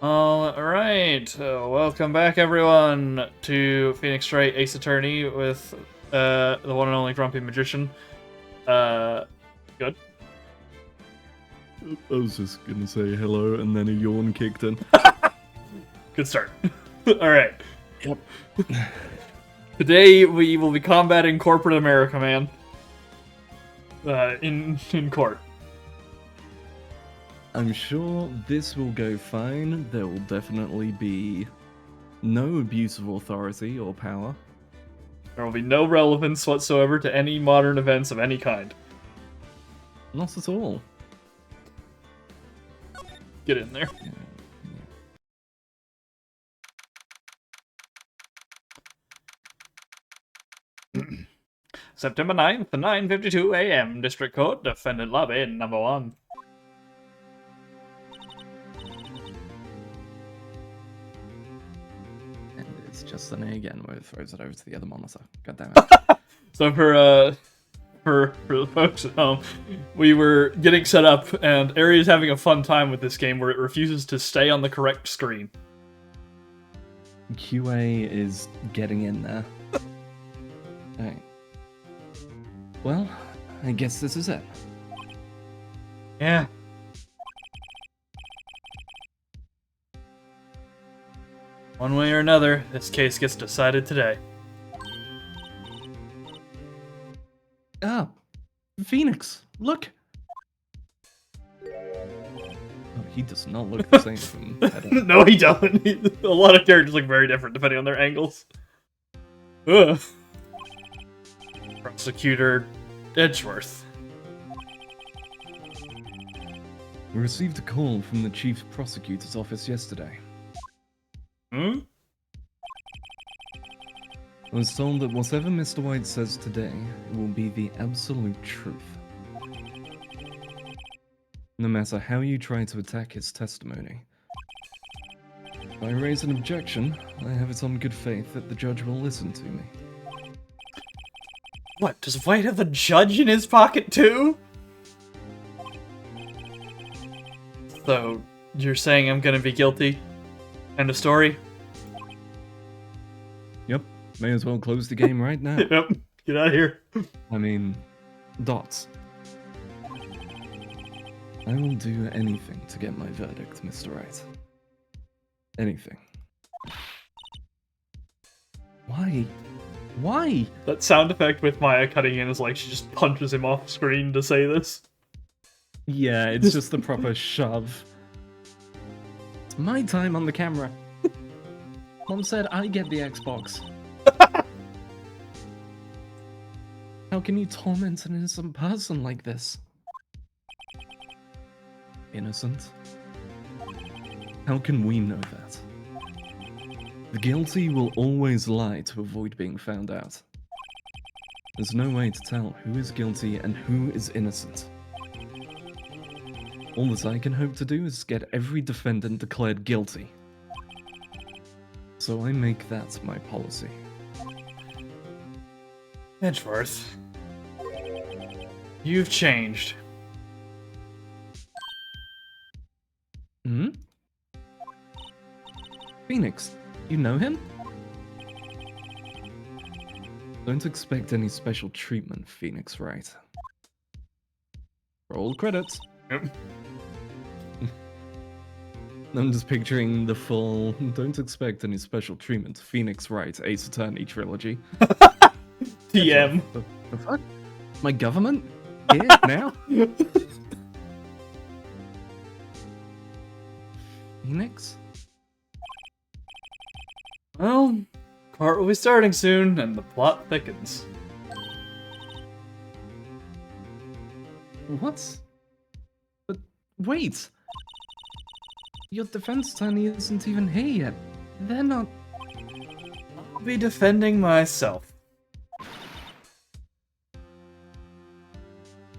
Alright, welcome back everyone to Phoenix Wright Ace Attorney with the one and only Grumpy Magician. Good. I was just gonna say hello, and then a yawn kicked in. Good start. Alright. Yep. Today we will be combating corporate America, man. In court. I'm sure this will go fine. There will definitely be no abuse of authority or power. There will be no relevance whatsoever to any modern events of any kind. Not at all. Get in there. September 9th, 9:52 a.m. District Court, Defendant Lobby, number 1. And it's just an A again where it throws it over to the other monitor. God damn it. So for the folks at home, we were getting set up, and Ari's having a fun time with this game where it refuses to stay on the correct screen. QA is getting in there. Alright. Well, I guess this is it. Yeah. One way or another, this case gets decided today. Ah, Phoenix, look! Oh, he does not look the same from head up. No, he doesn't. A lot of characters look very different depending on their angles. Ugh. Prosecutor Edgeworth. We received a call from the chief prosecutor's office yesterday. Hmm? I was told that whatever Mr. White says today will be the absolute truth. No matter how you try to attack his testimony. If I raise an objection, I have it on good faith that the judge will listen to me. What, does White have the judge in his pocket too? So, you're saying I'm gonna be guilty? End of story? Yep, may as well close the game right now. Yep, get out of here. I mean, dots. I will do anything to get my verdict, Mr. Wright. Anything. Why? Why? That sound effect with Maya cutting in is like she just punches him off screen to say this. Yeah, it's just the proper shove. It's my time on the camera. Mom said I get the Xbox. How can you torment an innocent person like this? Innocent? How can we know that? The guilty will always lie to avoid being found out. There's no way to tell who is guilty and who is innocent. All that I can hope to do is get every defendant declared guilty. So I make that my policy. Edgeworth. You've changed. Hmm? Phoenix, you know him? Don't expect any special treatment, Phoenix Wright. Roll credits. Yep. I'm just picturing the full don't expect any special treatment Phoenix Wright Ace Attorney trilogy. TM. The fuck? My government? Here? Now? Phoenix? Well, court will be starting soon, and the plot thickens. What? But wait! Your defense attorney isn't even here yet. They're not... I'll be defending myself.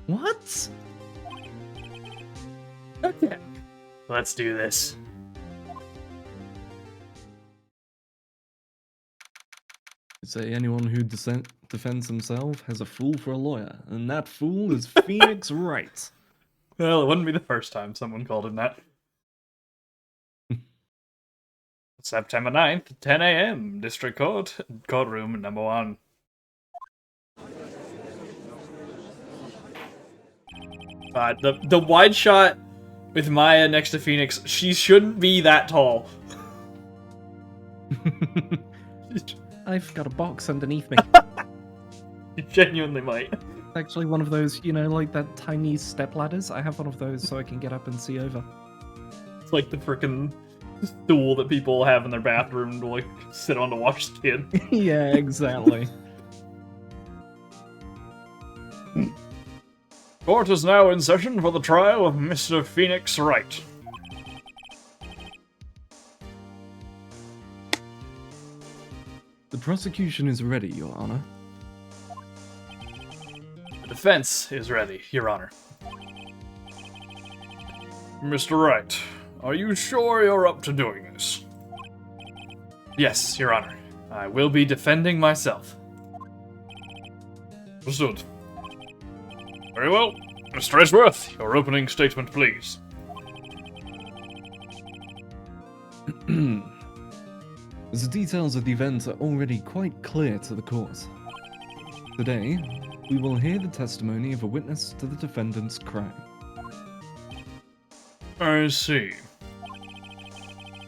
What? Okay. Let's do this. Say anyone who defends himself has a fool for a lawyer, and that fool is Phoenix Wright. Well, it wouldn't be the first time someone called him that. September 9th, 10 a.m. District Court, courtroom number 1. The wide shot with Maya next to Phoenix, she shouldn't be that tall. I've got a box underneath me. You genuinely might. Actually, one of those, you know, like that tiny step ladders. I have one of those so I can get up and see over. It's like the frickin' stool that people have in their bathroom to like sit on to watch the kid. Yeah, exactly. Court is now in session for the trial of Mr. Phoenix Wright. The prosecution is ready, Your Honor. The defense is ready, Your Honor. Mr. Wright, are you sure you're up to doing this? Yes, Your Honor. I will be defending myself. Understood. Very well. Mr. Edgeworth, your opening statement, please. The details of the event are already quite clear to the court. Today, we will hear the testimony of a witness to the defendant's crime. I see.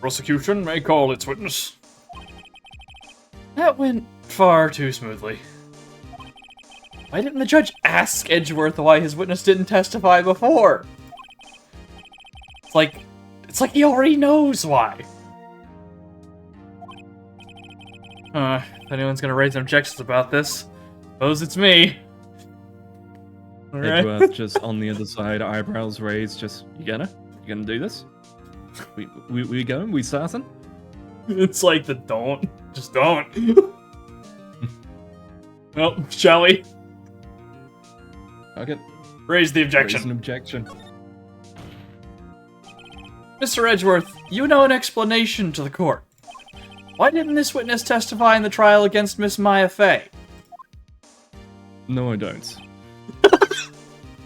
Prosecution may call its witness. That went far too smoothly. Why didn't the judge ask Edgeworth why his witness didn't testify before? It's like he already knows why. If anyone's gonna raise objections about this, suppose it's me. Alright. Edgeworth just on the other side, eyebrows raised, just, you gonna do this? We going? We starting? It's like the don't. Just don't. Well, shall we? Okay. Raise the objection. Raise an objection. Mr. Edgeworth, you know an explanation to the court. Why didn't this witness testify in the trial against Miss Maya Fey? No, I don't.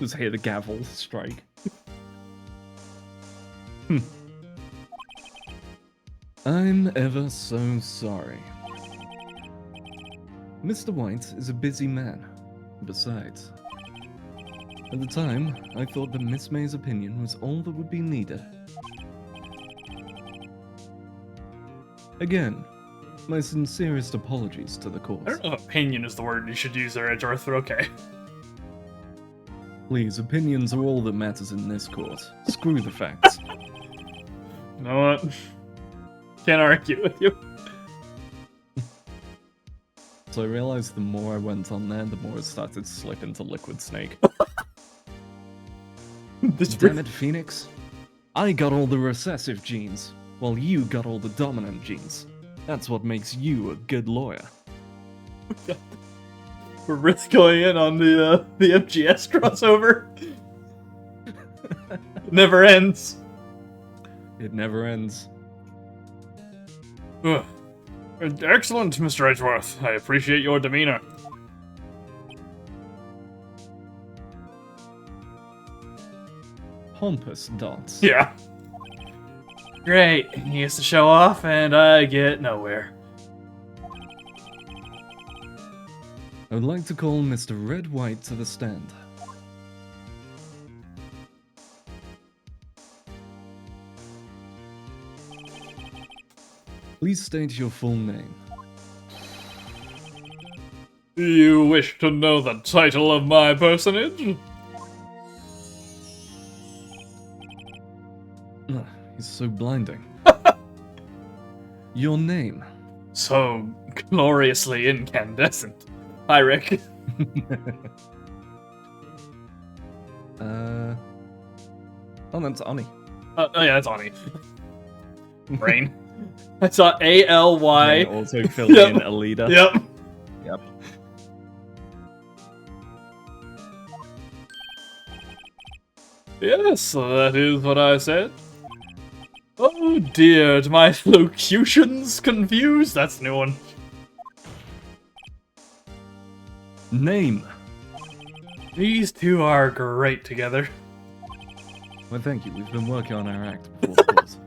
Just hear the gavel strike. I'm ever so sorry. Mr. White is a busy man. Besides, at the time, I thought that Miss May's opinion was all that would be needed. Again, my sincerest apologies to the court. I don't know if opinion is the word you should use there, Edgeworth, but okay. Please, opinions are all that matters in this court. Screw the facts. You know what? Can't argue with you. So I realized the more I went on there, the more it started to slip into Liquid Snake. Damn it, Phoenix. I got all the recessive genes, while you got all the dominant genes. That's what makes you a good lawyer. We're really going in on the MGS crossover. It never ends. It never ends. Ugh. Excellent, Mr. Edgeworth. I appreciate your demeanor. Pompous dots. Yeah. Great. He gets to show off, and I get nowhere. I would like to call Mr. Red White to the stand. Please state your full name. Do you wish to know the title of my personage? Ugh, he's so blinding. Your name. So gloriously incandescent. Hi, Rick. Oh, that's Ani. Oh yeah, that's Ani. Brain. I saw A-L-Y. Also filling in Alida. Yep. Yep. Yes, that is what I said. Oh dear, do my locutions confused? That's a new one. Name. These two are great together. Well, thank you. We've been working on our act before, of course.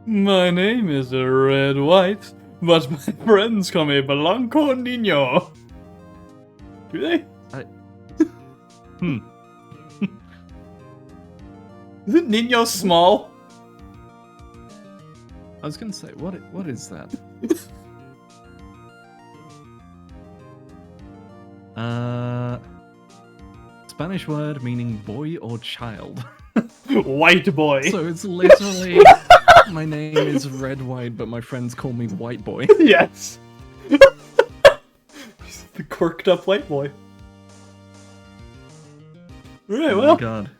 My name is Red White, but my friends call me Blanco Nino. Do they? Isn't Nino small? I was gonna say, what is that? Spanish word meaning boy or child. White boy. So it's literally, my name is Red White, but my friends call me White Boy. Yes. He's the corked up white boy. Right, Oh well. my god.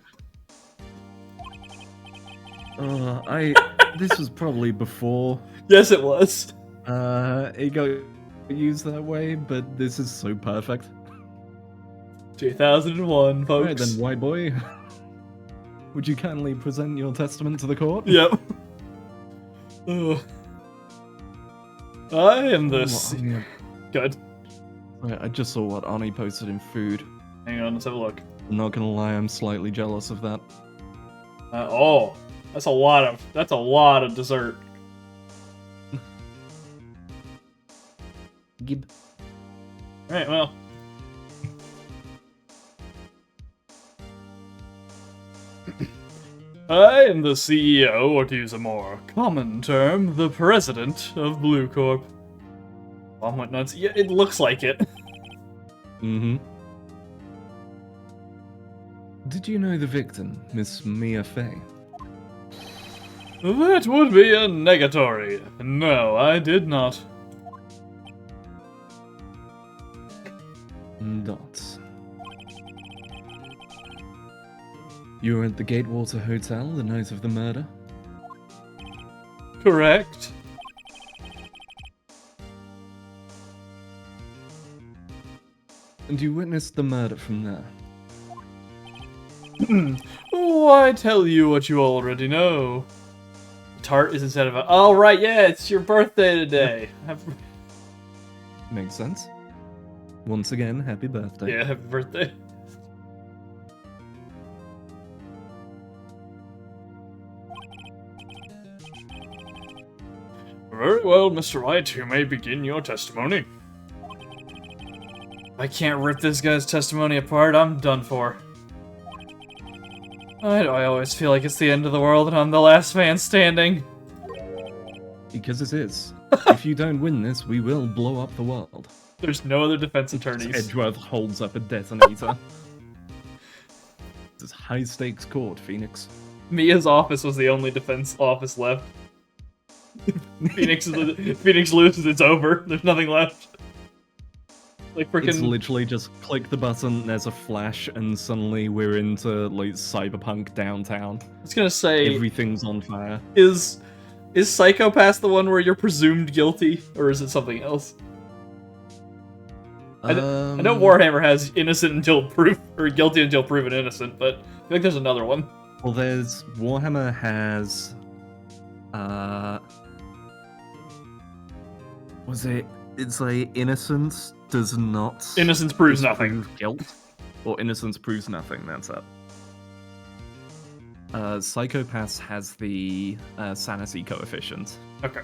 This was probably before Yes, it was. it got used that way, but this is so perfect. 2001, folks. Right then, White Boy. Would you kindly present your testament to the court? Yep. Ugh. I am the... Good. I just saw what Arnie posted in food. Hang on, let's have a look. I'm not gonna lie, I'm slightly jealous of that. Oh, that's a lot of dessert. Gib. Alright, well. I am the CEO, or to use a more common term, the president of Blue Corp. Bomb went nuts. Yeah, it looks like it. Mm-hmm. Did you know the victim, Miss Mia Fey? That would be a negatory. No, I did not. Dots. You were at the Gatewater Hotel the night of the murder? Correct. And you witnessed the murder from there? Why tell you what you already know? Tart is instead of a... Oh, right, yeah, it's your birthday today. Makes sense. Once again, happy birthday. Yeah, happy birthday. Very well, Mr. Wright, you may begin your testimony. I can't rip this guy's testimony apart, I'm done for. Why do I always feel like it's the end of the world and I'm the last man standing? Because it is. If you don't win this, we will blow up the world. There's no other defense attorneys. Edgeworth holds up a detonator. This is high-stakes court, Phoenix. Mia's office was the only defense office left. Phoenix loses, it's over. There's nothing left. Like freaking. It's literally just click the button, there's a flash, and suddenly we're into like cyberpunk downtown. I was gonna say everything's on fire. Is Psychopath the one where you're presumed guilty, or is it something else? I know Warhammer has innocent until proof, or guilty until proven innocent, but I think there's another one. Well, there's Warhammer has. Was it? It's like innocence does not. Innocence proves nothing. Guilt, or innocence proves nothing. That's it. Psychopaths has the sanity coefficient. Okay.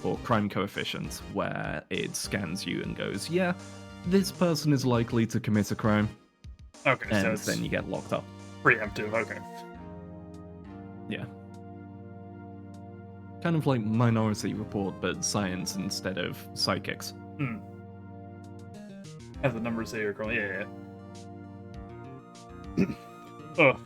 Or crime coefficient, where it scans you and goes, yeah, this person is likely to commit a crime. Okay, and so it's then you get locked up. Preemptive, okay. Yeah. Kind of like Minority Report, but science instead of psychics. Hmm. Have the numbers say you're calling. Yeah. Oh.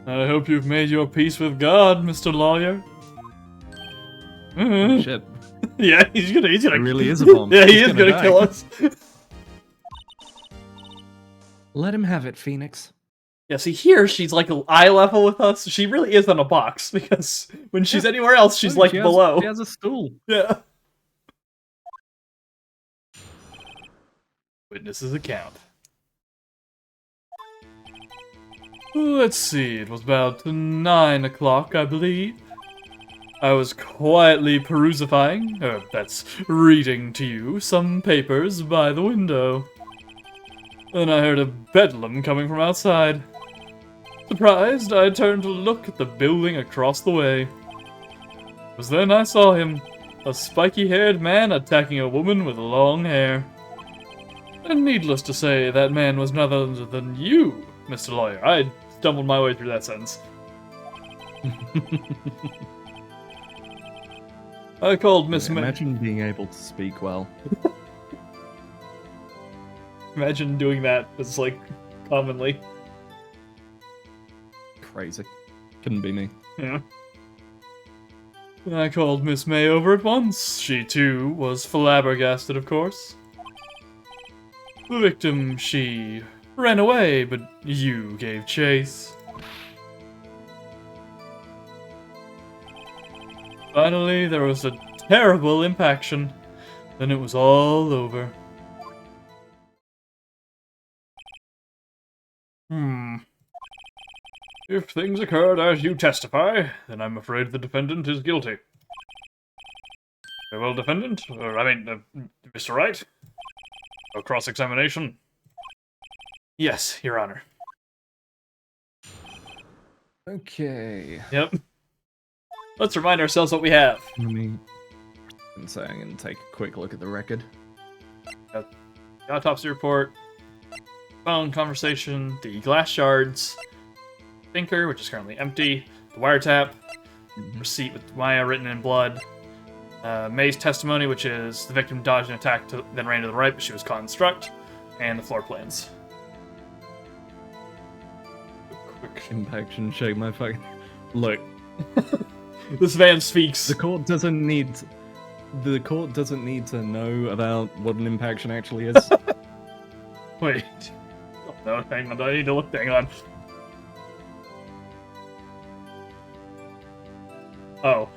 I hope you've made your peace with God, Mr. Lawyer. Oh, shit. Yeah, he's gonna. It really is a bomb. Yeah, he is gonna kill us. Let him have it, Phoenix. Yeah, see, here she's like eye level with us. She really is on a box because when she's anywhere else, she's like below. She has a stool. Yeah. Witness's account. Let's see, it was about 9 o'clock, I believe. I was quietly perusifying, that's reading to you, some papers by the window. Then I heard a bedlam coming from outside. Surprised, I turned to look at the building across the way. It was then I saw him, a spiky-haired man attacking a woman with long hair. And needless to say, that man was none other than you, Mr. Lawyer. I stumbled my way through that sentence. I called Miss May. Imagine being able to speak well. Imagine doing that as, like, commonly. Crazy. Couldn't be me. Yeah. I called Miss May over at once. She, too, was flabbergasted, of course. The victim, she ran away, but you gave chase. Finally, there was a terrible impaction. Then it was all over. If things occurred as you testify, then I'm afraid the defendant is guilty. Very well, defendant. Mr. Wright? A cross-examination? Yes, Your Honor. Okay. Yep. Let's remind ourselves what we have. Let me... I'm saying and take a quick look at the record. The autopsy report, phone conversation, the glass shards, thinker, which is currently empty, the wiretap, receipt with Maya written in blood, May's testimony, which is the victim dodged an attack, then ran to the right, but she was caught in struct, and the floor plans. Quick. Impaction, shake my fucking... Look. This man speaks. The court doesn't need to know about what an impaction actually is. Wait. Oh, no, hang on. I need to look. Hang on. Oh.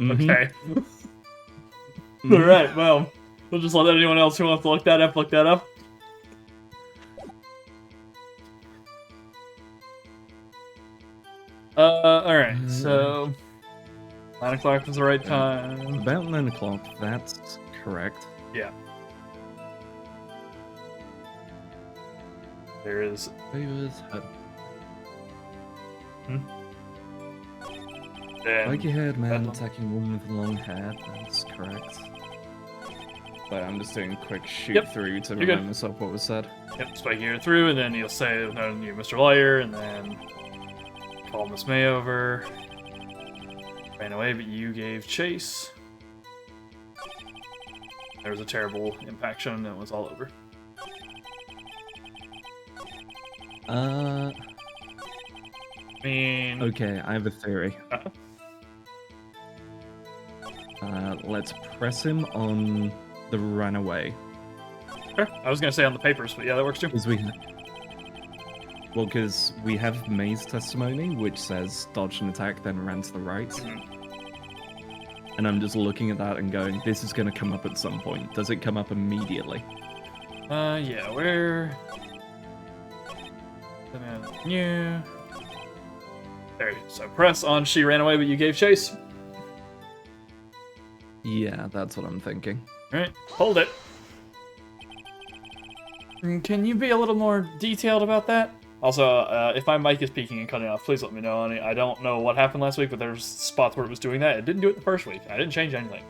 Okay. Alright, well. We'll just let anyone else who wants to look that up. Alright, so... 9 o'clock was the right time. About 9 o'clock, that's correct. Yeah. There is... Spiky-haired man attacking a woman with long hair, that's correct. But I'm just doing a quick shoot through to remind myself what was said. Yep, spiky-haired through, and then you'll say, no, you Mr. Lawyer, and then... Call Miss May over. Ran away, but you gave chase. There was a terrible impaction, and it was all over. I mean... Okay, I have a theory. Uh-huh. Let's press him on the runaway. Sure. I was gonna say on the papers, but yeah, that works too. Because we have May's testimony, which says dodged an attack, then ran to the right. And I'm just looking at that and going, this is going to come up at some point. Does it come up immediately? Yeah, where... Yeah. There, so press on she ran away, but you gave chase. Yeah, that's what I'm thinking. Alright, hold it. Can you be a little more detailed about that? Also, if my mic is peaking and cutting off, please let me know. I don't know what happened last week, but there's spots where it was doing that. It didn't do it the first week. I didn't change anything.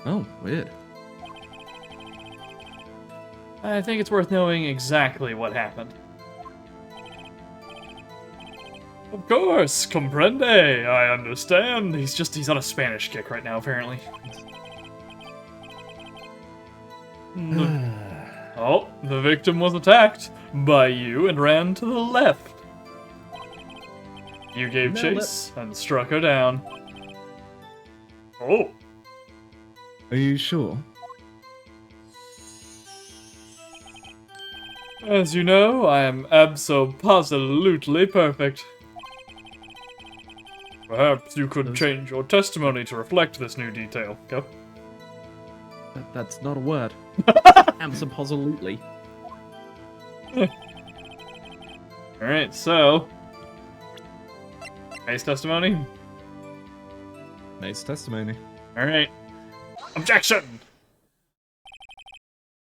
Oh, weird. I think it's worth knowing exactly what happened. Of course, comprende. I understand. He's on a Spanish kick right now, apparently. Oh, the victim was attacked by you and ran to the left. You gave chase and struck her down. Oh. Are you sure? As you know, I am abso-positively perfect. Perhaps you could change your testimony to reflect this new detail. Go. That's not a word. Absolutely. Alright, so... May's testimony? May's testimony. Alright. Objection!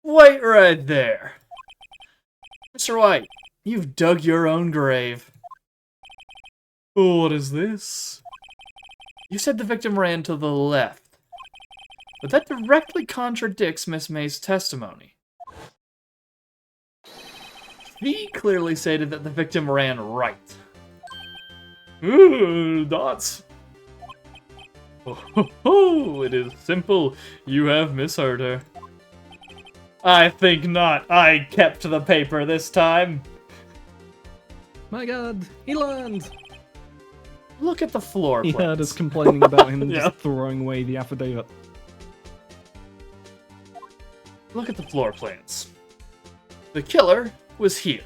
Wait right there. Mr. White, You've dug your own grave. What is this? You said the victim ran to the left, but that directly contradicts Miss May's testimony. She clearly stated that the victim ran right. Ooh, dots. Oh, it is simple. You have misheard her. I think not. I kept the paper this time. My god, he learned! Look at the floor He plans. heard us complaining about him Yeah. just throwing away the affidavit. Look at the floor plans. The killer was here.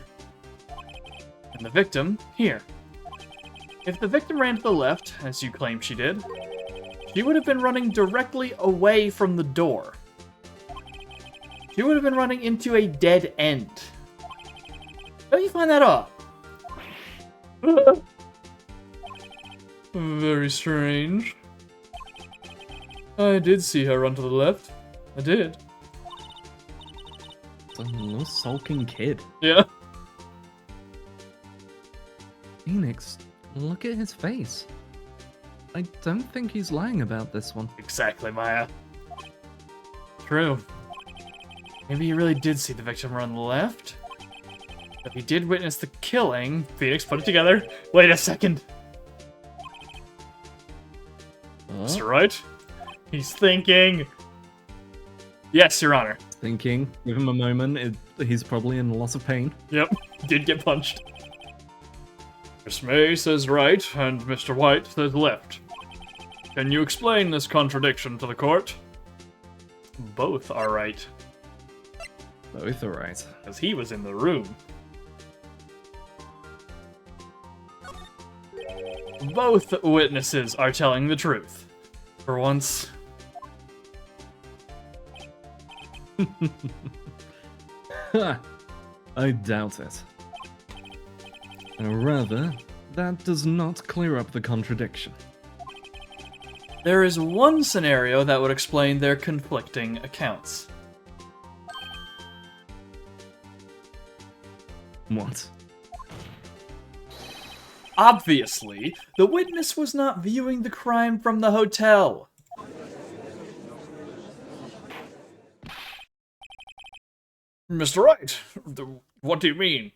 And the victim here. If the victim ran to the left, as you claim she did, she would have been running directly away from the door. She would have been running into a dead end. Don't you find that odd? Very strange. I did see her run to the left. I did. A little sulking kid. Yeah. Phoenix, look at his face. I don't think he's lying about this one. Exactly, Maya. True. Maybe he really did see the victim run left. If he did witness the killing, Phoenix, put it together. Wait a second. Mr. Wright? He's thinking. Yes, Your Honor. Thinking, give him a moment, he's probably in lots of pain. Yep, did get punched. Miss May says right, and Mr. White says left. Can you explain this contradiction to the court? Both are right, Both are right. because he was in the room. Both witnesses are telling the truth. For once. I doubt it. Or rather, that does not clear up the contradiction. There is one scenario that would explain their conflicting accounts. What? Obviously, the witness was not viewing the crime from the hotel. Mr. Wright, what do you mean?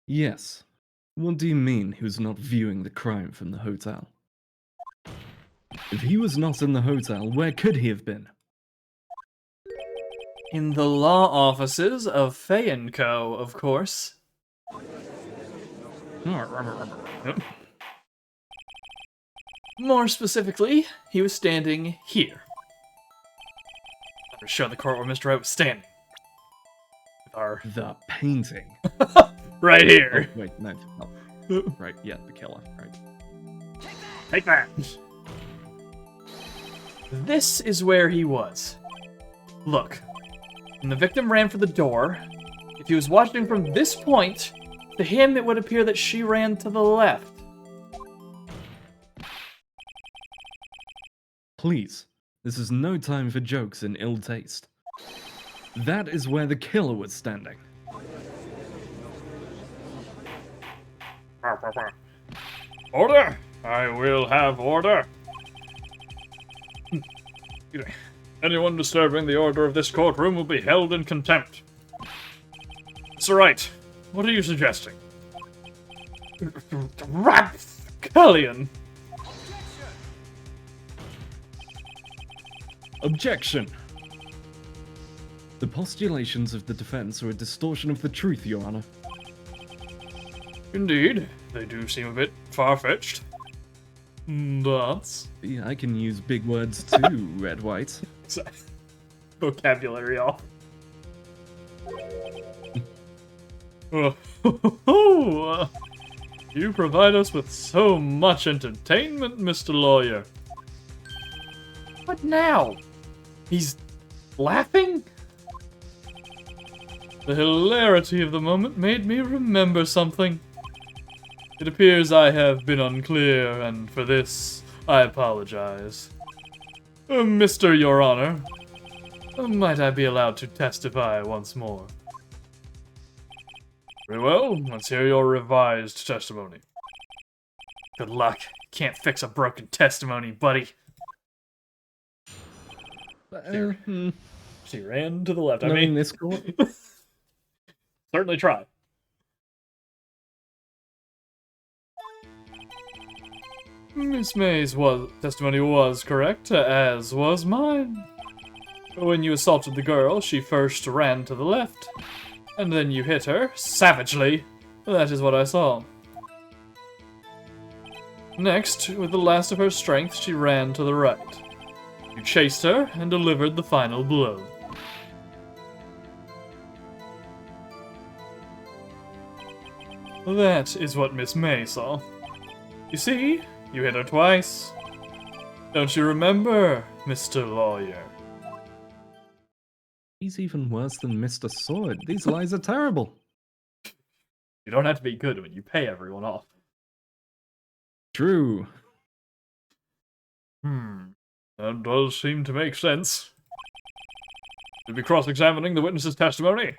Yes. What do you mean who's not viewing the crime from the hotel? If he was not in the hotel, where could he have been? In the law offices of Fay & Co., of course. Yep. More specifically, he was standing here. I'm gonna show the court where Mr. Wright was standing. With our... The painting. right here. Oh, wait, no. Right, yeah, the killer, right. Take that! This is where he was. Look, when the victim ran for the door, if he was watching from this point, to him it would appear that she ran to the left. Please, this is no time for jokes in ill taste. That is where the killer was standing. Order! I will have order. Anyone disturbing the order of this courtroom will be held in contempt. Mr. Wright, what are you suggesting? Rapscallion! Objection! The postulations of the defense are a distortion of the truth, Your Honor. Indeed, they do seem a bit far-fetched. But... Yeah, I can use big words too, Red White. vocabulary off. You provide us with so much entertainment, Mr. Lawyer. What now? He's laughing? The hilarity of the moment made me remember something. It appears I have been unclear, and for this, I apologize. Mr. Your Honor, might I be allowed to testify once more? Very well, let's hear your revised testimony. Good luck. Can't fix a broken testimony, buddy. She ran to the left. I mean, this court. certainly try. Miss May's testimony was correct, as was mine. When you assaulted the girl, she first ran to the left, and then you hit her, savagely. That is what I saw. Next, with the last of her strength, she ran to the right. You chased her and delivered the final blow. That is what Miss May saw. You see, you hit her twice. Don't you remember, Mr. Lawyer? He's even worse than Mr. Sword. These lies are terrible. You don't have to be good when you pay everyone off. True. That does seem to make sense. You'll be cross-examining the witness's testimony?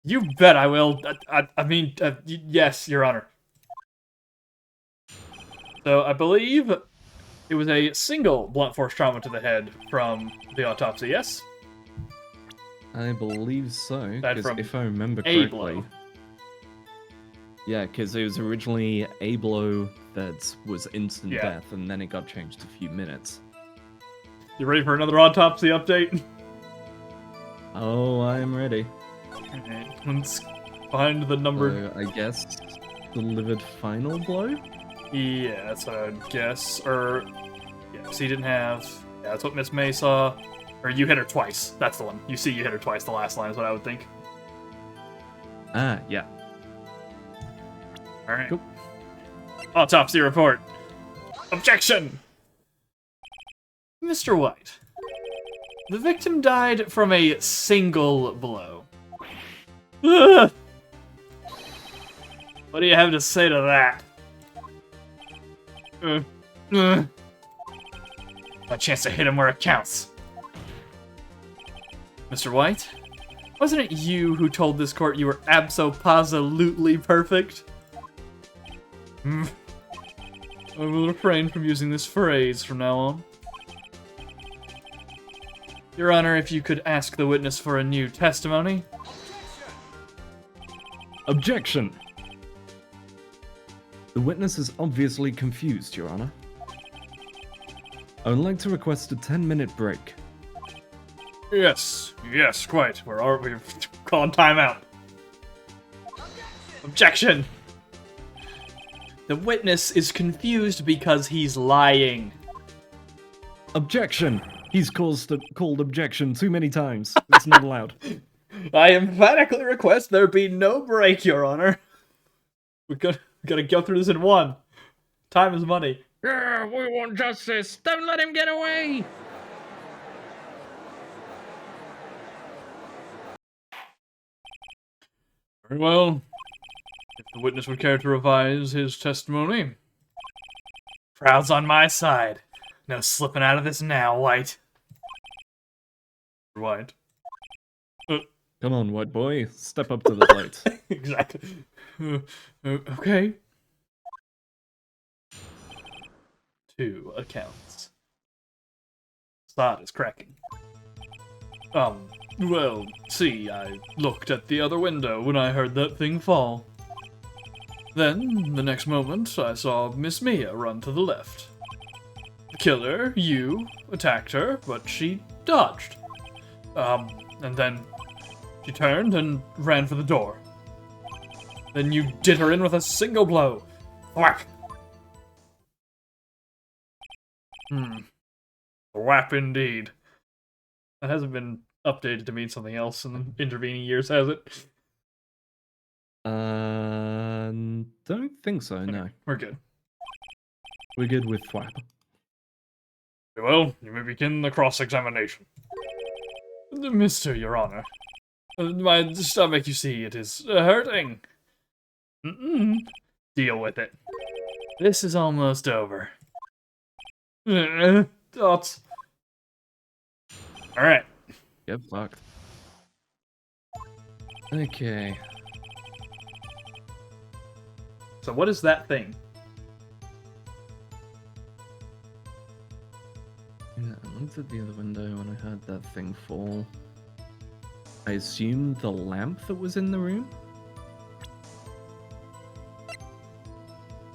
You bet I will. I mean, yes, Your Honor. So, I believe it was a single blunt force trauma to the head from the autopsy, yes? I believe so, That because from if I remember a correctly... blow. Yeah, because it was originally a blow that was instant Yeah. death, and then it got changed to a few minutes. You ready for another autopsy update? Oh, I am ready. Alright, let's find the number. So, I guess delivered final blow? Yeah, that's what I would guess. Or, yeah, so you didn't have... Yeah, that's what Miss May saw. Or you hit her twice. That's the one. You see you hit her twice. The last line is what I would think. Ah, yeah. Alright. Cool. Autopsy report. Objection! Mr. White. The victim died from a single blow. Ugh. What do you have to say to that? A chance to hit him where it counts. Mr. White? Wasn't it you who told this court you were abso-positively perfect? I will refrain from using this phrase from now on. Your Honor, if you could ask the witness for a new testimony. Objection! The witness is obviously confused, Your Honor. I would like to request a 10-minute break. Yes, quite. We've called timeout. Objection! The witness is confused because he's lying. Objection! He's called objection too many times. It's not allowed. I emphatically request there be no break, Your Honor. We gotta go through this in one. Time is money. Yeah, we want justice! Don't let him get away! Very well. If the witness would care to revise his testimony. Crowd's on my side. No slipping out of this now, White. White. Come on, white boy. Step up to the plate. Exactly. Okay. 2 accounts. Sod is cracking. Well, see, I looked at the other window when I heard that thing fall. Then, the next moment, I saw Miss Mia run to the left. The killer, you, attacked her, but she dodged. And then she turned and ran for the door. Then you did her in with a single blow. Whack! Whap indeed. That hasn't been updated to mean something else in the intervening years, has it? Don't think so, no. We're good. We're good with Thwap. Well, you may begin the cross-examination. Mister, Your Honor. My stomach, you see, it is hurting. Deal with it. This is almost over. Thoughts? Alright. Get fucked. Okay. So what is that thing? Yeah, I looked at the other window and I heard that thing fall. I assume the lamp that was in the room?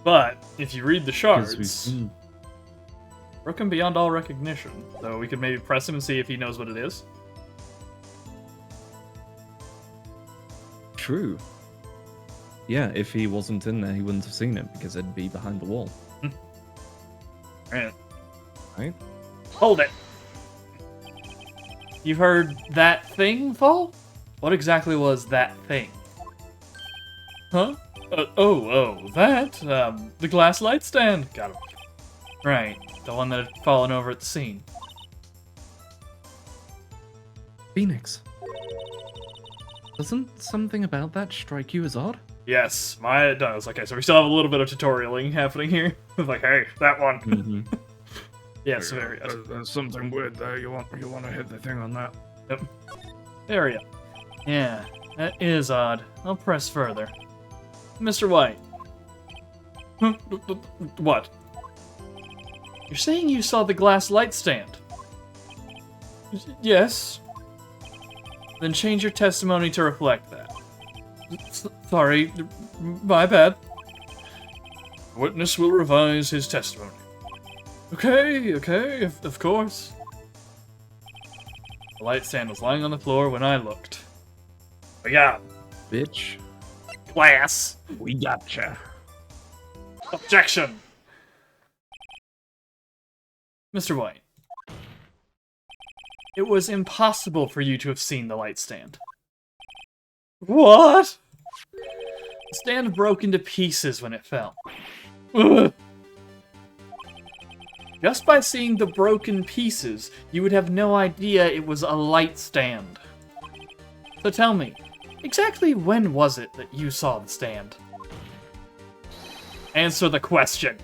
But if you read the 'Cause we've shards, seen... broken beyond all recognition. So we could maybe press him and see if he knows what it is. True. Yeah, if he wasn't in there, he wouldn't have seen it because it'd be behind the wall. Right. Right? Hold it. You've heard that thing fall? What exactly was that thing? Huh? That? The glass light stand. Got him. Right, the one that had fallen over at the scene. Phoenix. Doesn't something about that strike you as odd? Yes, it does. Okay, so we still have a little bit of tutorialing happening here. Like, hey, that one. Mm-hmm. Yes, very good. There's something weird there. You want to hit the thing on that? Yep. There we go. Yeah, that is odd. I'll press further. Mr. White. What? You're saying you saw the glass light stand? Yes. Then change your testimony to reflect that. Sorry, my bad. Witness will revise his testimony. Okay, of course. The light stand was lying on the floor when I looked. Yeah. Bitch. Glass. We gotcha. Objection! Mr. White. It was impossible for you to have seen the light stand. What? The stand broke into pieces when it fell. Ugh. Just by seeing the broken pieces, you would have no idea it was a light stand. So tell me, exactly when was it that you saw the stand? Answer the question.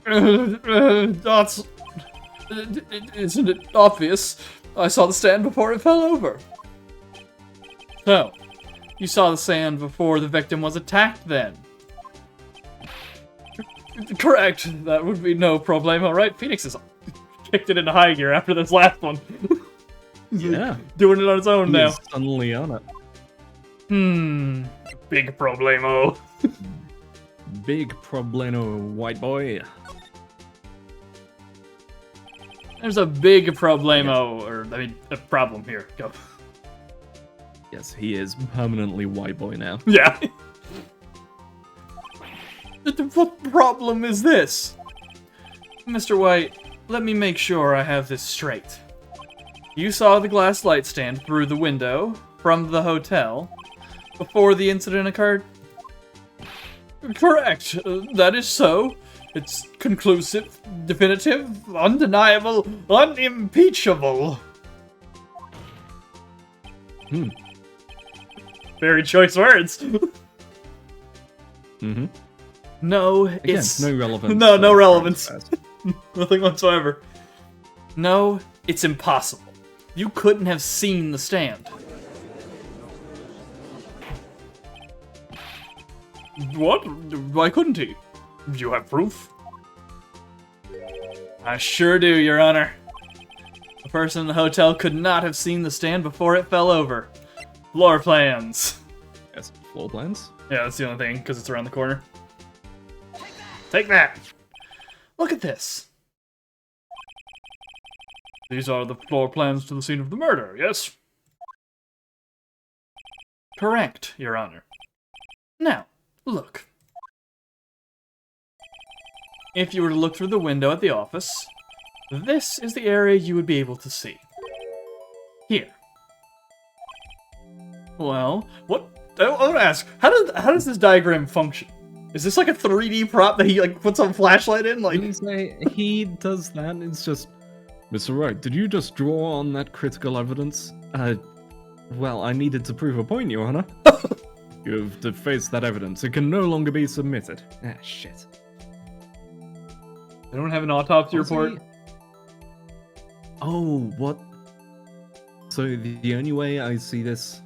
That's... Isn't it obvious? I saw the stand before it fell over. So, you saw the stand before the victim was attacked then? Correct. That would be no problem. All right, Phoenix has kicked it into high gear after this last one. Yeah. Doing it on its own now. He's suddenly on it. Big problemo. Big problemo, white boy. There's a big problemo, or, I mean, a problem here. Go. Yes, he is permanently white boy now. Yeah. What problem is this? Mr. White, let me make sure I have this straight. You saw the glass light stand through the window from the hotel before the incident occurred? Correct. That is so. It's conclusive, definitive, undeniable, unimpeachable. Very choice words. Mm-hmm. No, Again, it's... no relevance. No relevance. Nothing whatsoever. No, it's impossible. You couldn't have seen the stand. What? Why couldn't he? Do you have proof? I sure do, Your Honor. The person in the hotel could not have seen the stand before it fell over. Floor plans. Yes, floor plans. Yeah, that's the only thing, because it's around the corner. Take that! Look at this. These are the floor plans to the scene of the murder, yes? Correct, Your Honor. Now, look. If you were to look through the window at the office, this is the area you would be able to see. Here. Well, what? I want to ask, how does this diagram function? Is this like a 3D prop that he like puts a flashlight in? Like, Didn't say he does that. It's just, Mr. Wright, did you just draw on that critical evidence? Well, I needed to prove a point, Your Honor. You have defaced that evidence. It can no longer be submitted. Ah, shit. they don't have an autopsy report. Oh, what? So the only way I see this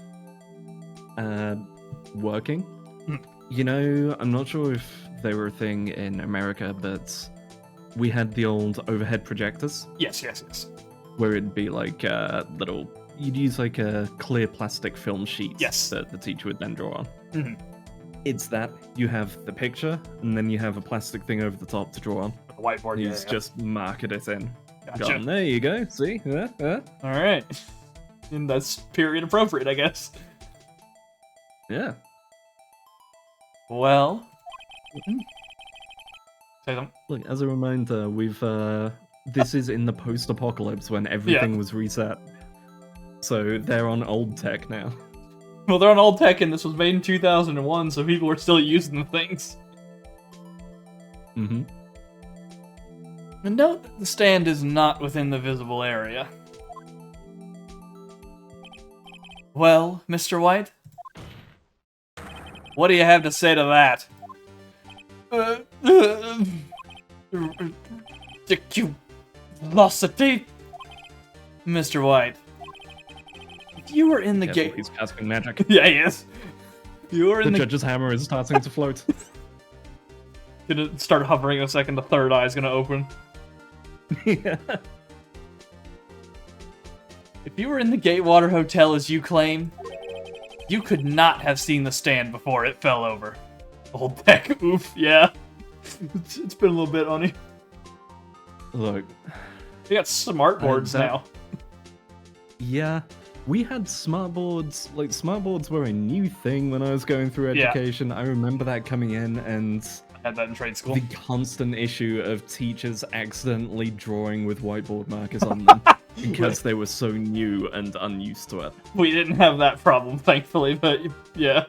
working You know, I'm not sure if they were a thing in America, but we had the old overhead projectors Yes, yes, yes. where it'd be like little. You'd use like a clear plastic film sheet Yes. that the teacher would then draw on. Mhm. It's that you have the picture, and then you have a plastic thing over the top to draw on. The whiteboard. He's Yeah. just marked it in. Gotcha. Gone. There you go. See? All right. And that's period appropriate, I guess. Yeah. Well. Say them. Look, as a reminder, we've this is in the post-apocalypse when everything was reset. So they're on old tech now. Well, they're on old tech, and this was made in 2001, so people were still using the things. Mm-hmm. And note that the stand is not within the visible area. Well, Mr. White? What do you have to say to that? Ridiculosity? Mr. White. If you were in the Careful, gate... he's casting magic. Yeah, he is. You were The in the... judge's hammer is starting to float. Gonna start hovering a second, the third eye's gonna open. Yeah. If you were in the Gatewater Hotel as you claim, you could not have seen the stand before it fell over. Old tech, oof, yeah. It's been a little bit, honey. Look. We got smart boards now. Yeah. We had smart boards. Like, smart boards were a new thing when I was going through Yeah. education. I remember that coming in, and I had that in trade school. the constant issue of teachers accidentally drawing with whiteboard markers on them because they were so new and unused to it. We didn't have that problem, thankfully, but yeah.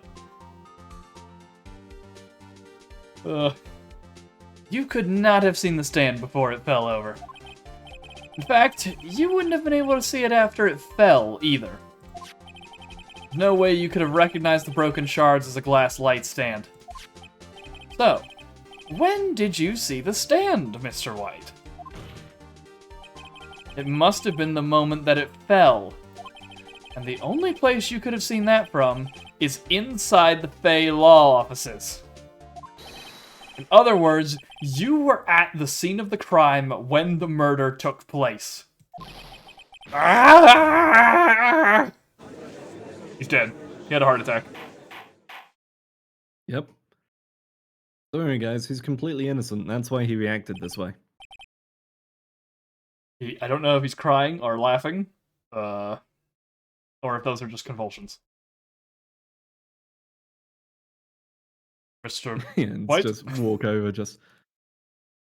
You could not have seen the stand before it fell over. In fact, you wouldn't have been able to see it after it fell, either. No way you could have recognized the broken shards as a glass light stand. So, when did you see the stand, Mr. White? It must have been the moment that it fell. And the only place you could have seen that from is inside the Fey Law offices. In other words, you were at the scene of the crime when the murder took place. He's dead. He had a heart attack. Yep. Sorry, guys, he's completely innocent. That's why he reacted this way. I don't know if he's crying or laughing, or if those are just convulsions. Mr. Yeah, and White? just walk over, just...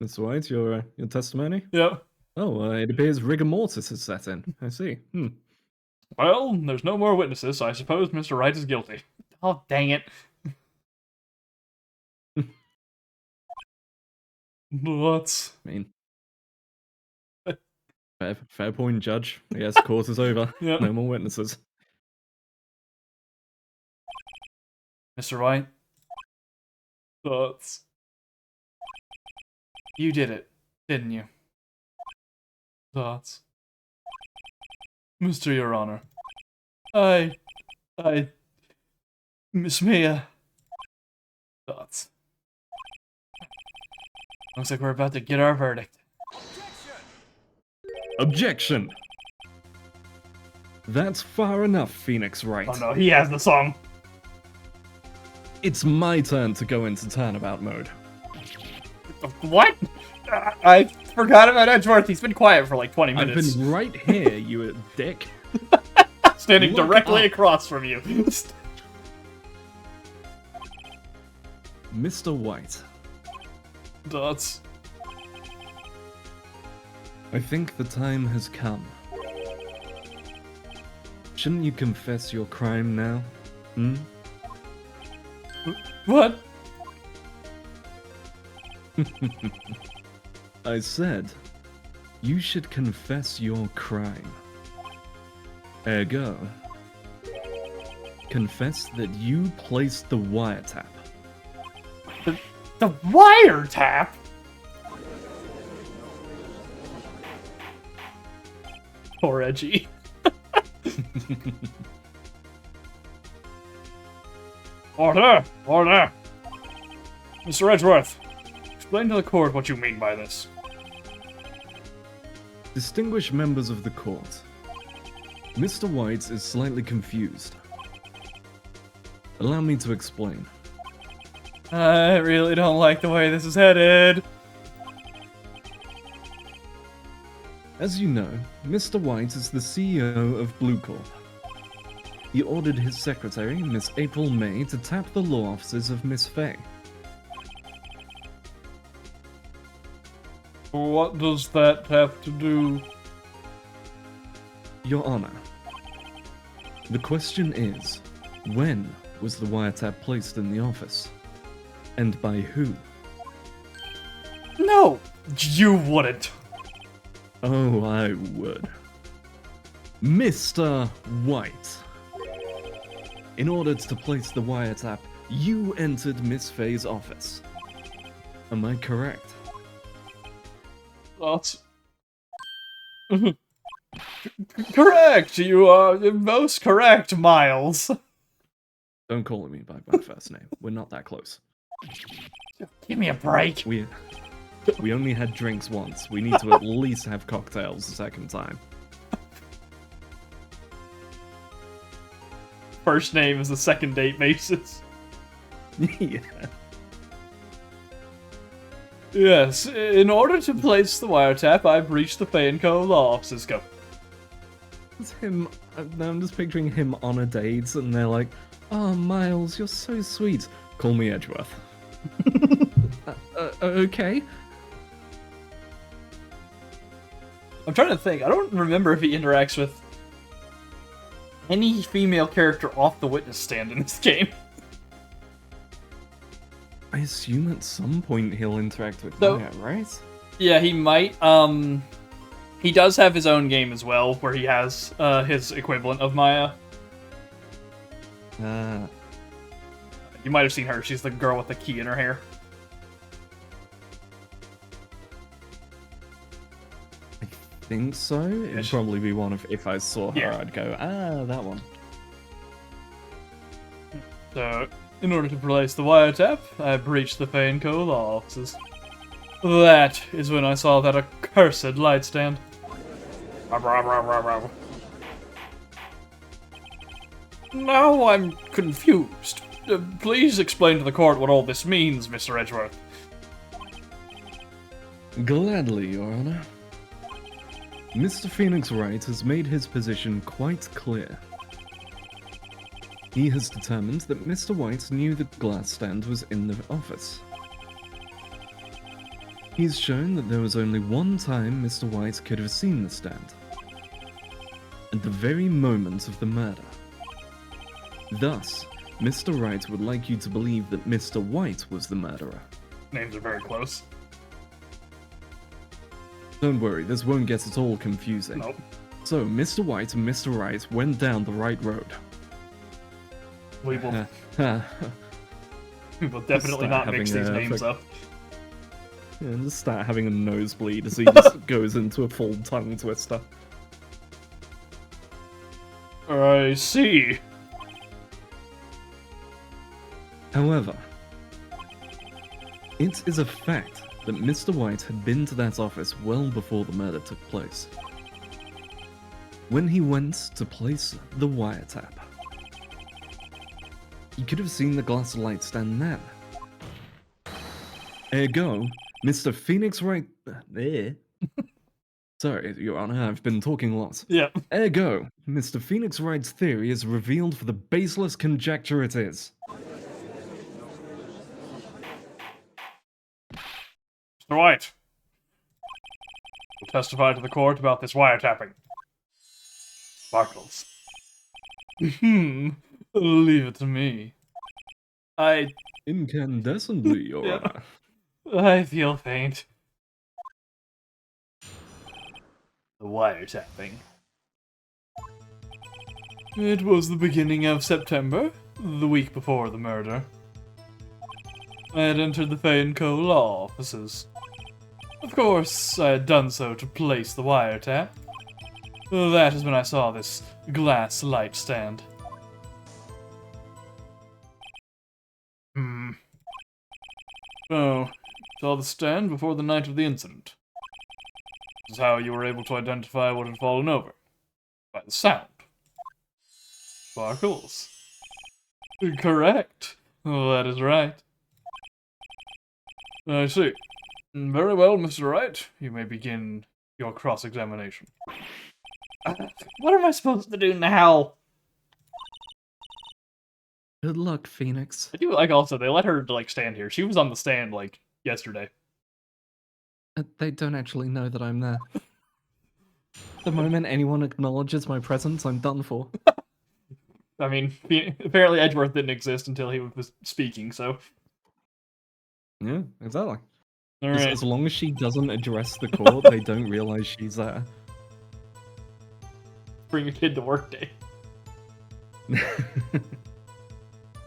Mr. White, your testimony? Yep. Oh, it appears rigor mortis has set in. I see. Well, there's no more witnesses, so I suppose Mr. Wright is guilty. Oh, dang it. What? I mean... Fair point, Judge. Yes, court is over. Yep. No more witnesses. Mr. White? Thoughts? You did it, didn't you? Thoughts? Mr. Your Honor. Miss Mia. Thoughts? Looks like we're about to get our verdict. Objection! That's far enough, Phoenix Wright. Oh no, he has the song. It's my turn to go into turnabout mode. What? I forgot about Edgeworth. He's been quiet for like 20 I've minutes. been right here, you dick. Standing Look directly up. across from you. Mr. White, Dots. I think the time has come. Shouldn't you confess your crime now? What? I said, you should confess your crime. Ergo, confess that you placed the wiretap. The wiretap? Poor Edgy. Order! Order! Mr. Edgeworth, explain to the court what you mean by this. Distinguished members of the court, Mr. White is slightly confused. Allow me to explain. I really don't like the way this is headed. As you know, Mr. White is the CEO of Blue Corp. He ordered his secretary, Miss April May, to tap the law offices of Miss Fay. What does that have to do? Your Honor, the question is, when was the wiretap placed in the office? And by who? No, you wouldn't. Oh, I would. Mr. White. In order to place the wiretap, you entered Miss Fay's office. Am I correct? That's... correct! You are most correct, Miles. Don't call me by my first name. We're not that close. Give me a break. We only had drinks once. We need to at least have cocktails the second time. First name is the second date basis. Yeah. Yes, in order to place the wiretap, I breached the Fay & Co. law offices. Go. It's him. I'm just picturing him on a date, and they're like, "Oh, Miles, you're so sweet. Call me Edgeworth." Okay. I'm trying to think. I don't remember if he interacts with any female character off the witness stand in this game. I assume at some point he'll interact with So- Maya, right? Yeah, he might. He does have his own game as well, where he has his equivalent of Maya. You might have seen her. She's the girl with the key in her hair. I think so. It'd probably be one of, if I saw her, Yeah. I'd go, that one. So, in order to place the wiretap, I breached the Fay & Co. law offices. That is when I saw that accursed light stand. Now I'm confused. Please explain to the court what all this means, Mr. Edgeworth. Gladly, Your Honor. Mr. Phoenix Wright has made his position quite clear. He has determined that Mr. White knew the glass stand was in the office. He's shown that there was only one time Mr. White could have seen the stand. At the very moment of the murder. Thus, Mr. Wright would like you to believe that Mr. White was the murderer. Names are very close. Don't worry, this won't get at all confusing. Nope. So, Mr. White and Mr. Wright went down the right road. We will, Yeah, we will definitely Start not mix having these a names up. and just start having a nosebleed as he just goes into a full tongue twister. I see. However, it is a fact that Mr. White had been to that office well before the murder took place. When he went to place the wiretap, he could have seen the glass light stand then. Ergo, Mr. Phoenix Wright... Sorry, Your Honor, I've been talking lots. Yeah. Ergo, Mr. Phoenix Wright's theory is revealed for the baseless conjecture it is. Mr. White, will testify to the court about this wiretapping. Sparkles. Leave it to me. Incandescently, Your Yeah. Honor. I feel faint. The wiretapping. It was the beginning of September, the week before the murder. I had entered the Fay & Co. law offices. Of course, I had done so to place the wiretap. That is when I saw this glass light stand. So, you saw the stand before the night of the incident. This is how you were able to identify what had fallen over. By the sound. Sparkles. Correct. That is right. I see. Very well, Mr. Wright. You may begin your cross-examination. What am I supposed to do now? Good luck, Phoenix. I do like also, they let her, like, stand here. She was on the stand, like, yesterday. They don't actually know that I'm there. The moment anyone acknowledges my presence, I'm done for. I mean, apparently Edgeworth didn't exist until he was speaking, so... Yeah, exactly. Alright. As long as she doesn't address the court, they don't realize she's there. Bring your kid to work day.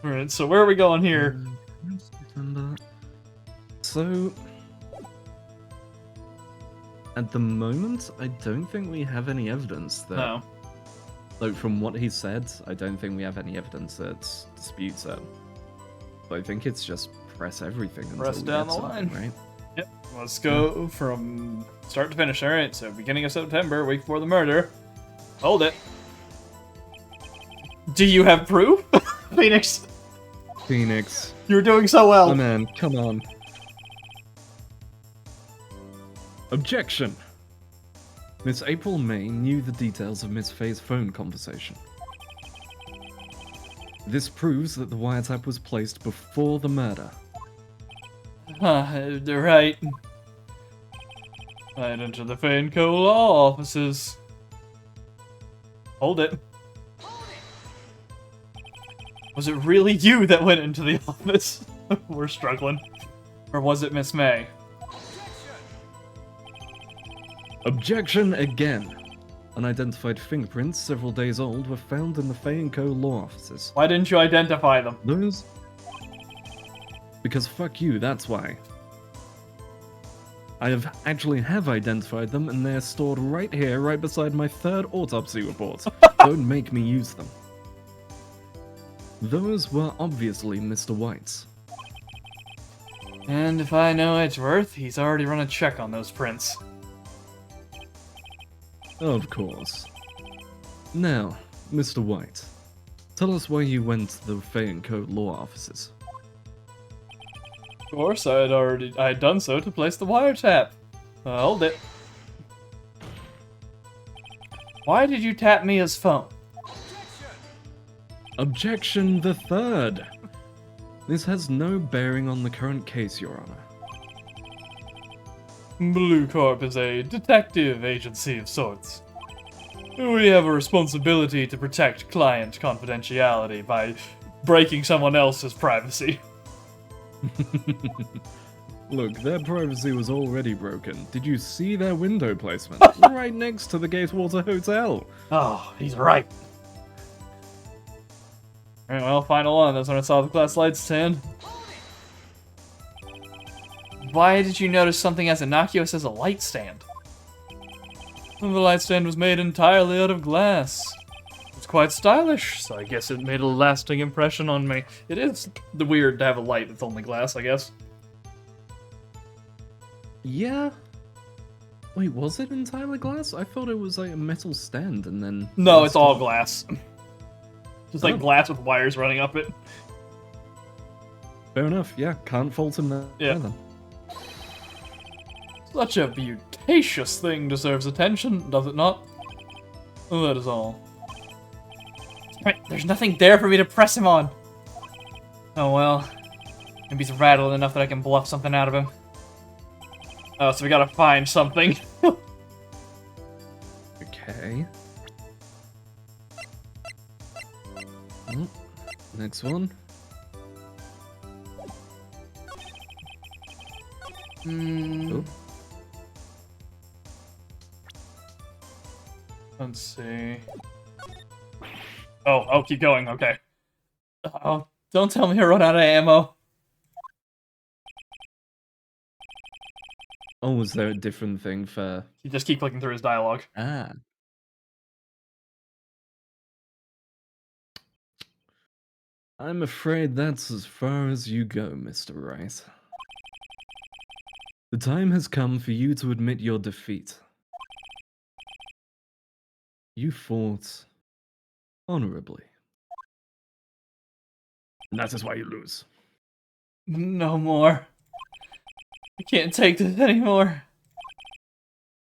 Alright, so where are we going here? So, at the moment, I don't think we have any evidence that... No. Like, from what he said, I don't think we have any evidence that disputes it. But I think it's just press everything until Press we down get the something, line. right? Yep, let's go from start to finish. Alright, so beginning of September, week before the murder. Hold it. Do you have proof? Phoenix, Phoenix. you're doing so well. Oh man, come on. Objection! Miss April May knew the details of Miss Faye's phone conversation. This proves that the wiretap was placed before the murder. Right. I'd enter the Fane Co. law offices. Hold it. Was it really you that went into the office? We're struggling. Or was it Miss May? Objection again! Unidentified fingerprints, several days old, were found in the Fay & Co. law offices. Why didn't you identify them? Those... Because fuck you, that's why. I actually have identified them, and they're stored right here, right beside my third autopsy report. Don't make me use them. Those were obviously Mr. White's. And if I know Edgeworth, he's already run a check on those prints. Of course. Now, Mr. White, tell us why you went to the Fay & Co. law offices. Of course, I had done so to place the wiretap. Hold it. Why did you tap Mia's phone? Objection the third! This has no bearing on the current case, Your Honor. Blue Corp is a detective agency of sorts. We have a responsibility to protect client confidentiality by breaking someone else's privacy. Look, their privacy was already broken. Did you see their window placement? Right next to the Gatewater Hotel. Oh, he's right. Alright, well, final one. That's when I saw the glass light stand. Why did you notice something as innocuous as a light stand? Well, the light stand was made entirely out of glass. It's quite stylish, so I guess it made a lasting impression on me. It is weird to have a light that's only glass, I guess. Yeah? Wait, was it entirely glass? I thought it was like a metal stand and then... No, it's all glass. Just like Oh. glass with wires running up it. Fair enough, yeah. Can't fault him there. Yeah. Then. Such a beautacious thing deserves attention, does it not? Oh, that is all. Damn it, there's nothing there for me to press him on. Oh well. Maybe he's rattled enough that I can bluff something out of him. Oh, so we gotta find something. Okay. Oh, next one. Oh. Let's see. Oh, keep going, okay. Oh, don't tell me I run out of ammo. Oh, was there a different thing for... You just keep clicking through his dialogue. Ah. I'm afraid that's as far as you go, Mr. Wright. The time has come for you to admit your defeat. You fought honorably. And that is why you lose. No more. I can't take this anymore.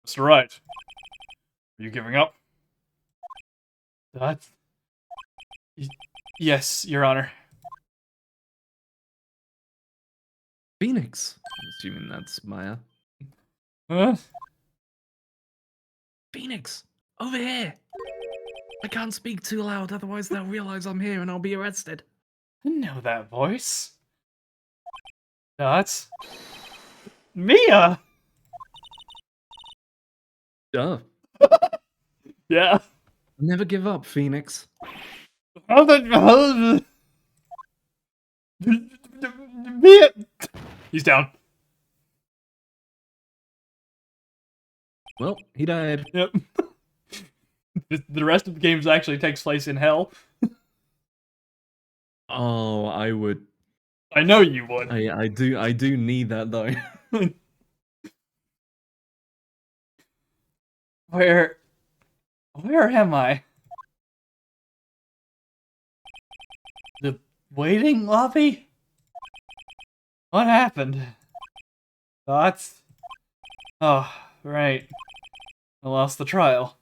Mr. Wright, are you giving up? That? Yes, Your Honor. Phoenix. I'm assuming that's Maya. Huh? Phoenix! Over here! I can't speak too loud, otherwise they'll realize I'm here and I'll be arrested. I know that voice. That's Mia. Duh. Yeah. Never give up, Phoenix. Mia. He's down. Well, he died. Yep. The rest of the games actually takes place in hell. Oh, I would. I know you would. I do need that though. Where am I? The waiting lobby? What happened? Thoughts? Oh, right. I lost the trial.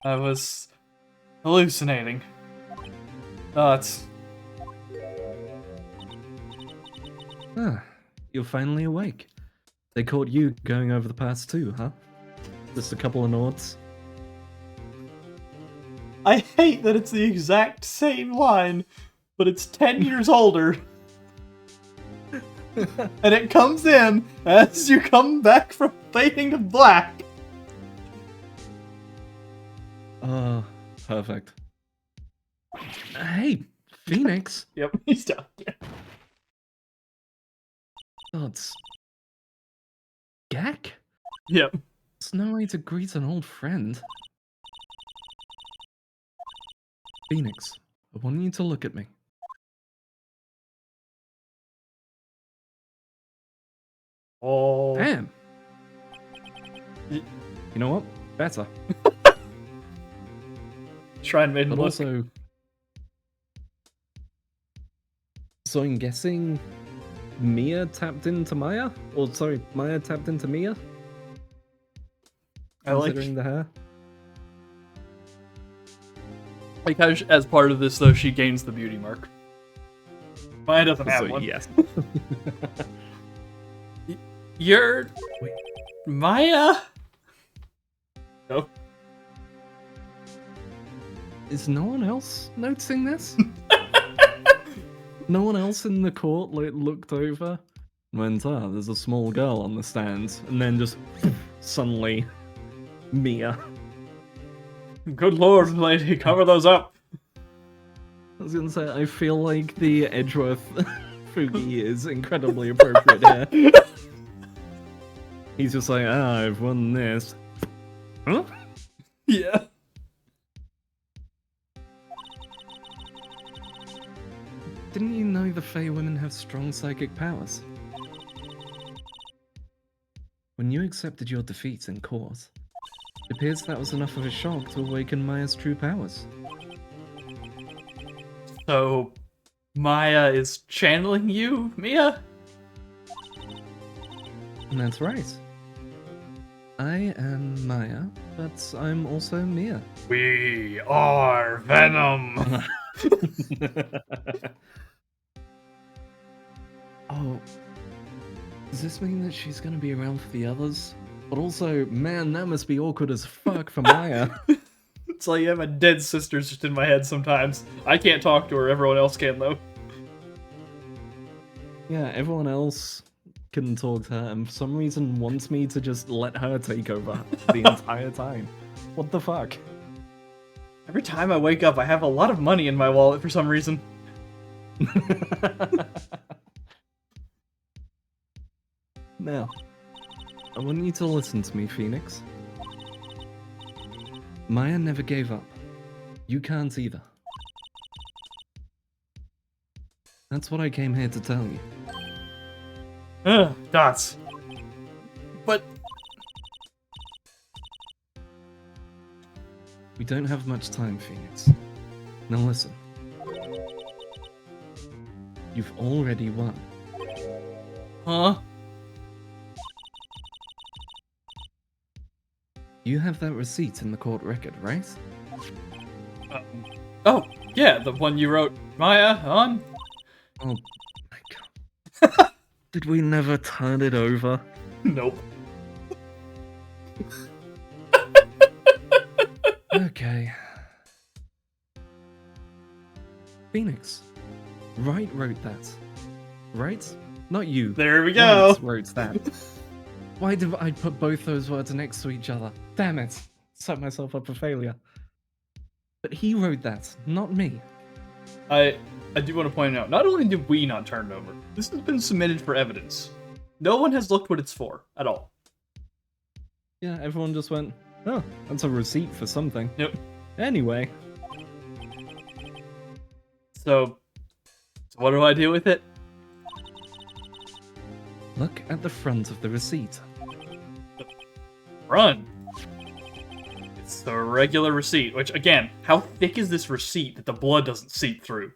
I was hallucinating. Thoughts. Ah, you're finally awake. They caught you going over the past too, huh? Just a couple of nods. I hate that it's the exact same line, but it's 10 years older. And it comes in as you come back from fading to black. Perfect. Hey, Phoenix. Yep, he's down. Gods. Gak? Yep. It's no way to greet an old friend. Phoenix, I want you to look at me. Oh. Damn. You know what? Better. Shrine Maiden But look. also... So I'm guessing Mia tapped into Maya? Or sorry, Maya tapped into Mia? I like Considering the hair? how as part of this though she gains the beauty mark. Maya doesn't have So, one. yes. You're Wait. Maya? No. Is no one else noticing this? No one else in the court looked over and went, ah, there's a small girl on the stand, and then just suddenly Mia. Good lord, lady, cover those up. I was gonna say, I feel like the Edgeworth Fugi is incredibly appropriate here. He's just like, ah, I've won this. Huh? Yeah. Didn't you know the Fey women have strong psychic powers? When you accepted your defeat in court, it appears that was enough of a shock to awaken Maya's true powers. So Maya is channeling you, Mia? And that's right. I am Maya, but I'm also Mia. We are Venom. Oh, does this mean that she's gonna be around for the others? But also, man, that must be awkward as fuck for Maya. It's like I have my dead sisters just in my head sometimes. I can't talk to her, everyone else can though. Yeah, everyone else can talk to her and for some reason wants me to just let her take over the entire time. What the fuck? Every time I wake up, I have a lot of money in my wallet for some reason. Now, I want you to listen to me, Phoenix. Maya never gave up. You can't either. That's what I came here to tell you. Dots. But We don't have much time, Phoenix. Now listen. You've already won. huh? You have that receipt in the court record, right? Oh, yeah, the one you wrote Maya on? Oh my god. Did we never turn it over? Nope. Okay. Phoenix. Wright wrote that. Right? Not you. There we go. Wright wrote that. Why did I put both those words next to each other? Damn it. Set myself up for failure. But he wrote that, not me. I do want to point out, not only did we not turn it over, this has been submitted for evidence. No one has looked what it's for, at all. Yeah, everyone just went, oh, that's a receipt for something. Yep. Anyway. So what do I do with it? Look at the front of the receipt. Run. It's the regular receipt, which, again, how thick is this receipt that the blood doesn't seep through?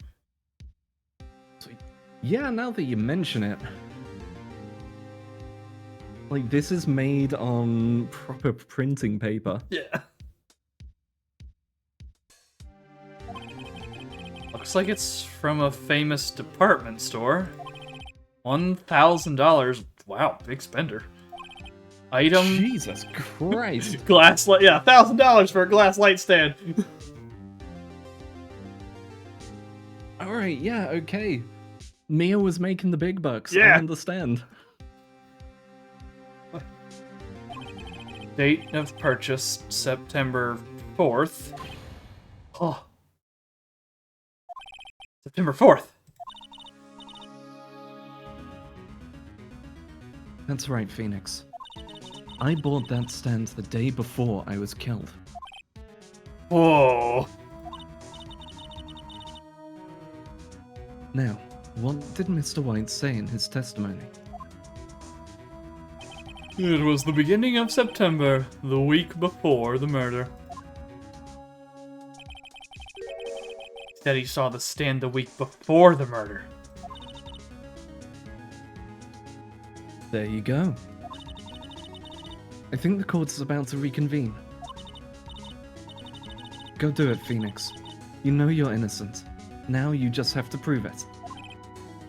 Yeah, now that you mention it. Like, this is made on proper printing paper. Yeah. Looks like it's from a famous department store. $1,000. Wow, big spender. Item. Jesus Christ. Glass light. Yeah, $1,000 for a glass light stand. Alright, yeah, okay. Mia was making the big bucks. Yeah. I understand. Date of purchase, September 4th. Oh. September 4th. That's right, Phoenix. I bought that stand the day before I was killed. Whoa. Now, what did Mr. White say in his testimony? It was the beginning of September, the week before the murder. Said he saw the stand the week before the murder. There you go. I think the court is about to reconvene. Go do it, Phoenix. You know you're innocent. Now you just have to prove it.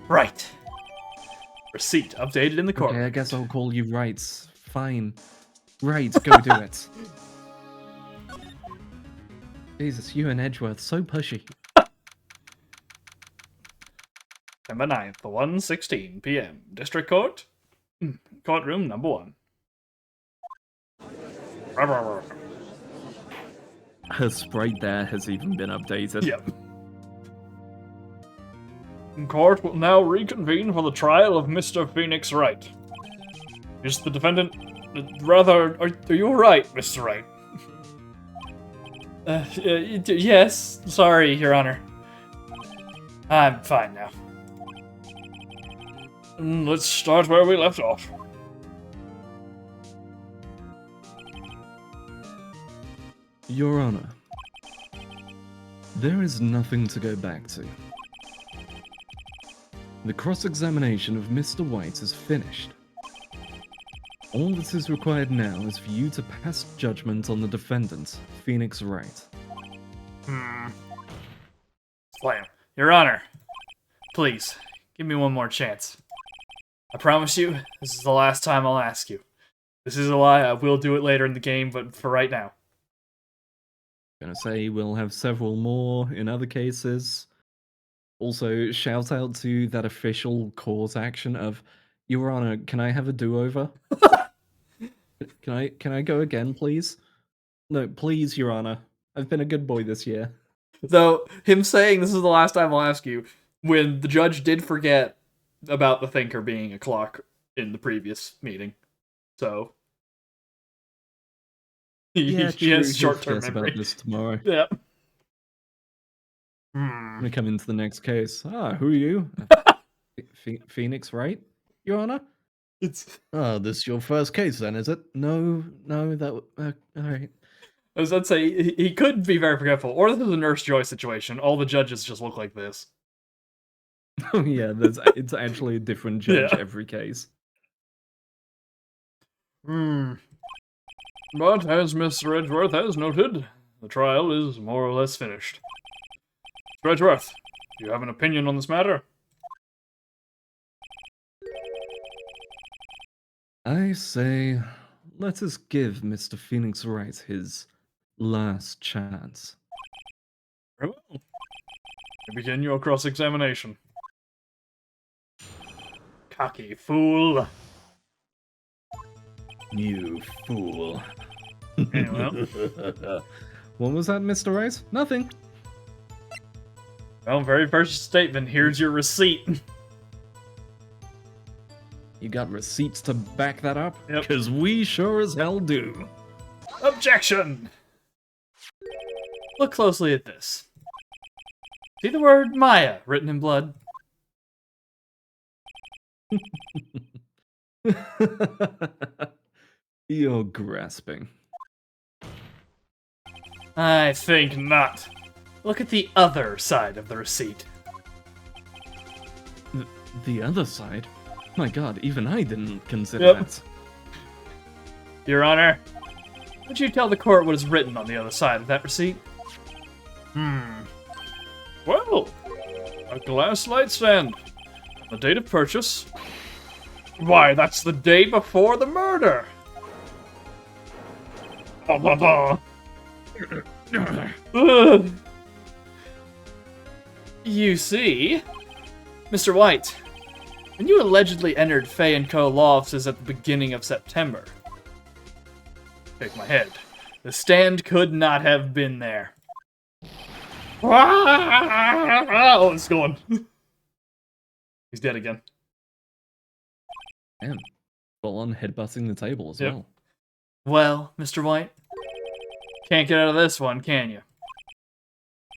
Right. Receipt updated in the court. Okay, I guess I'll call you Wright. Fine. Right, go do it. Jesus, you and Edgeworth, so pushy. September 9th, 1:16 p.m. District Court. Courtroom number 1. Her sprite there has even been updated. Yep. Court will now reconvene for the trial of Mr. Phoenix Wright. Is the defendant... Rather, are you alright, Mr. Wright? Yes. Sorry, Your Honor. I'm fine now. Let's start where we left off. Your Honor, there is nothing to go back to. The cross-examination of Mr. White is finished. All that is required now is for you to pass judgment on the defendant, Phoenix Wright. Slam. Your Honor, please, give me one more chance. I promise you, this is the last time I'll ask you. This is a lie, I will do it later in the game, but for right now. Gonna say we'll have several more in other cases. Also, shout out to that official court action of, Your Honor, can I have a do-over? Can I go again, please? No, please, Your Honor. I've been a good boy this year. Though, him saying this is the last time I'll ask you, when the judge did forget about the thinker being a clock in the previous meeting. So... he has short-term memory. About this tomorrow. Yeah. I'm gonna come into the next case. Ah, who are you? Phoenix, right, Your Honor? It's. Oh, this is your first case then, is it? No, alright. I was about to say he could be very forgetful, or this is a Nurse Joy situation. All the judges just look like this. Oh yeah, it's actually a different judge Yeah. every case. But as Mr. Edgeworth has noted, the trial is more or less finished. Mr. Edgeworth, do you have an opinion on this matter? I say, let us give Mr. Phoenix Wright his last chance. Very well. You begin your cross-examination. Cocky fool. You fool. Well. What was that, Mr. Wright? Nothing. Well, very first statement, here's your receipt. You got receipts to back that up? Yep. Because we sure as hell do. Objection! Look closely at this. See the word Maya written in blood? You're grasping. I think not. Look at the other side of the receipt. The other side? My god, even I didn't consider Yep. that. Your Honor, would you tell the court what is written on the other side of that receipt? Well, a glass light stand. The date of purchase. Why, that's the day before the murder. Ugh. You see, Mr. White, when you allegedly entered Fay & Co. law offices at the beginning of September, shake my head, the stand could not have been there. Oh, it's going. He's dead again. Damn. Full on headbutting the table as Yep. well. Well, Mr. White, can't get out of this one, can you?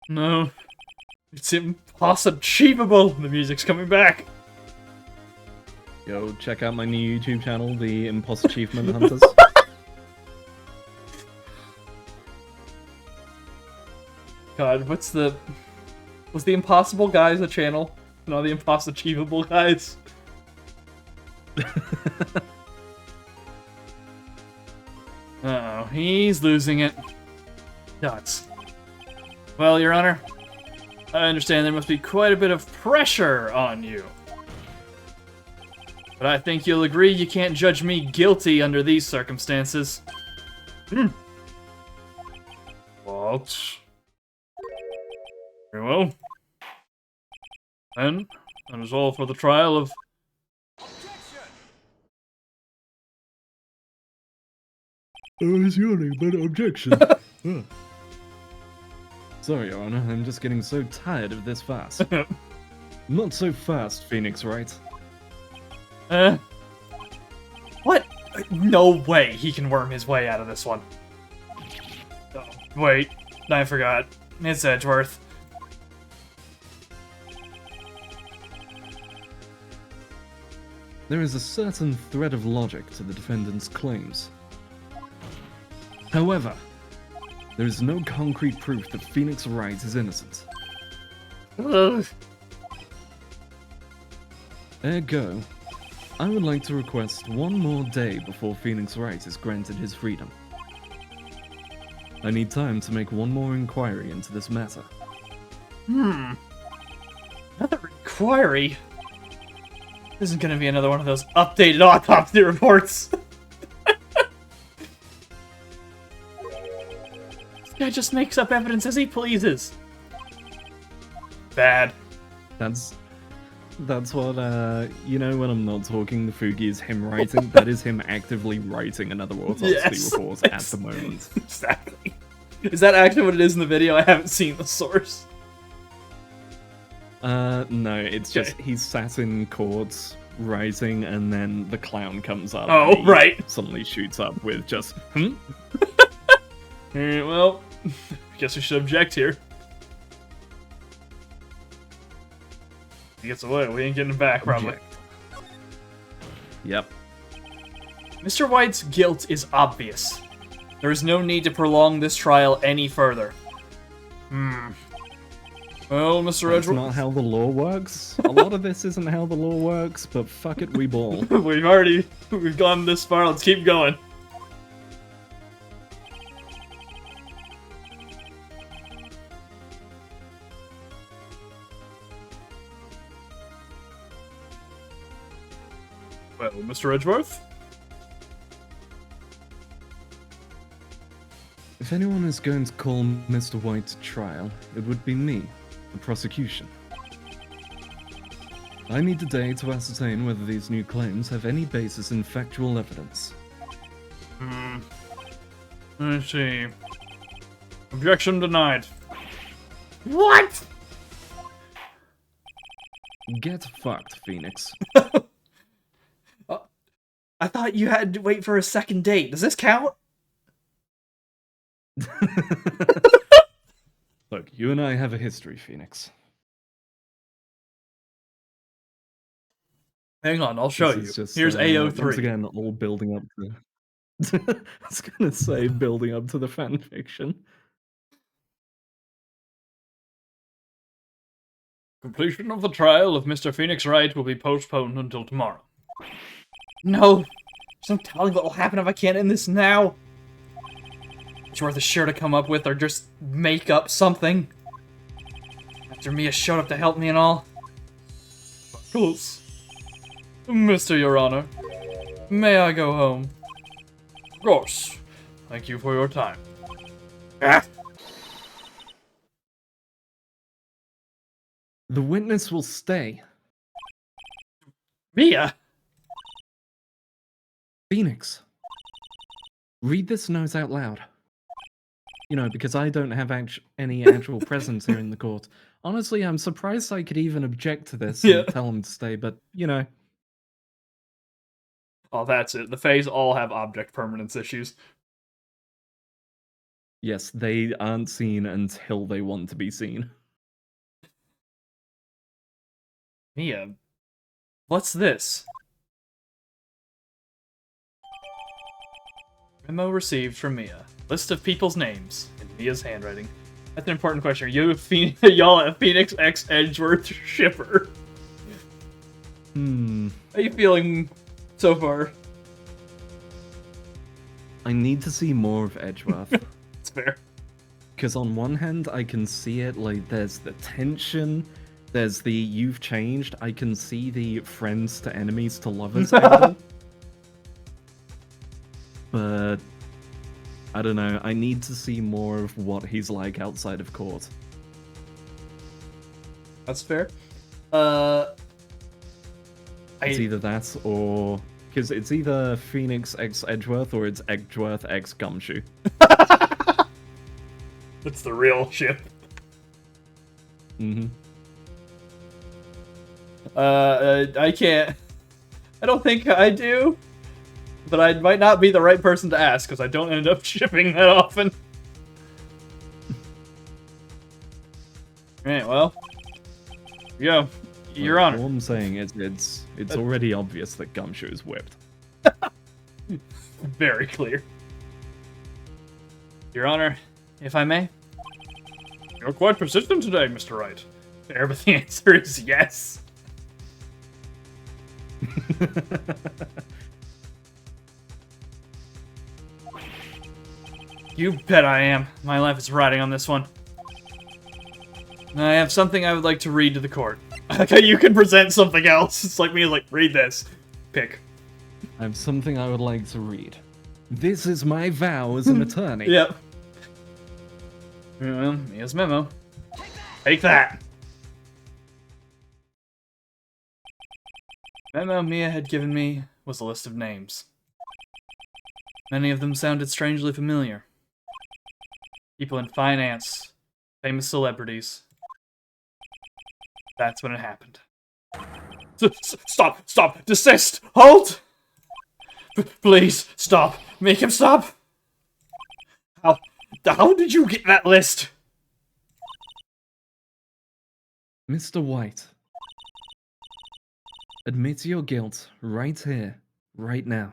No. It's impossible. The music's coming back. Yo, check out my new YouTube channel, the Imposter Achievement Hunters. God, was the Impossible Guys a channel? No, the Impossible Achievable Guys. Uh-oh, he's losing it. Nuts. Well, Your Honor, I understand there must be quite a bit of pressure on you. But I think you'll agree you can't judge me guilty under these circumstances. What? Very well. Then, that is all for the trial of... He's yawning, but objection. Sorry, Your Honor, I'm just getting so tired of this farce. Not so fast, Phoenix Wright. What? No way he can worm his way out of this one. Oh, wait, I forgot. It's Edgeworth. There is a certain thread of logic to the defendant's claims. However, there is no concrete proof that Phoenix Wright is innocent. Ugh. Ergo, I would like to request one more day before Phoenix Wright is granted his freedom. I need time to make one more inquiry into this matter. Another inquiry? This isn't gonna be another one of those updated autopsy reports. This guy just makes up evidence as he pleases. Bad. That's what, you know, when I'm not talking, the Fugi is him writing. That is him actively writing another autopsy report at the moment. Exactly. Is that actually what it is in the video? I haven't seen the source. No, it's just he's sat in court writing, and then the clown comes up. Oh, and he right. Suddenly shoots up with just, Alright, well, I guess we should object here. He gets away, we ain't getting him back, probably. Object. Yep. Mr. White's guilt is obvious. There is no need to prolong this trial any further. Well, Mr. That's Edgeworth... not how the law works. A lot of this isn't how the law works, but fuck it, we ball. We've gone this far, let's keep going. Well, Mr. Edgeworth? If anyone is going to call Mr. White to trial, it would be me, the prosecution. I need a day to ascertain whether these new claims have any basis in factual evidence. Let's see. Objection denied. What? Get fucked, Phoenix. I thought you had to wait for a second date. Does this count? Look, you and I have a history, Phoenix. Hang on, I'll show you. This is just, Here's AO3. Once again, all building up to... I was gonna say, building up to the fanfiction. Completion of the trial of Mr. Phoenix Wright will be postponed until tomorrow. No! There's no telling what will happen if I can't end this now. Edgeworth is sure to come up with or just make up something. After Mia showed up to help me and all. Close. Mr. Your Honor, may I go home? Of course. Thank you for your time. Ah. The witness will stay. Mia! Phoenix. Read this note out loud. You know, because I don't have any actual presence here in the court. Honestly, I'm surprised I could even object to this and tell him to stay, but, you know. Oh, that's it. The Fays all have object permanence issues. Yes, they aren't seen until they want to be seen. Mia, what's this? Memo received from Mia. List of people's names in Mia's handwriting. That's an important question. Are you y'all a Phoenix X Edgeworth shipper? How are you feeling so far? I need to see more of Edgeworth. It's fair. Because on one hand, I can see it, like, there's the tension, there's the you've changed, I can see the friends to enemies to lovers angle. But, I don't know, I need to see more of what he's like outside of court. That's fair. It's either that, or... Because it's either Phoenix X Edgeworth, or it's Edgeworth X Gumshoe. It's the real ship. I can't... I don't think I do. But I might not be the right person to ask, because I don't end up shipping that often. Alright, well. Yeah, Your Honor. All I'm saying is it's already obvious that Gumshoe is whipped. Very clear. Your Honor, if I may? You're quite persistent today, Mr. Wright. Fair, but the answer is yes. You bet I am. My life is riding on this one. I have something I would like to read to the court. Okay, you can present something else. It's like me, like, read this. Pick. I have something I would like to read. This is my vow as an attorney. Yep. Well, Mia's memo. Take that! Memo Mia had given me was a list of names. Many of them sounded strangely familiar. People in finance, famous celebrities. That's when it happened. Stop! Stop! Desist! Halt! Please, stop! Make him stop! How did you get that list? Mr. White, admit your guilt right here, right now.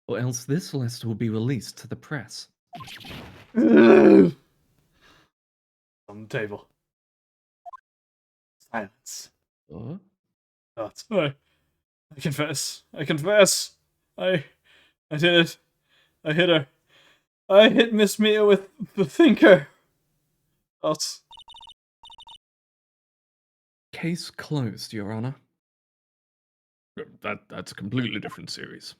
or else this list will be released to the press. On the table. Silence. Thoughts. I confess. I confess. I did it. I hit her. I hit Miss Mia with the thinker. Thoughts. Case closed, Your Honor. That's a completely different series.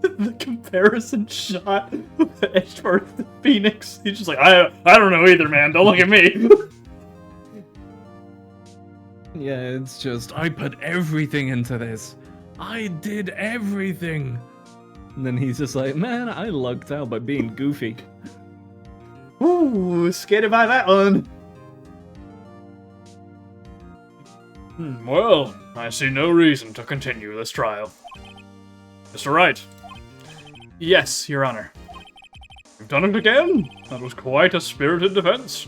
The comparison shot of Edgeworth to Phoenix. He's just like, I don't know either, man. Don't look at me. Yeah, it's just, I put everything into this. I did everything. And then he's just like, man, I lucked out by being goofy. Ooh, scared by that one. Well, I see no reason to continue this trial. Mr. Wright. Yes, Your Honor. You've done it again? That was quite a spirited defense.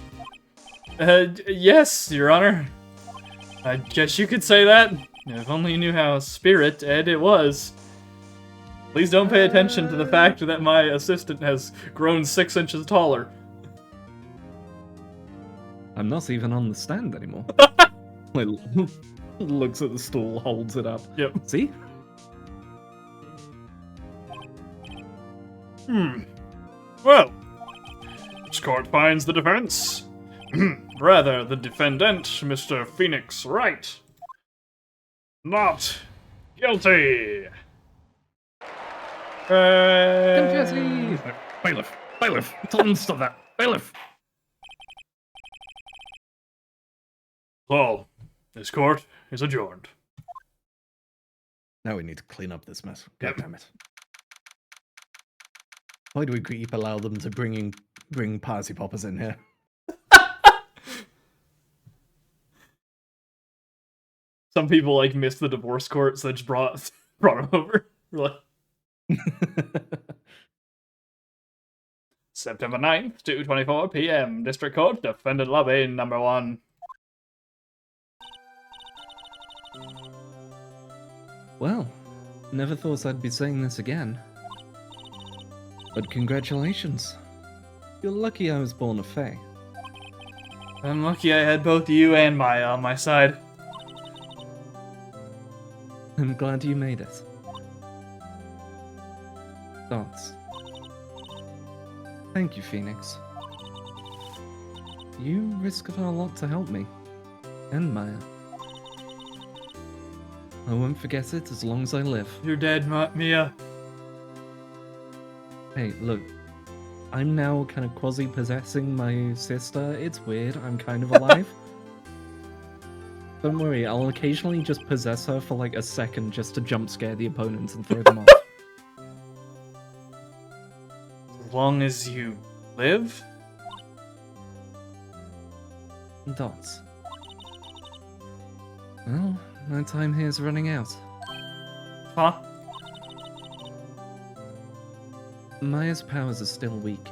Yes, Your Honor. I guess you could say that. If only you knew how spirited it was. Please don't pay attention to the fact that my assistant has grown 6 inches taller. I'm not even on the stand anymore. Like, looks at the stool, holds it up. Yep. See? Well, this court finds the defense. Rather, the defendant, Mr. Phoenix Wright, not guilty. Confetti! Bailiff! Bailiff! Tell them to stop that! Bailiff! So, this court is adjourned. Now we need to clean up this mess. God Yep. damn it. Why do we keep allow them to bring party poppers in here? Some people like miss the divorce court, so they just brought him over. We're like, September 9th, 2:24 p.m. District Court, Defendant Lobby, number 1. Well, never thought I'd be saying this again. But congratulations. You're lucky I was born a Fae. I'm lucky I had both you and Maya on my side. I'm glad you made it. Thoughts? Thank you, Phoenix. You risked a lot to help me. And Maya. I won't forget it as long as I live. You're dead, Mia. Hey, look. I'm now kind of quasi-possessing my sister. It's weird. I'm kind of alive. Don't worry, I'll occasionally just possess her for like a second just to jump scare the opponents and throw them off. As long as you live? Dots. Well, my time here's running out. Huh? Maya's powers are still weak.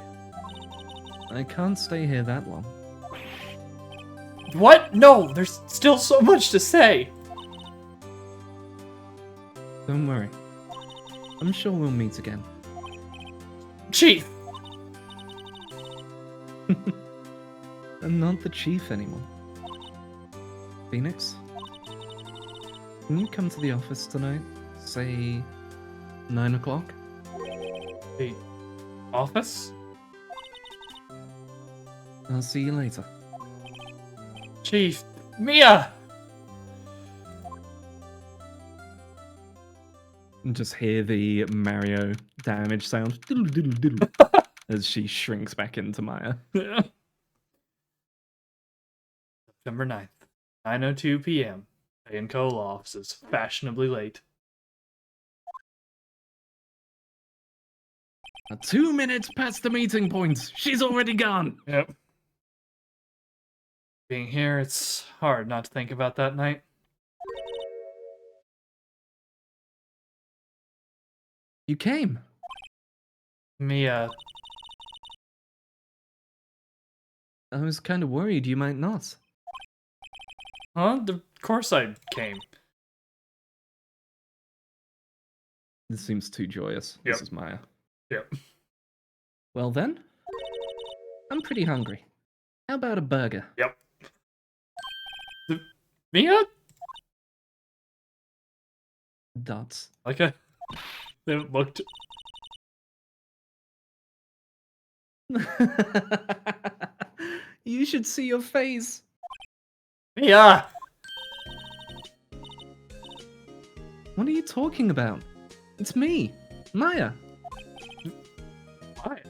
I can't stay here that long. What? No, there's still so much to say. Don't worry. I'm sure we'll meet again. Chief! I'm not the chief anymore. Phoenix? Can you come to the office tonight? Say 9 o'clock? The office? I'll see you later. Chief. Mia! And just hear the Mario damage sound as she shrinks back into Maya. September 9th, 9:02 p.m. In Cole offices, fashionably late. 2 minutes past the meeting point. She's already gone. Yep. Being here, it's hard not to think about that night. You came. Mia. I was kind of worried you might not. Huh? Of course I came. This seems too joyous. Yep. This is Maya. Yep. Well then, I'm pretty hungry. How about a burger? Yep. Mia? Dots. Like a... They looked... You should see your face. Mia! What are you talking about? It's me, Maya. Why?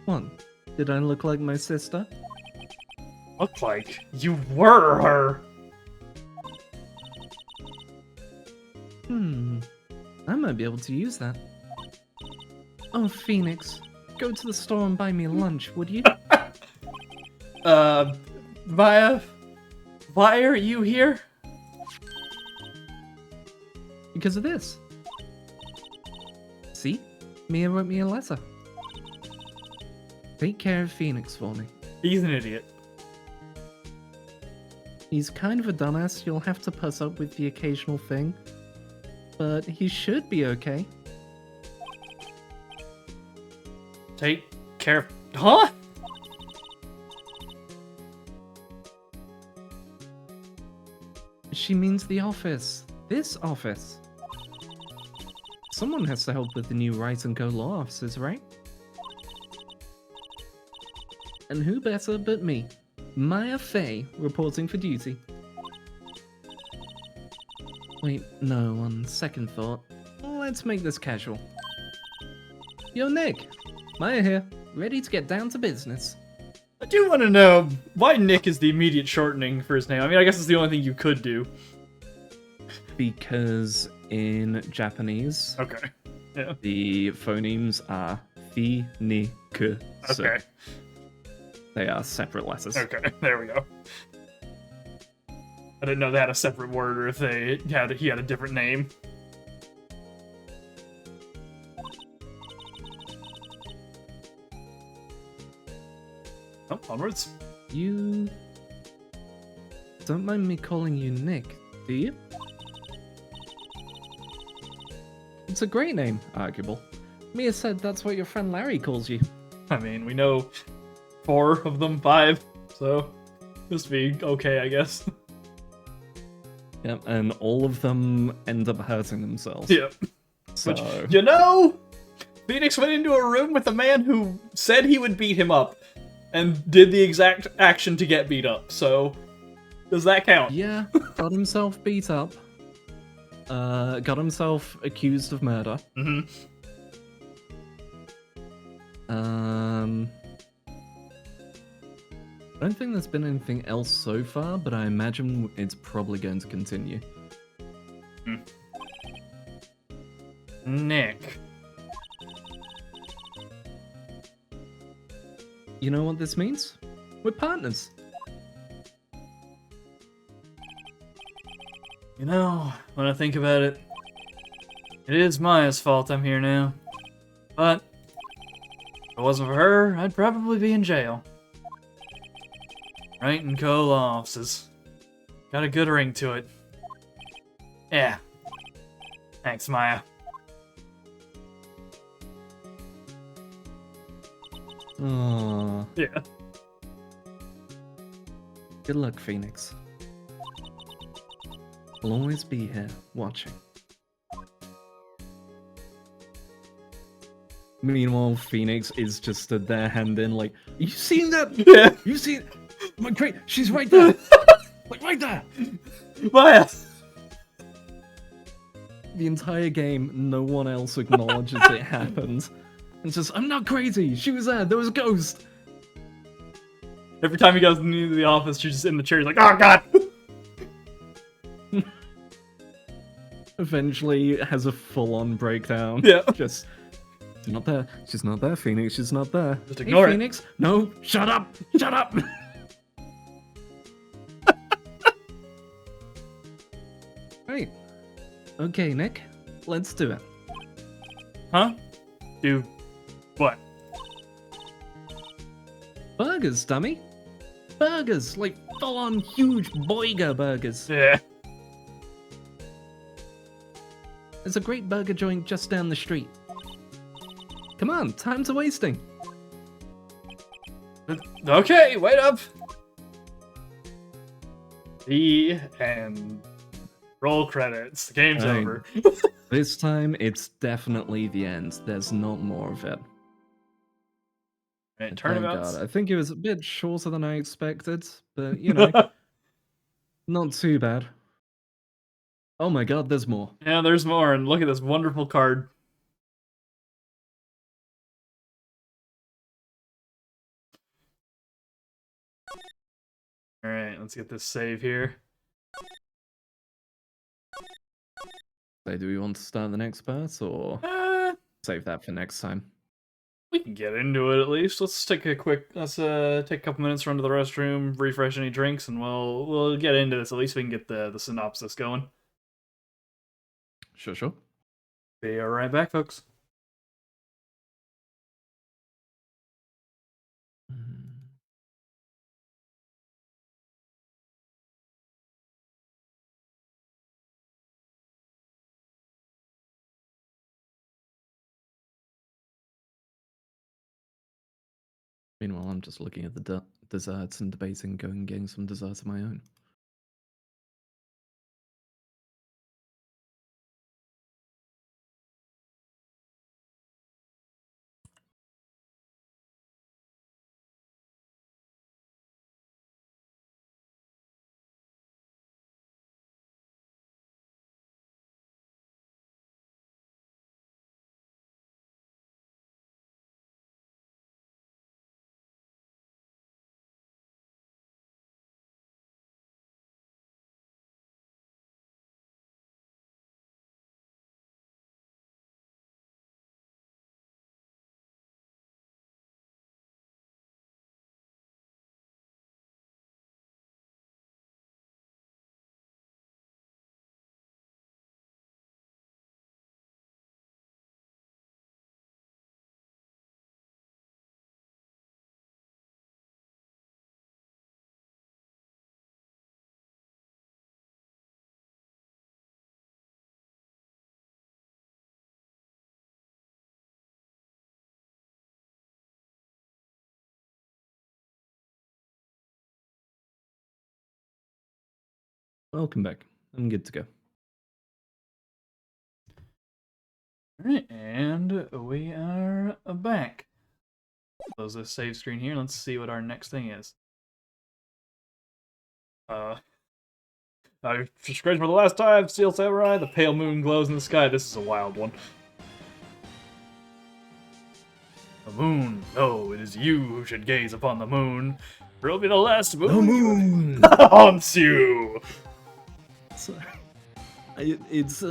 What? Did I look like my sister? Looked like you were her. I might be able to use that. Oh, Phoenix, go to the store and buy me lunch, would you? Maya, why are you here? Because of this. See? Mia wrote me a letter. Take care of Phoenix for me. He's an idiot. He's kind of a dumbass, you'll have to put up with the occasional thing. But he should be okay. Take care. Huh? She means the office. This office. Someone has to help with the new Wright and Co. law offices, right? And who better but me? Maya Fey, reporting for duty. Wait, no, on second thought, let's make this casual. Yo, Nick. Maya here, ready to get down to business. I do want to know why Nick is the immediate shortening for his name. I mean, I guess it's the only thing you could do. Because in Japanese, Okay. Yeah. the phonemes are fi, ni, ku. So Okay. they are separate letters. Okay. There we go. I didn't know they had a separate word or if he had a different name. Oh, onwards. You don't mind me calling you Nick, do you? It's a great name, arguable. Mia said that's what your friend Larry calls you. I mean, we know 4 of them, 5, so this be okay, I guess. Yep, and all of them end up hurting themselves. Yep. So, Which, you know, Phoenix went into a room with a man who said he would beat him up, and did the exact action to get beat up, so does that count? yeah, got himself beat up. Got himself accused of murder. Mm-hmm. I don't think there's been anything else so far, but I imagine it's probably going to continue. Nick. You know what this means? We're partners. You know, when I think about it, it is Maya's fault I'm here now. But if it wasn't for her, I'd probably be in jail. Wright and Co. law offices. Got a good ring to it. Yeah. Thanks, Maya. Aww. Yeah. Good luck, Phoenix. I'll always be here, watching. Meanwhile, Phoenix is just stood there, hand in, like, you seen that? Yeah. You seen? My great, she's right there, like right there. Maya! The entire game, no one else acknowledges it happened. It's just, I'm not crazy. She was there. There was a ghost. Every time he goes into the office, she's just in the chair, he's like, oh god! Eventually has a full-on breakdown. Yeah. Just, she's not there. She's not there, Phoenix. She's not there. Just ignore it. Phoenix. No, shut up. Shut up. Right. Okay, Nick. Let's do it. Huh? Do what? Burgers, dummy. burgers, like full-on huge boiger burgers. Yeah. There's a great burger joint just down the street. Come on, time to wasting. Okay, wait up. The end. Roll credits. The game's Right. over. This time, it's definitely the end. There's not more of it. Right, Thank turnabouts. God. I think it was a bit shorter than I expected, but you know, not too bad. Oh my God, there's more. Yeah, there's more, and look at this wonderful card. Alright, let's get this save here. So, do we want to start the next part, or save that for next time? We can get into it at least. Let's take a couple minutes, run to the restroom, refresh any drinks, and we'll get into this. At least we can get the synopsis going. Sure. Be right back, folks. Meanwhile, I'm just looking at the desserts and debating going and getting some desserts of my own. Welcome back. I'm good to go. Alright, and we are back. Close this save screen here. Let's see what our next thing is. I scratched for the last time. Steel Samurai. The pale moon glows in the sky. This is a wild one. The moon. No, it is you who should gaze upon the moon. For it will be the last moon. The moon! Haunts you. Sorry. It's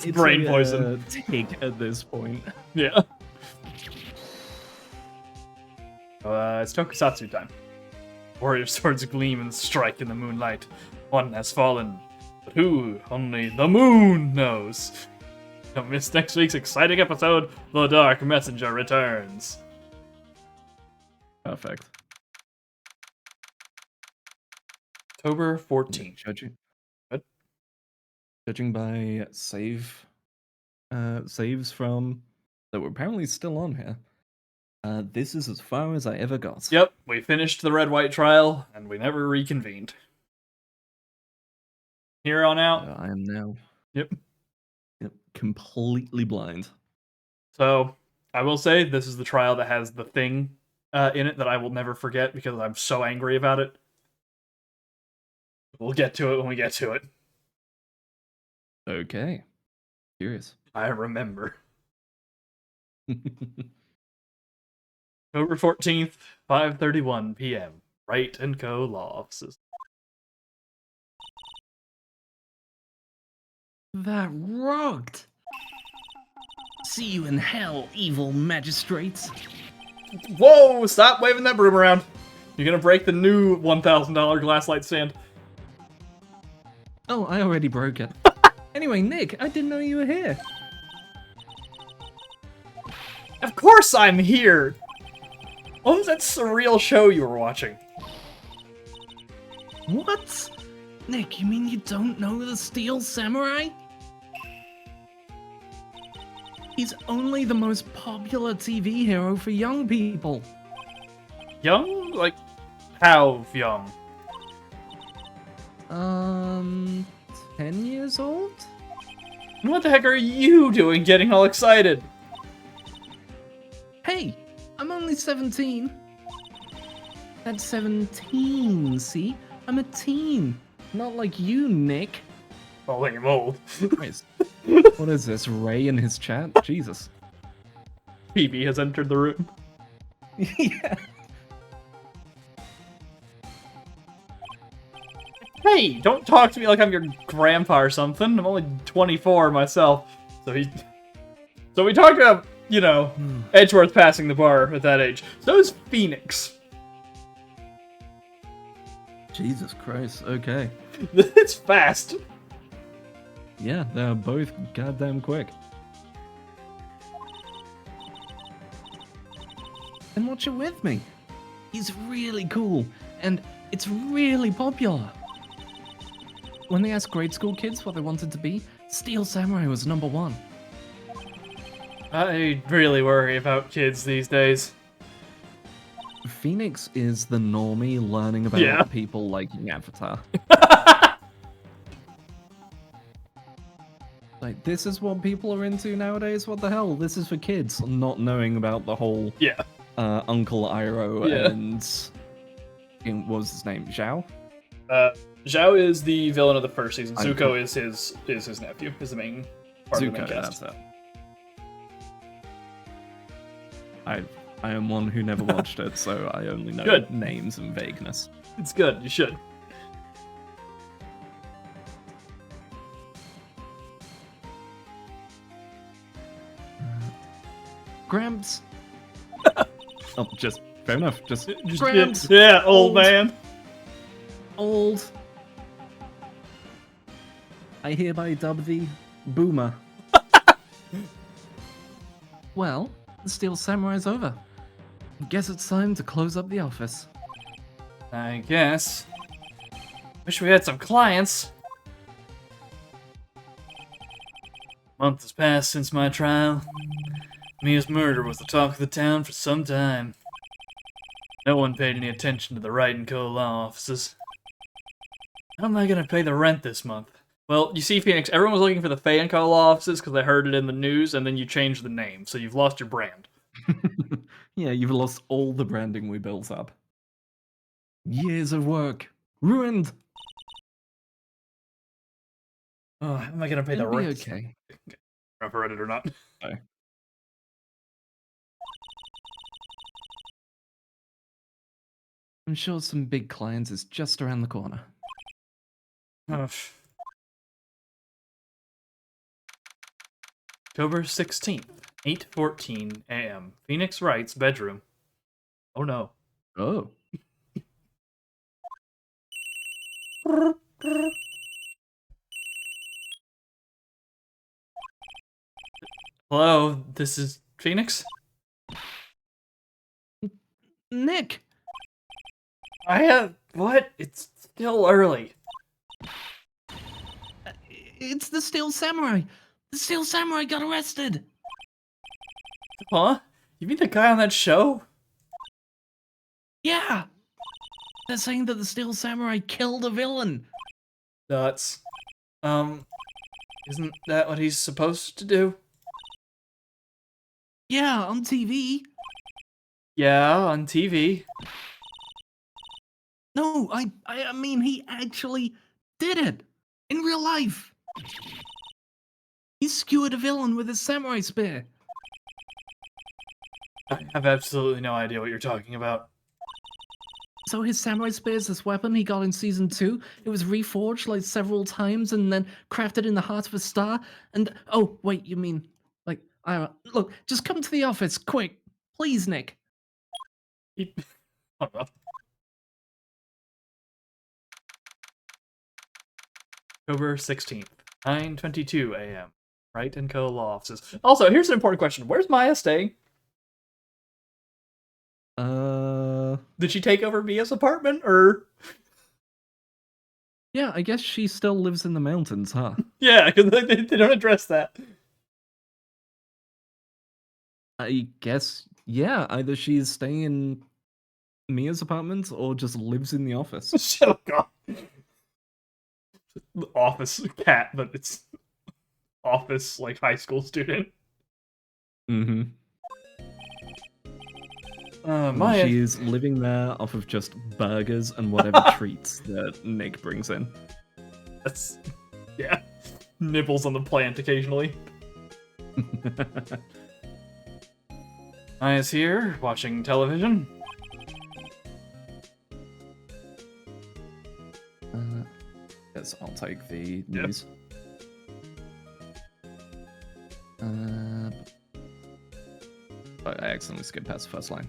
brain a, poison. Take at this point. Yeah. It's Tokusatsu time. Warrior swords gleam and strike in the moonlight. One has fallen, but who? Only the moon knows. Don't miss next week's exciting episode. The Dark Messenger returns. Perfect. October 14th. Judging. What? Judging by saves from that were apparently still on here. This is as far as I ever got. Yep, we finished the red-white trial, and we never reconvened. Here on out. I am now. Yep. Completely blind. So, I will say, this is the trial that has the thing in it that I will never forget because I'm so angry about it. We'll get to it when we get to it. Okay. Curious. I remember. October 14th, 5:31 p.m. Wright & Co. Law Offices. That rocked! See you in hell, evil magistrates. Whoa! Stop waving that broom around. You're gonna break the new $1,000 glass light stand. Oh, I already broke it. Anyway, Nick, I didn't know you were here. Of course I'm here! What was that surreal show you were watching? What? Nick, you mean you don't know the Steel Samurai? He's only the most popular TV hero for young people. Young? Like, how young? 10 years old? What the heck are you doing getting all excited? Hey, I'm only 17. That's 17, see? I'm a teen. Not like you, Nick. Oh, like I'm old. Christ. What is this, Ray in his chat? Jesus. Phoebe has entered the room. Yeah. Hey, don't talk to me like I'm your grandpa or something. I'm only 24 myself. So we talked about, you know, Edgeworth passing the bar at that age. So is Phoenix. Jesus Christ, okay. It's fast. Yeah, they're both goddamn quick. And watch it with me. He's really cool, and it's really popular. When they asked grade school kids what they wanted to be, Steel Samurai was number one. I really worry about kids these days. Phoenix is the normie learning about Yeah. people liking Avatar. Like, this is what people are into nowadays? What the hell? This is for kids, not knowing about the whole Yeah. Uncle Iroh Yeah. and what was his name? Zhao? Zhao is the villain of the first season. I- Zuko is his nephew, is the main part of the Zuko, main cast. that's it. I am one who never watched it, so I only know Good. names and vagueness. It's good, you should. Gramps, Oh, just fair enough. Just Just, yeah, old man. old. I hereby dub thee Boomer. Well, the Steel Samurai's over. Guess it's time to close up the office. I guess. Wish we had some clients. Month has passed since my trial. Mia's murder was the talk of the town for some time. No one paid any attention to the Wright & Co. law offices. How am I gonna pay the rent this month? Well, you see, Phoenix, everyone was looking for the Fay & Co. law offices because they heard it in the news, and then you changed the name, so you've lost your brand. Yeah, you've lost all the branding we built up. Years of work ruined. Oh, how am I gonna pay the It'll be rent? okay. If I read it or not. I'm sure some big clients is just around the corner. Oh. October 16th, 8:14 a.m. Phoenix Wright's bedroom. Oh no. Oh. Hello, this is Phoenix? Nick! I have... What? It's still early. It's the Steel Samurai! The Steel Samurai got arrested! Huh? You mean the guy on that show? Yeah! They're saying that the Steel Samurai killed a villain! Nuts. Isn't that what he's supposed to do? Yeah, on TV. Yeah, on TV. No, I mean, he actually did it! In real life! He skewered a villain with his samurai spear! I have absolutely no idea what you're talking about. So his samurai spear is this weapon he got in season 2. It was reforged like several times and then crafted in the heart of a star. And oh wait, you mean like look, just come to the office quick, please, Nick. Hold on. October 16th, 9:22 a.m. Wright & Co. law offices. Also, here's an important question. Where's Maya staying? Did she take over Mia's apartment, or... Yeah, I guess she still lives in the mountains, huh? Yeah, because they don't address that. I guess, yeah, either she's staying in Mia's apartment or just lives in the office. Shut up, God. The office cat, but it's office, like, high school student. Mm-hmm. Maya... She is living there off of just burgers and whatever treats that Nick brings in. That's... yeah. Nibbles on the plant occasionally. Maya's here, watching television. Yes, I'll take the news. I accidentally skipped past the first line.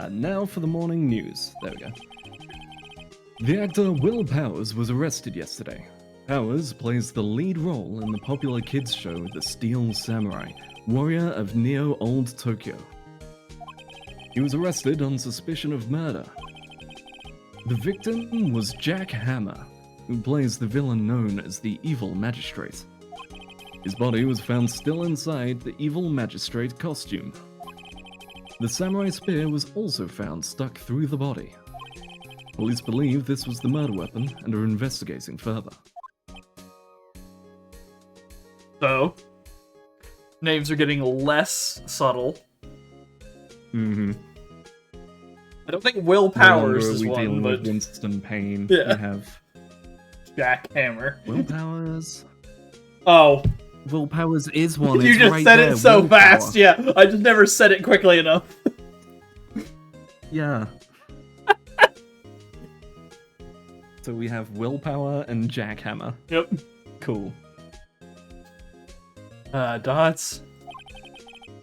Now for the morning news. There we go. The actor Will Powers was arrested yesterday. Powers plays the lead role in the popular kids show The Steel Samurai, Warrior of Neo Old Tokyo. He was arrested on suspicion of murder. The victim was Jack Hammer, who plays the villain known as the Evil Magistrate. His body was found still inside the Evil Magistrate costume. The samurai spear was also found stuck through the body. Police believe this was the murder weapon and are investigating further. So, names are getting less subtle. Mm-hmm. I don't think Will Powers is we one, dealing but with Winston Payne. Yeah. We have Jack Hammer. Will Powers. Oh, Will Powers is one. you It's just right said there. it so Will fast. Power. Yeah, I just never said it quickly enough. Yeah. So we have Willpower and Jackhammer. Yep. Cool. Dots.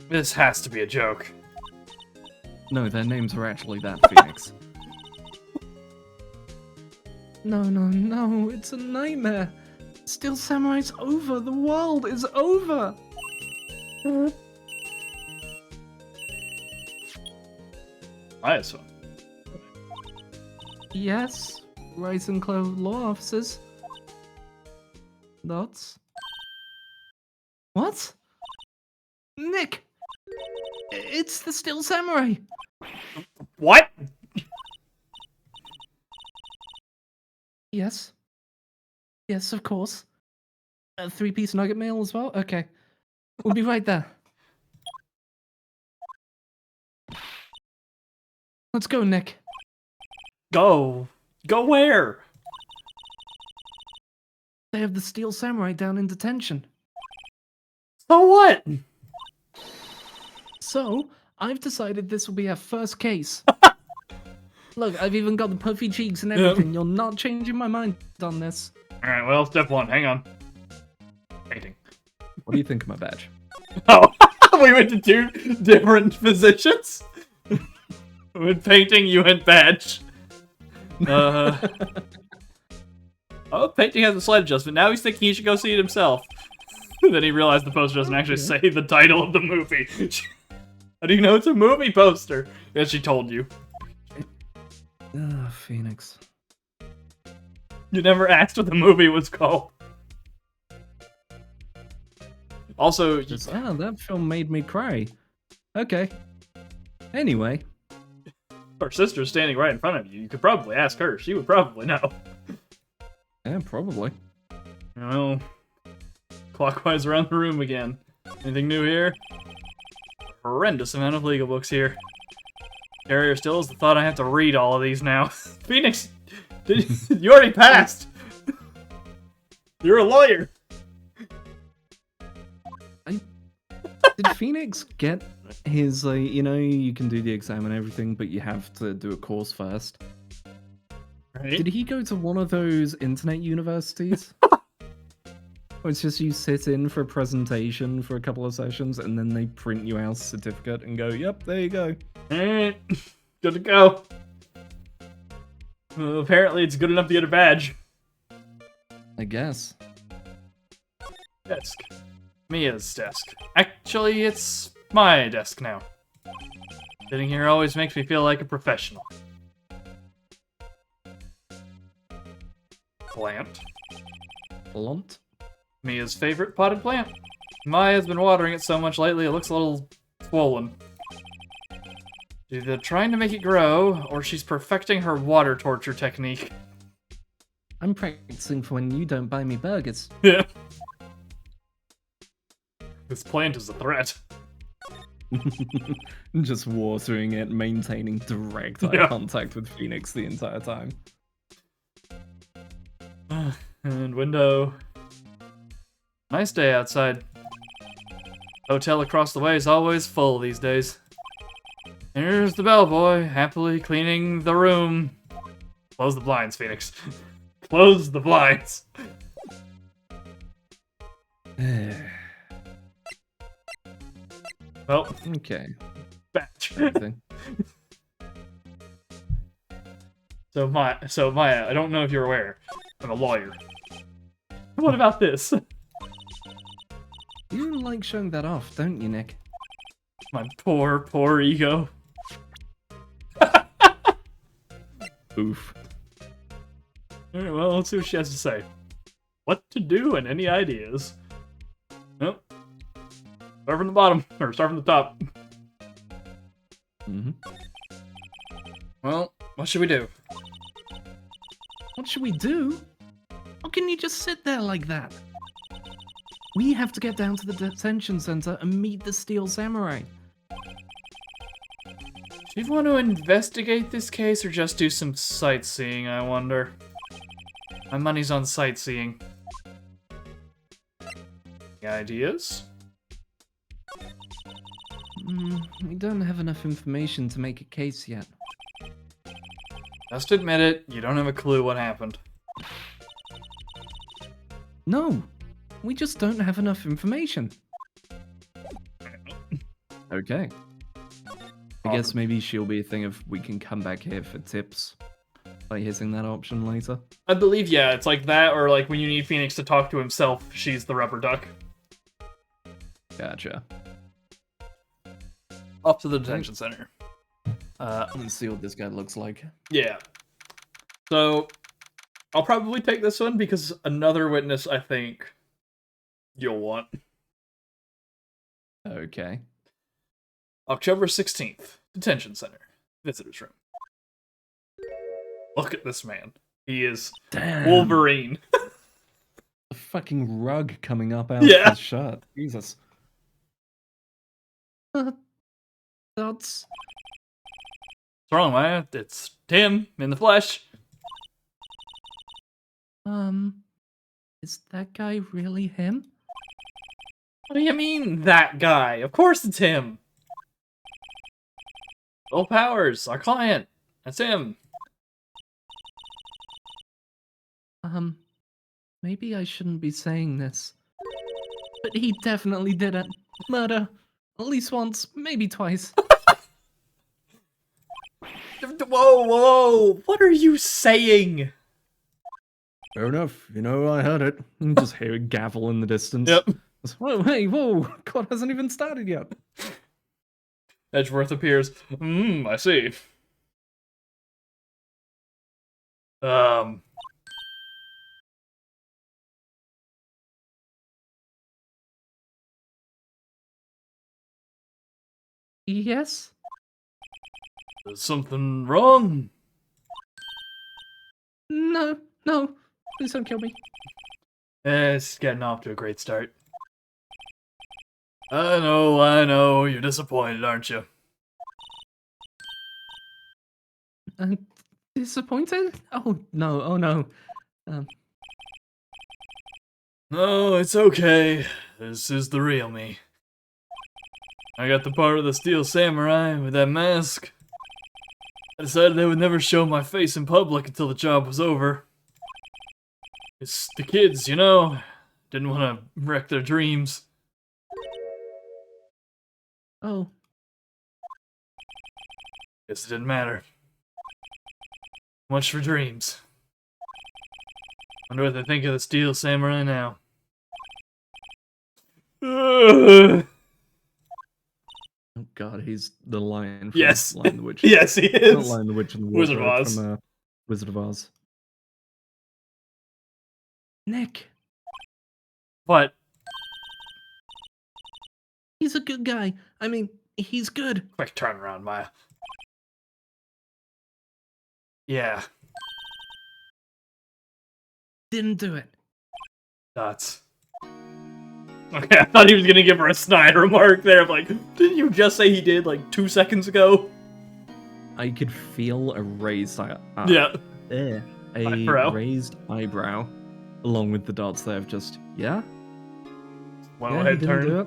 This has to be a joke. No, their names are actually that, Phoenix. No, it's a nightmare. Steel Samurai's over. The world is over. Nice one. Yes, Wright and Clover law officers. Dots. What? Nick! It's the Steel Samurai! What? Yes. Yes, of course. A 3-piece nugget meal as well? Okay. We'll be right there. Let's go, Nick. Go. Go where? They have the Steel Samurai down in detention. So what? So, I've decided this will be our first case. Look, I've even got the puffy cheeks and everything. You're not changing my mind on this. Alright, well, step one. Hang on. Painting. What do you think of my badge? Oh, we went to two different positions? We went painting, you went badge. Oh, painting has a slight adjustment. Now he's thinking he should go see it himself. Then he realized the poster doesn't actually say the title of the movie. How do you know it's a movie poster? Yes, she told you. Ah, Phoenix. You never asked what the movie was called. Also, that film made me cry. Okay. Anyway. her sister's standing right in front of you. You could probably ask her. She would probably know. Yeah, probably. Well, clockwise around the room again. Anything new here? Horrendous amount of legal books here. Scarier still is the thought I have to read all of these now. Phoenix, you already passed. You're a lawyer. Did Phoenix get his, you can do the exam and everything, but you have to do a course first? Right? Did he go to one of those internet universities? Or it's just you sit in for a presentation for a couple of sessions and then they print you out a certificate and go, yep, there you go. Alright, good to go. Apparently it's good enough to get a badge. I guess. Desk. Mia's desk. Actually, it's my desk now. Sitting here always makes me feel like a professional. Lamp. plant. Blunt. Mia's favorite potted plant. Maya's been watering it so much lately, it looks a little swollen. She's either trying to make it grow, or she's perfecting her water torture technique. I'm practicing for when you don't buy me burgers. Yeah. This plant is a threat. Just watering it, maintaining direct eye Yeah. contact with Phoenix the entire time. And window. Nice day outside. Hotel across the way is always full these days. Here's the bellboy, happily cleaning the room. Close the blinds, Phoenix. Close the blinds. Well, Okay. batch. Anything. So Maya, I don't know if you're aware. I'm a lawyer. What about this? You like showing that off, don't you, Nick? My poor ego. Oof. Alright, well, let's see what she has to say. What to do and any ideas? Nope. Start from the bottom, or start from the top. Mm-hmm. Well, what should we do? What should we do? How can you just sit there like that? We have to get down to the detention center and meet the Steel Samurai. Do you want to investigate this case or just do some sightseeing, I wonder? My money's on sightseeing. Any ideas? We don't have enough information to make a case yet. Just admit it, you don't have a clue what happened. No, we just don't have enough information. Okay. I guess maybe she'll be a thing of we can come back here for tips by hitting that option later. I believe, yeah, it's like that, or like when you need Phoenix to talk to himself, she's the rubber duck. Gotcha. Off to the detention center. Let's see what this guy looks like. Yeah. So, I'll probably take this one because another witness I think you'll want. Okay. October 16th, detention center, visitor's room. Look at this man. He is Damn. Wolverine. A fucking rug coming up out Yeah. of his shirt. Jesus. That's... What's wrong, Maya? It's Tim in the flesh. Is that guy really him? What do you mean, that guy? Of course it's him. Will Powers, our client. That's him. Maybe I shouldn't be saying this. But he definitely did it. Murder. At least once, maybe twice. Whoa! What are you saying? Fair enough. You know, I heard it. You just hear a gavel in the distance. Yep. Whoa, hey, whoa! God hasn't even started yet. Edgeworth appears. I see. Yes? Is something wrong? No, please don't kill me. It's getting off to a great start. I know, you're disappointed, aren't you? Disappointed? Oh no. No, it's okay. This is the real me. I got the part of the Steel Samurai with that mask. I decided they would never show my face in public until the job was over. It's the kids, you know. Didn't want to wreck their dreams. Oh, Guess it didn't matter. Much for dreams. Wonder what they think of the Steel Samurai now. Oh god, he's the lion from Yes. Lion the Witch. Yes, he Not is. Lion the Witch and the Wizard of Wardrobe Oz. from Wizard of Oz. Nick, What? he's a good guy. I mean, he's good. Quick turnaround, Maya. Yeah, Didn't do it. that's... Okay, I thought he was gonna give her a snide remark there. I'm like, didn't you just say he did, like, 2 seconds ago? I could feel a raised Yeah. a Eyebrow. raised eyebrow, along with the dots there of just yeah. One Yeah, he head didn't turn. do it.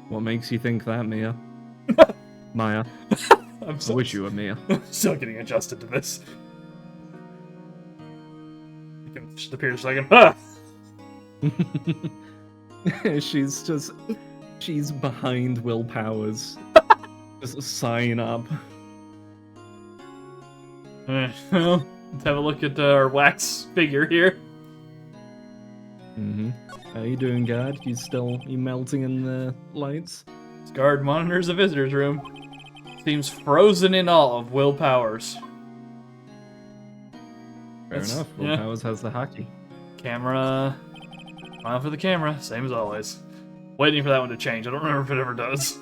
What makes you think that, Mia? Maya, I'm I so, wish you were Mia. still getting adjusted to this. You can just appear just like, ah! she's behind Will Powers. Just sign up. Well, let's have a look at our wax figure here. How you doing, guard? You melting in the lights? This guard monitors the visitor's room. Seems frozen in awe of Will Powers. Fair That's- enough. Will yeah. Powers has the hockey. Camera. Smile for the camera, same as always. Waiting for that one to change. I don't remember if it ever does.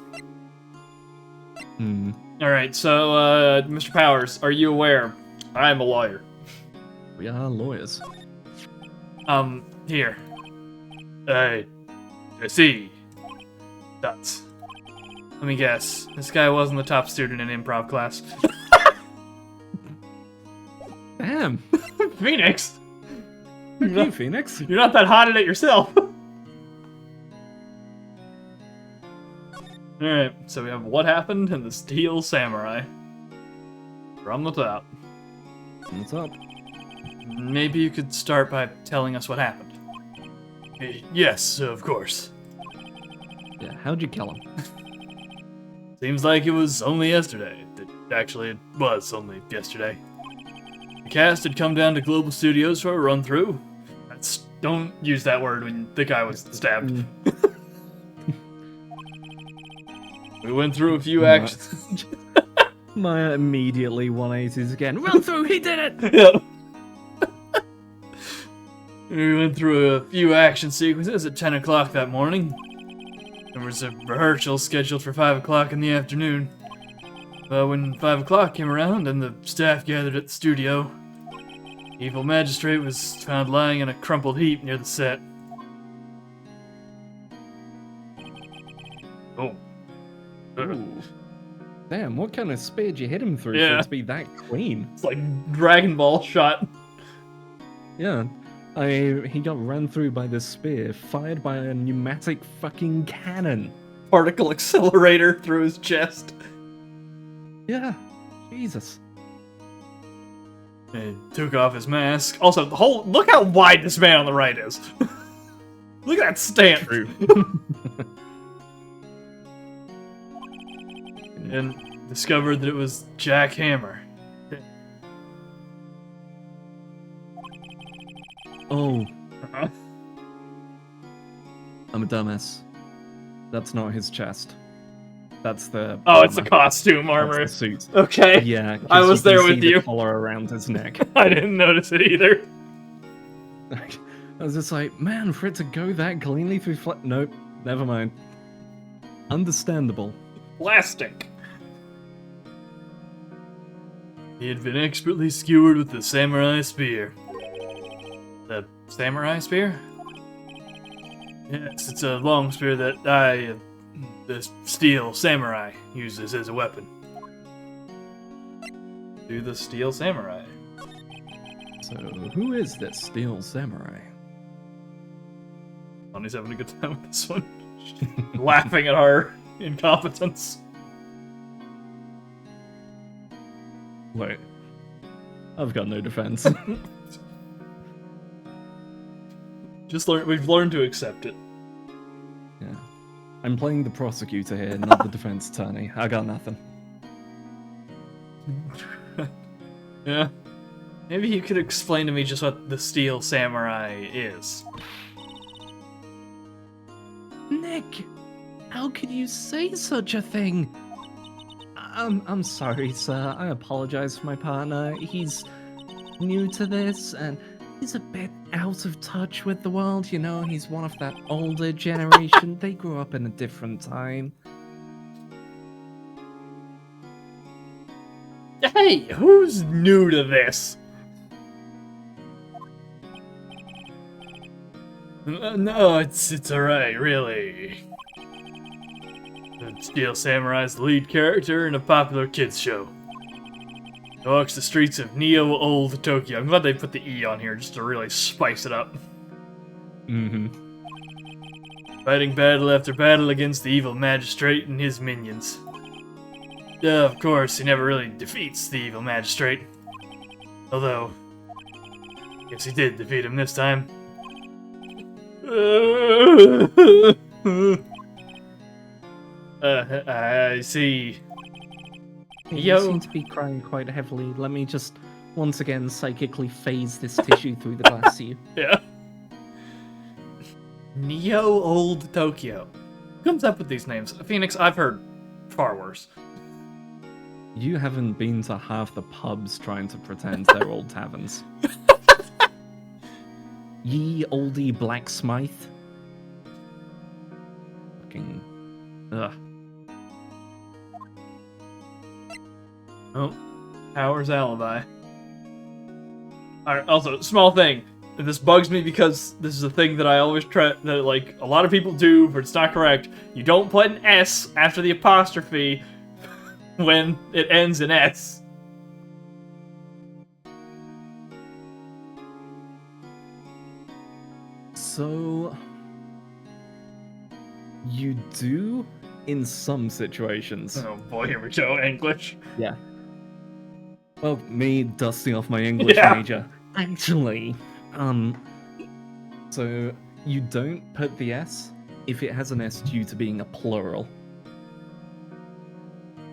Alright, so, Mr. Powers, are you aware? I am a lawyer. We are lawyers. Here. I see. Dots. Let me guess. This guy wasn't the top student in improv class. Damn. Phoenix! Thank you, Phoenix. You're not that hot at it yourself. Alright, so we have What Happened and the Steel Samurai. From the top. What's up? Maybe you could start by telling us what happened. Yes, of course. Yeah, how'd you kill him? Seems like it was only yesterday. Actually, it was only yesterday. The cast had come down to Global Studios for a run-through. Don't use that word when the guy was stabbed. We went through a few actions. Maya immediately 180s again. Run through, he did it! Yep. We went through a few action sequences at 10 o'clock that morning. There was a rehearsal scheduled for 5 o'clock in the afternoon. But when 5 o'clock came around and the staff gathered at the studio, the evil magistrate was found lying in a crumpled heap near the set. Oh. Ooh. Damn, what kind of spear did you hit him through for Yeah. it to be that clean? It's like Dragon Ball shot. Yeah. He got run through by this spear, fired by a pneumatic fucking cannon. Particle accelerator through his chest. Yeah. Jesus. And took off his mask. Also, look how wide this man on the right is. Look at that stance. And discovered that it was Jack Hammer. Oh, Uh-huh. I'm a dumbass. That's not his chest. That's the Oh, it's the armor. costume That's armor. the suit. Okay. Yeah, 'cause I was you can there with see you. The collar around his neck. I didn't notice it either. I was just like, man, for it to go that cleanly through nope, never mind. Understandable. Plastic. He had been expertly skewered with the samurai spear. The samurai spear? Yes, it's a long spear that the steel samurai, uses as a weapon. Do the steel samurai. So, who is this steel samurai? Bonnie's having a good time with this one. Laughing at our incompetence. Wait. I've got no defense. We've learned to accept it. Yeah. I'm playing the prosecutor here, not the defense attorney. I got nothing. Yeah. Maybe you could explain to me just what the steel samurai is. Nick, how could you say such a thing? I'm sorry, sir. I apologize for my partner. He's new to this, and He's a bit out of touch with the world, you know? He's one of that older generation. They grew up in a different time. Hey, who's new to this? No, it's alright, really. The Steel Samurai's the lead character in a popular kids show. He walks the streets of Neo Old Tokyo. I'm glad they put the E on here just to really spice it up. Mm-hmm. Fighting battle after battle against the evil magistrate and his minions. Of course, he never really defeats the evil magistrate. Although, I guess he did defeat him this time. I see. You seem to be crying quite heavily. Let me just once again psychically phase this tissue through the glass to you. Yeah. Neo Old Tokyo. Who comes up with these names? Phoenix, I've heard far worse. You haven't been to half the pubs trying to pretend they're old taverns. Ye oldie blacksmith. Fucking... Ugh. Oh, Power's alibi. Alright, also, small thing. This bugs me because this is a thing that I always try, that like, a lot of people do, but it's not correct. You don't put an S after the apostrophe when it ends in S. So... You do in some situations. Oh boy, here we go, English. Yeah. Well, me dusting off my English Yeah. major. Actually, so you don't put the S if it has an S due to being a plural.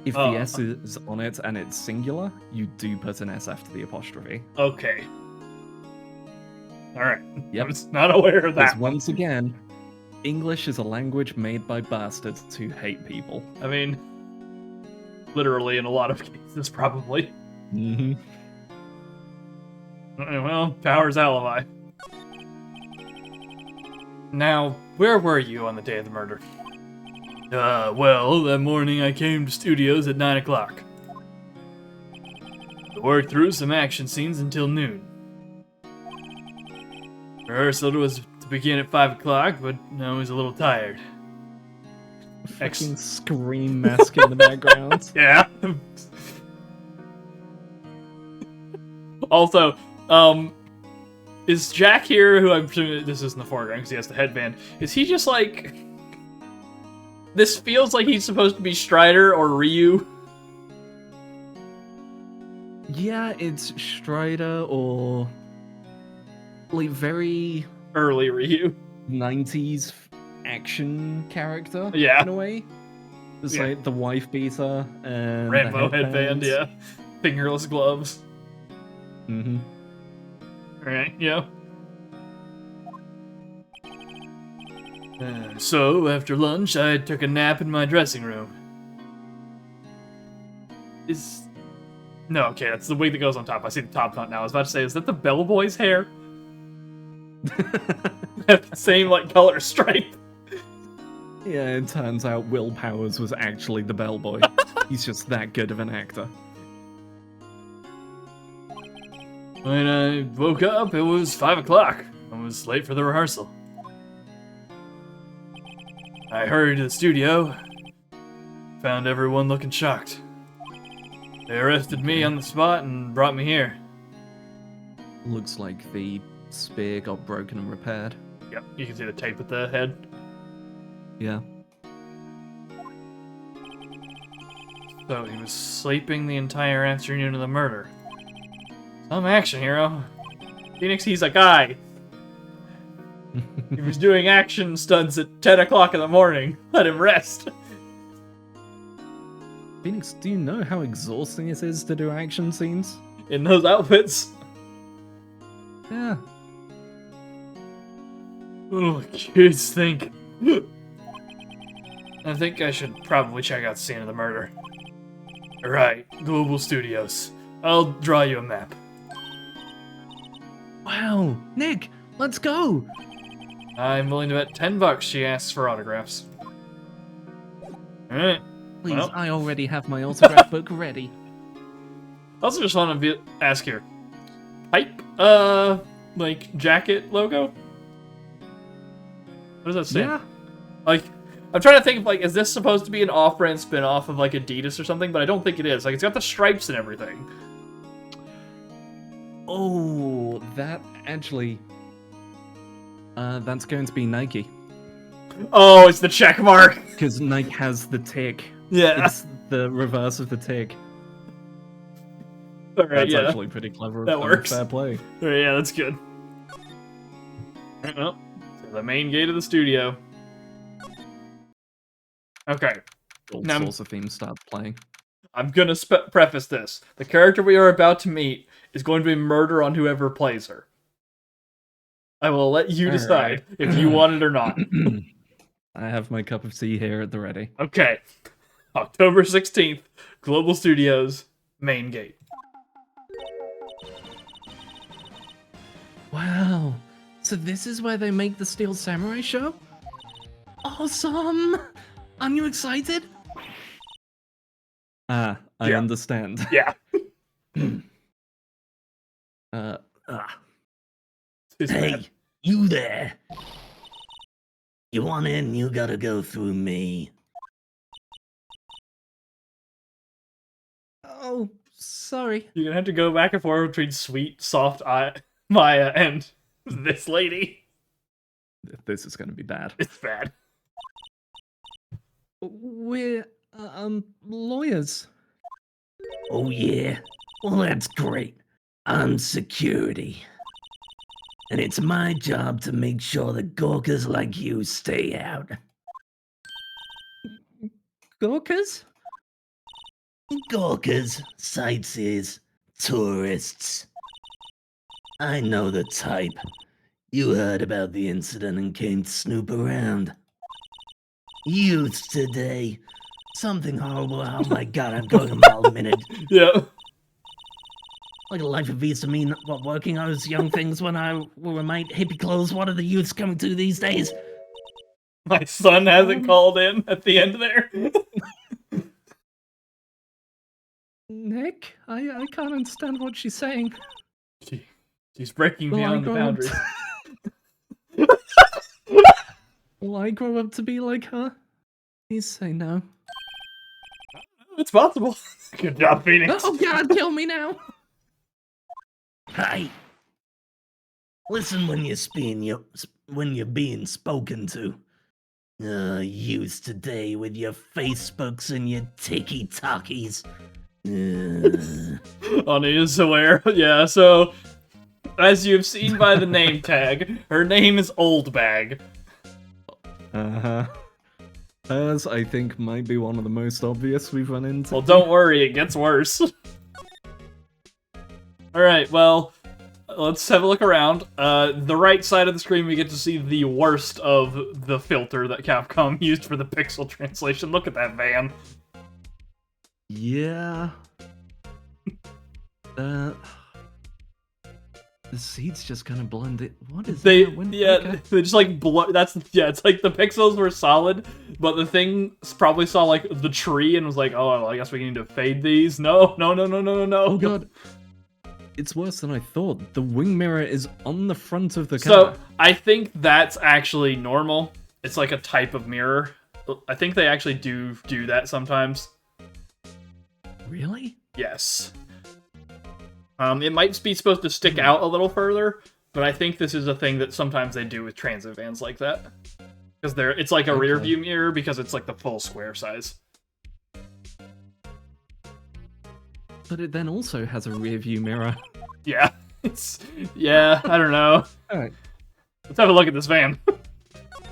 If Oh. the S is on it and it's singular, you do put an S after the apostrophe. Okay. Alright. Yep. I was not aware of Because that. once again, English is a language made by bastards who hate people. I mean, literally in a lot of cases, probably. Mm-hmm. Well, Power's alibi. Now, where were you on the day of the murder? Well, that morning I came to studios at 9 o'clock. I worked through some action scenes until noon. Rehearsal was to begin at 5 o'clock, but I was a little tired. Fucking scream mask in the background. Yeah. Also, is Jack here, who I'm assuming this is in the foreground because he has the headband, is he just like... This feels like he's supposed to be Strider or Ryu. Yeah, it's Strider or like very Early Ryu. 90s action character. Yeah. In a way. It's Yeah. like the wife beater and Rambo the headband, yeah. Fingerless gloves. Mm-hmm. Alright, yeah. So, after lunch, I took a nap in my dressing room. No, okay, that's the wig that goes on top. I see the top knot now. I was about to say, is that the bellboy's hair? Have the same, like, color stripe. Yeah, it turns out Will Powers was actually the bellboy. He's just that good of an actor. When I woke up, it was 5 o'clock. I was late for the rehearsal. I hurried to the studio, found everyone looking shocked. They arrested me on the spot and brought me here. Looks like the spear got broken and repaired. Yep, you can see the tape at the head. Yeah. So he was sleeping the entire afternoon of the murder. Some action hero. Phoenix, he's a guy. He was doing action stunts at 10 o'clock in the morning. Let him rest. Phoenix, do you know how exhausting it is to do action scenes? In those outfits. Yeah. Oh, kids think. I think I should probably check out the scene of the murder. Alright, Global Studios. I'll draw you a map. Wow, Nick, let's go. I'm willing to bet $10 she asks for autographs. Alright. Please, Well. I already have my autograph book ready. I also just want to ask here. Hype, like, jacket logo? What does that say? Yeah. Like, I'm trying to think of, like, is this supposed to be an off-brand spin-off of, like, Adidas or something? But I don't think it is. Like, it's got the stripes and everything. Oh, that actually... that's going to be Nike. Oh, it's the check mark! Because Nike has the tick. Yeah. It's the reverse of the tick. Alright, That's yeah. actually pretty clever. That works. Fair play. Alright, yeah, that's good. Alright, well, so the main gate of the studio. Okay. Old Now- Salsa theme starts playing. I'm gonna preface this. The character we are about to meet is going to be murder on whoever plays her. I will let you decide if you want it or not. I have my cup of tea here at the ready. Okay. October 16th, Global Studios, main gate. Wow. So this is where they make the Steel Samurai show? Awesome! Aren't you excited? I Yeah. understand. Yeah. It's Hey, bad. you there? You want in, you gotta go through me. Oh, sorry. You're gonna have to go back and forth between sweet, soft Maya and this lady. This is going to be bad. It's bad. We're, lawyers. Oh yeah? Well, that's great. I'm security. And it's my job to make sure that Gorkas like you stay out. Gorkas? Gorkas, sightseers, tourists. I know the type. You heard about the incident and came to snoop around. Youths today. Something horrible. Oh my god, I'm going a mile a minute. Yeah. Like a life of Visa mean what working on those young things when I wore my hippie clothes. What are the youths coming to these days? My son hasn't called in at the end there. Nick, I can't understand what she's saying. She's breaking Will I beyond the grow up boundaries. Will I grow up to be like her? Please say no. It's possible. Good job, Phoenix. Oh god, kill me now! Hi. Listen when you're being spoken to. Youths today with your Facebooks and your tiki-talkies. Ani is aware. Yeah, so as you've seen by the name tag, her name is Old Bag. Uh-huh. Hers, I think, might be one of the most obvious we've run into. Well, don't worry, it gets worse. Alright, well, let's have a look around. The right side of the screen, we get to see the worst of the filter that Capcom used for the pixel translation. Look at that van. Yeah. The seeds just kind of blend it. What is They, that? yeah, they just like it's like the pixels were solid, but the thing probably saw like the tree and was like, oh, well, I guess we need to fade these. No. Oh god. It's worse than I thought. The wing mirror is on the front of the car. So, I think that's actually normal. It's like a type of mirror. I think they actually do that sometimes. Really? Yes. It might be supposed to stick out a little further, but I think this is a thing that sometimes they do with transit vans like that. Because it's like a rear view mirror because it's like the full square size. But it then also has a rear view mirror. Yeah. Yeah, I don't know. Alright. Let's have a look at this van.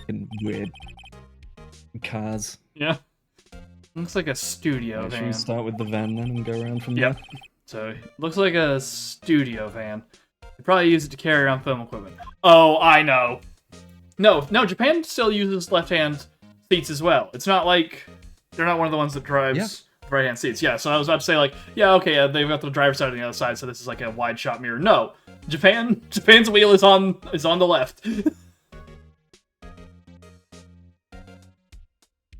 And weird cars. Yeah. Looks like a studio Should van. we start with the van then and go around from Yep. there? So, it looks like a studio van. They probably use it to carry around film equipment. Oh, I know. No, Japan still uses left-hand seats as well. It's not like they're not one of the ones that drives right-hand seats. Yeah, so I was about to say, like, yeah, okay, they've got the driver's side on the other side, so this is like a wide shot mirror. No, Japan's wheel is on the left.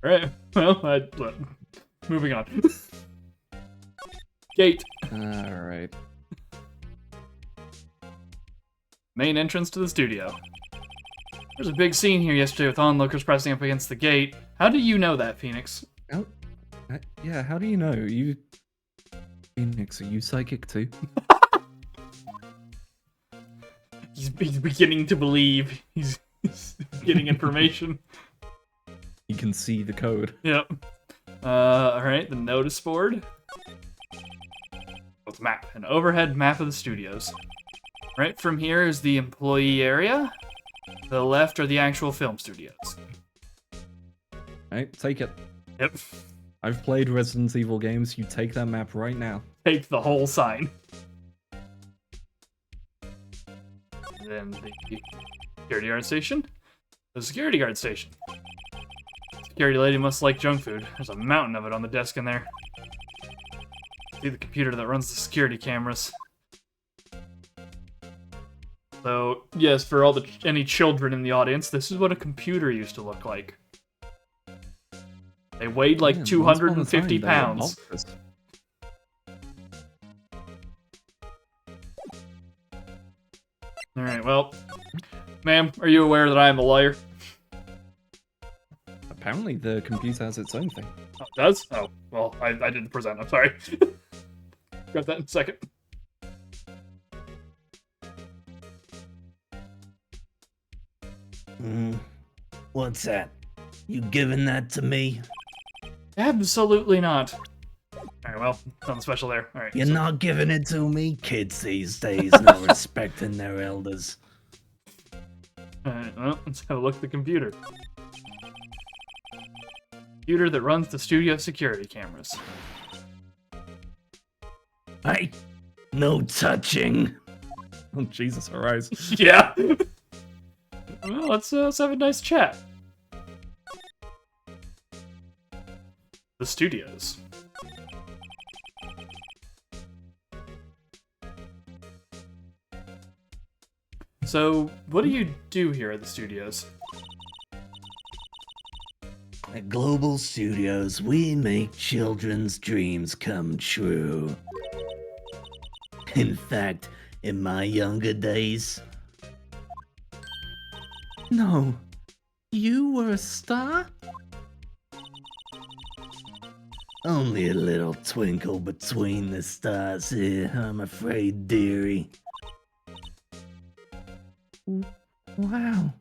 Right. Well, moving on. Gate. Alright. Main entrance to the studio. There's a big scene here yesterday with onlookers pressing up against the gate. How do you know that, Phoenix? Yeah, how do you know? Phoenix, are you psychic too? He's beginning to believe. He's getting information. You can see the code. Yep. Alright, the notice board. With map. An overhead map of the studios. Right from here is the employee area. To the left are the actual film studios. Right, take it. Yep. I've played Resident Evil games. You take that map right now. Take the whole sign. Then the security guard station. The security guard station. Security lady must like junk food. There's a mountain of it on the desk in there. See the computer that runs the security cameras. So, yes, for any children in the audience, this is what a computer used to look like. They weighed like Man, 250 once upon a time, they were pounds. monsters. Alright, well, ma'am, are you aware that I am a lawyer? Apparently the computer has its own thing. Oh, it does? Oh, well, I didn't present, I'm sorry. Got that in a second. What's that? You giving that to me? Absolutely not. Alright, well, nothing special there. Alright. You're not giving it to me? Kids these days not respecting their elders. Alright, well, let's have a look at the computer. Computer that runs the studio security cameras. Hey, no touching. Oh, Jesus, Arise. Yeah! Well, let's have a nice chat. The studios. So, what do you do here at the studios? At Global Studios, we make children's dreams come true. In fact, in my younger days, No. You were a star? only a little twinkle between the stars here, I'm afraid, dearie. Wow.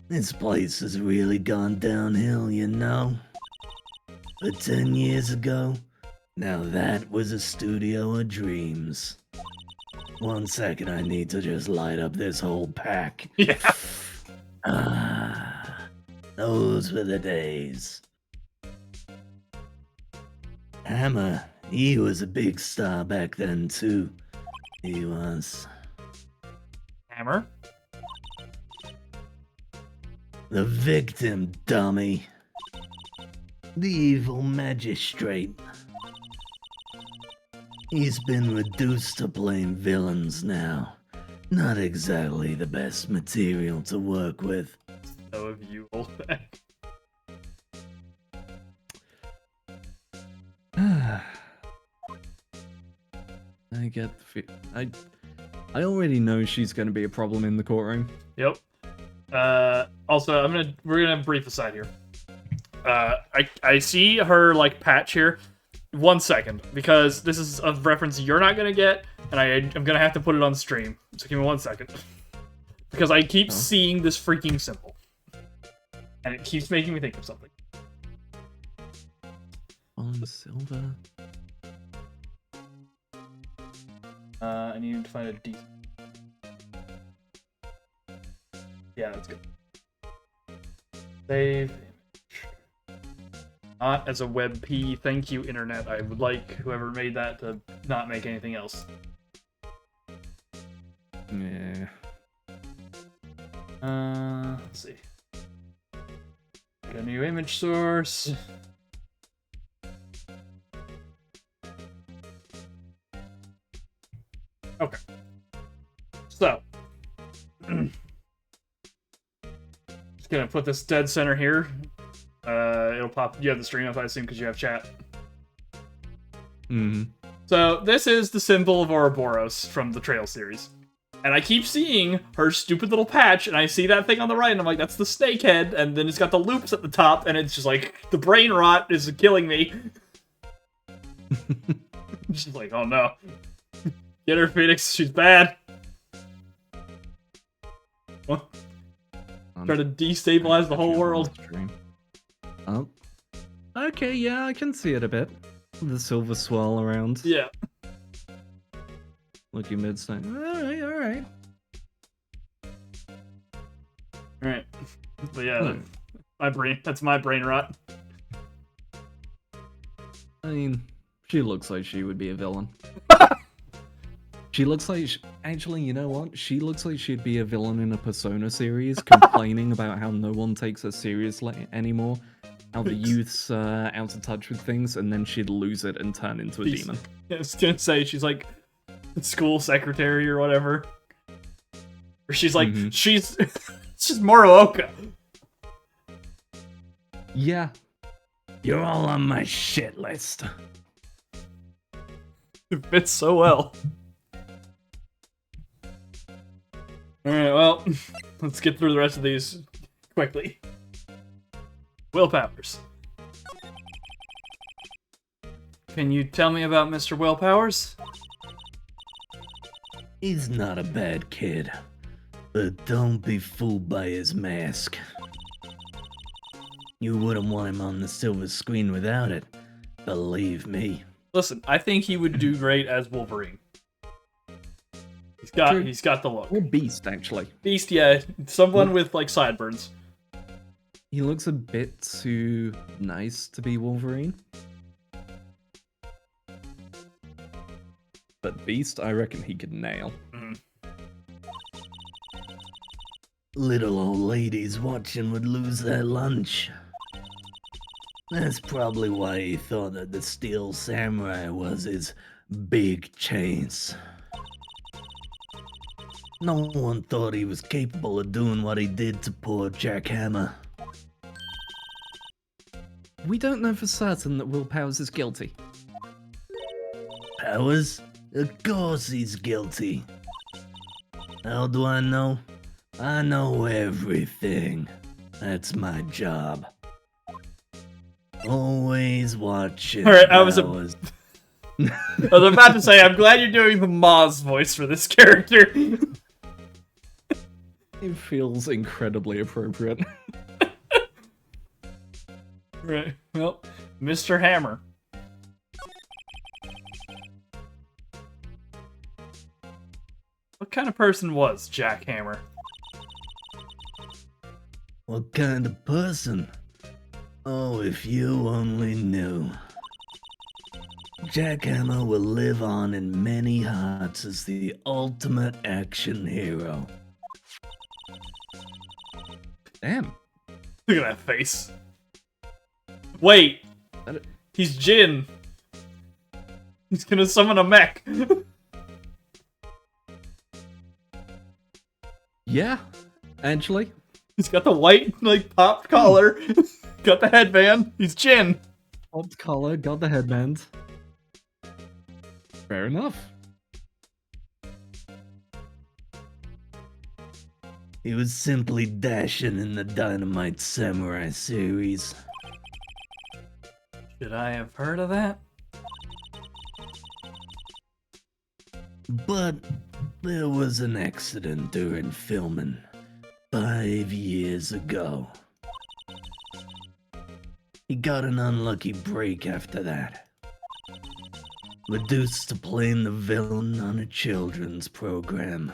This place has really gone downhill, you know. But 10 years ago, now that was a studio of dreams. 1 second, I need to just light up this whole pack. Yeah. Ah, those were the days. Hammer, he was a big star back then too. He was. Hammer? The victim, dummy. The evil magistrate. He's been reduced to playing villains now. Not exactly the best material to work with. So have you, old man. I get the I already know she's going to be a problem in the courtroom. Yep. Also, we're gonna brief aside here. I see her like patch here. 1 second, because this is a reference you're not gonna get, and I'm gonna have to put it on stream. So give me 1 second, because I keep seeing this freaking symbol, and it keeps making me think of something. On silver. I need to find a decent. Yeah, that's good. Save image. Not as a WebP. Thank you, internet. I would like whoever made that to not make anything else. Yeah. Let's see. Get a new image source. Okay. So. Just gonna put this dead center here. It'll pop. You have the stream up, I assume, because you have chat. Mm-hmm. So this is the symbol of Ouroboros from the Trail series. And I keep seeing her stupid little patch, and I see that thing on the right, and I'm like, that's the snake head, and then it's got the loops at the top, and it's just like, the brain rot is killing me. Just like, oh no. Get her, Phoenix, she's bad. Well, try to destabilize the whole world. Oh. Okay, yeah, I can see it a bit. The silver swirl around. Yeah. Looking mid-stone. Alright. Alright. But yeah, that's my brain rot. I mean, she looks like she would be a villain. She looks like... Actually, you know what? She looks like she'd be a villain in a Persona series, complaining about how no one takes her seriously anymore. How the youth's out of touch with things, and then she'd lose it and turn into a demon. I was gonna say, she's like school secretary or whatever. Or she's like, she's Morooka. Yeah. You're all on my shit list. It fits so well. Alright, well, let's get through the rest of these quickly. Willpowers. Can you tell me about Mr. Willpowers? He's not a bad kid, but don't be fooled by his mask. You wouldn't want him on the silver screen without it, believe me. Listen, I think he would do great as Wolverine. He's got the look. Or Beast, actually. Beast, yeah, someone with like sideburns. He looks a bit too nice to be Wolverine. But Beast, I reckon he could nail. Little old ladies watching would lose their lunch. That's probably why he thought that the Steel Samurai was his big chance. No one thought he was capable of doing what he did to poor Jack Hammer. We don't know for certain that Will Powers is guilty. Powers? Of course he's guilty. How do I know? I know everything. That's my job. Always watching. Alright, I was about to say, I'm glad you're doing the Maz voice for this character. It feels incredibly appropriate. Right, well, Mr. Hammer. What kind of person was Jack Hammer? What kind of person? Oh, if you only knew. Jack Hammer will live on in many hearts as the ultimate action hero. Damn. Look at that face. Wait, he's Jin. He's gonna summon a mech. Yeah, actually. He's got the white, like, popped collar. Got the headband. He's Jin. Popped collar, got the headband. Fair enough. He was simply dashing in the Dynamite Samurai series. Should I have heard of that? But there was an accident during filming 5 years ago. He got an unlucky break after that. Reduced to playing the villain on a children's program.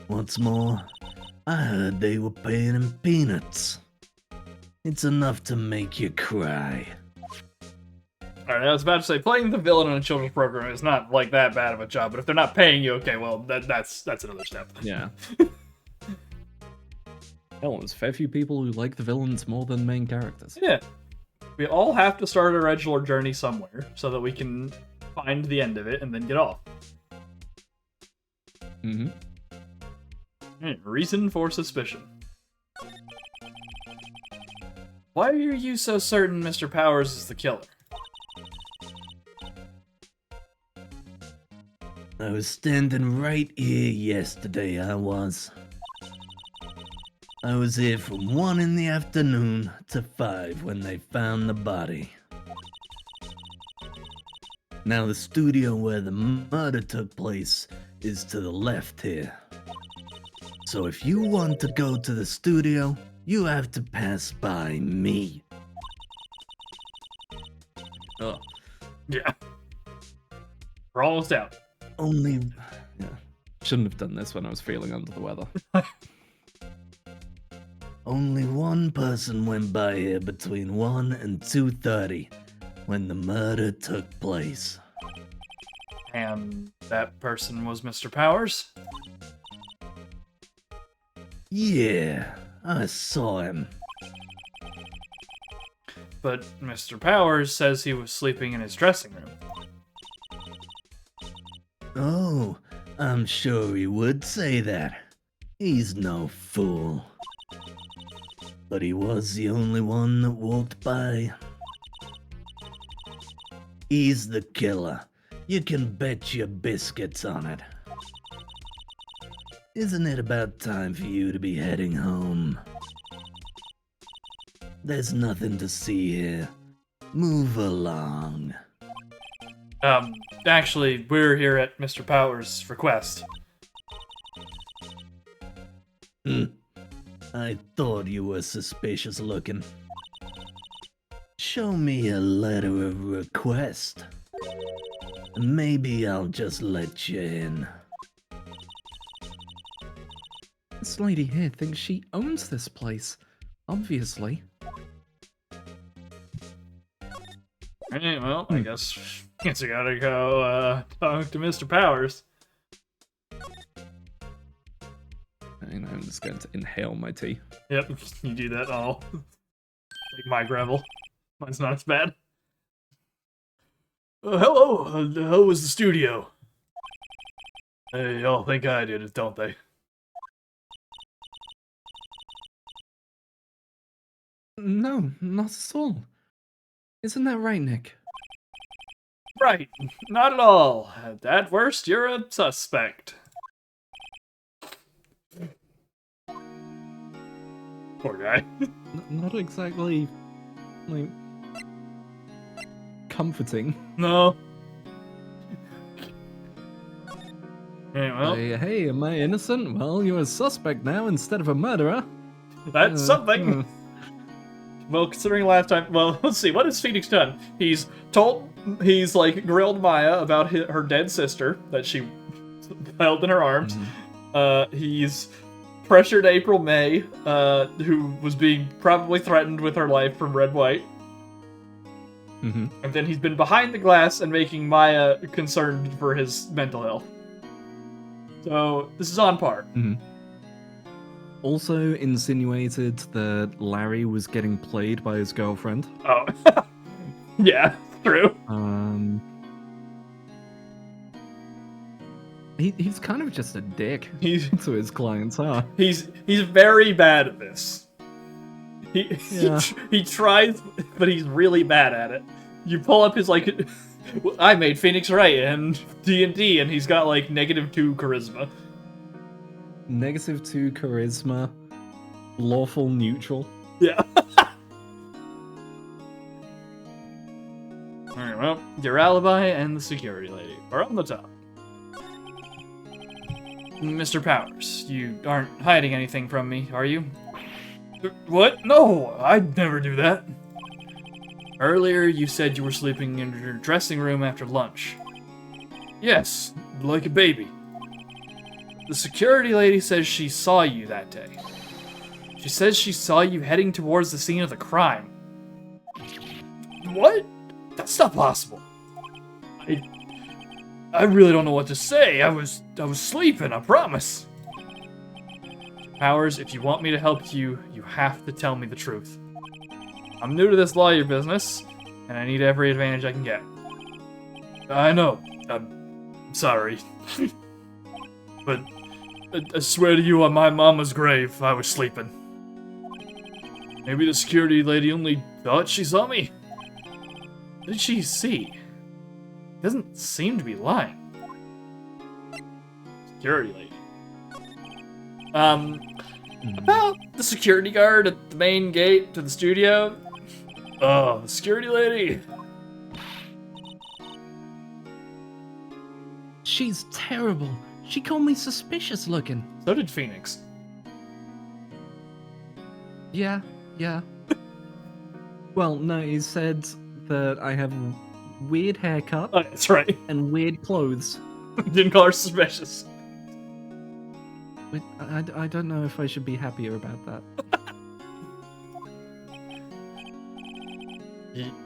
What's more, I heard they were paying him peanuts. It's enough to make you cry. Alright, I was about to say, playing the villain on a children's program is not, like, that bad of a job, but if they're not paying you, okay, well, that's another step. Yeah. Hell, there's a fair few people who like the villains more than main characters. Yeah. We all have to start our edgelord journey somewhere, so that we can find the end of it and then get off. Reason for suspicion. Why are you so certain Mr. Powers is the killer? I was standing right here yesterday, I was. I was here from 1 in the afternoon to 5 when they found the body. Now the studio where the murder took place is to the left here. So if you want to go to the studio, you have to pass by me. Oh. Yeah. We're almost out. Only... Yeah. Shouldn't have done this when I was feeling under the weather. Only one person went by here between 1 and 2:30 when the murder took place. And that person was Mr. Powers? Yeah, I saw him. But Mr. Powers says he was sleeping in his dressing room. Oh, I'm sure he would say that. He's no fool. But he was the only one that walked by. He's the killer. You can bet your biscuits on it. Isn't it about time for you to be heading home? There's nothing to see here. Move along. Actually, we're here at Mr. Powers' request. I thought you were suspicious looking. Show me a letter of request. Maybe I'll just let you in. This lady here thinks she owns this place. Obviously. Alright, well, I guess I gotta go, talk to Mr. Powers. And I'm just going to inhale my tea. Yep, you do that all. Like my gravel. Mine's not as bad. Hello, how was the studio? They all think I did it, don't they? No, not at all. Isn't that right, Nick? Right, not at all. At worst, you're a suspect. Poor guy. Not exactly, like, comforting. No. Hey, well, Hey, am I innocent? Well, you're a suspect now instead of a murderer. that's something. Well, considering last time, well, let's see, what has Phoenix done? He's like, grilled Maya about her dead sister that she held in her arms. He's pressured April May, who was being probably threatened with her life from Red White. And then he's been behind the glass and making Maya concerned for his mental health. So, this is on par. Also insinuated that Larry was getting played by his girlfriend. Oh. Yeah, true. He's kind of just a dick He's to his clients, huh? he's very bad at this. He tries, but he's really bad at it. You pull up his, like, I made Phoenix Wright and D&D, and he's got, like, -2 charisma. -2 charisma, lawful neutral. Yeah. Alright, well, your alibi and the security lady are on the top. Mr. Powers, you aren't hiding anything from me, are you? What? No, I'd never do that. Earlier, you said you were sleeping in your dressing room after lunch. Yes, like a baby. The security lady says she saw you that day. She says she saw you heading towards the scene of the crime. What? That's not possible. I really don't know what to say. I was sleeping, I promise. Powers, if you want me to help you, you have to tell me the truth. I'm new to this lawyer business, and I need every advantage I can get. I know. I'm sorry. But I swear to you, on my mama's grave, I was sleeping. Maybe the security lady only thought she saw me. What did she see? Doesn't seem to be lying. Security lady. About the security guard at the main gate to the studio. Oh, the security lady. She's terrible. She called me suspicious looking. So did Phoenix. Yeah. Well, no, he said that I have a weird haircut Oh, that's right. and weird clothes. Didn't call her suspicious. Wait, I don't know if I should be happier about that.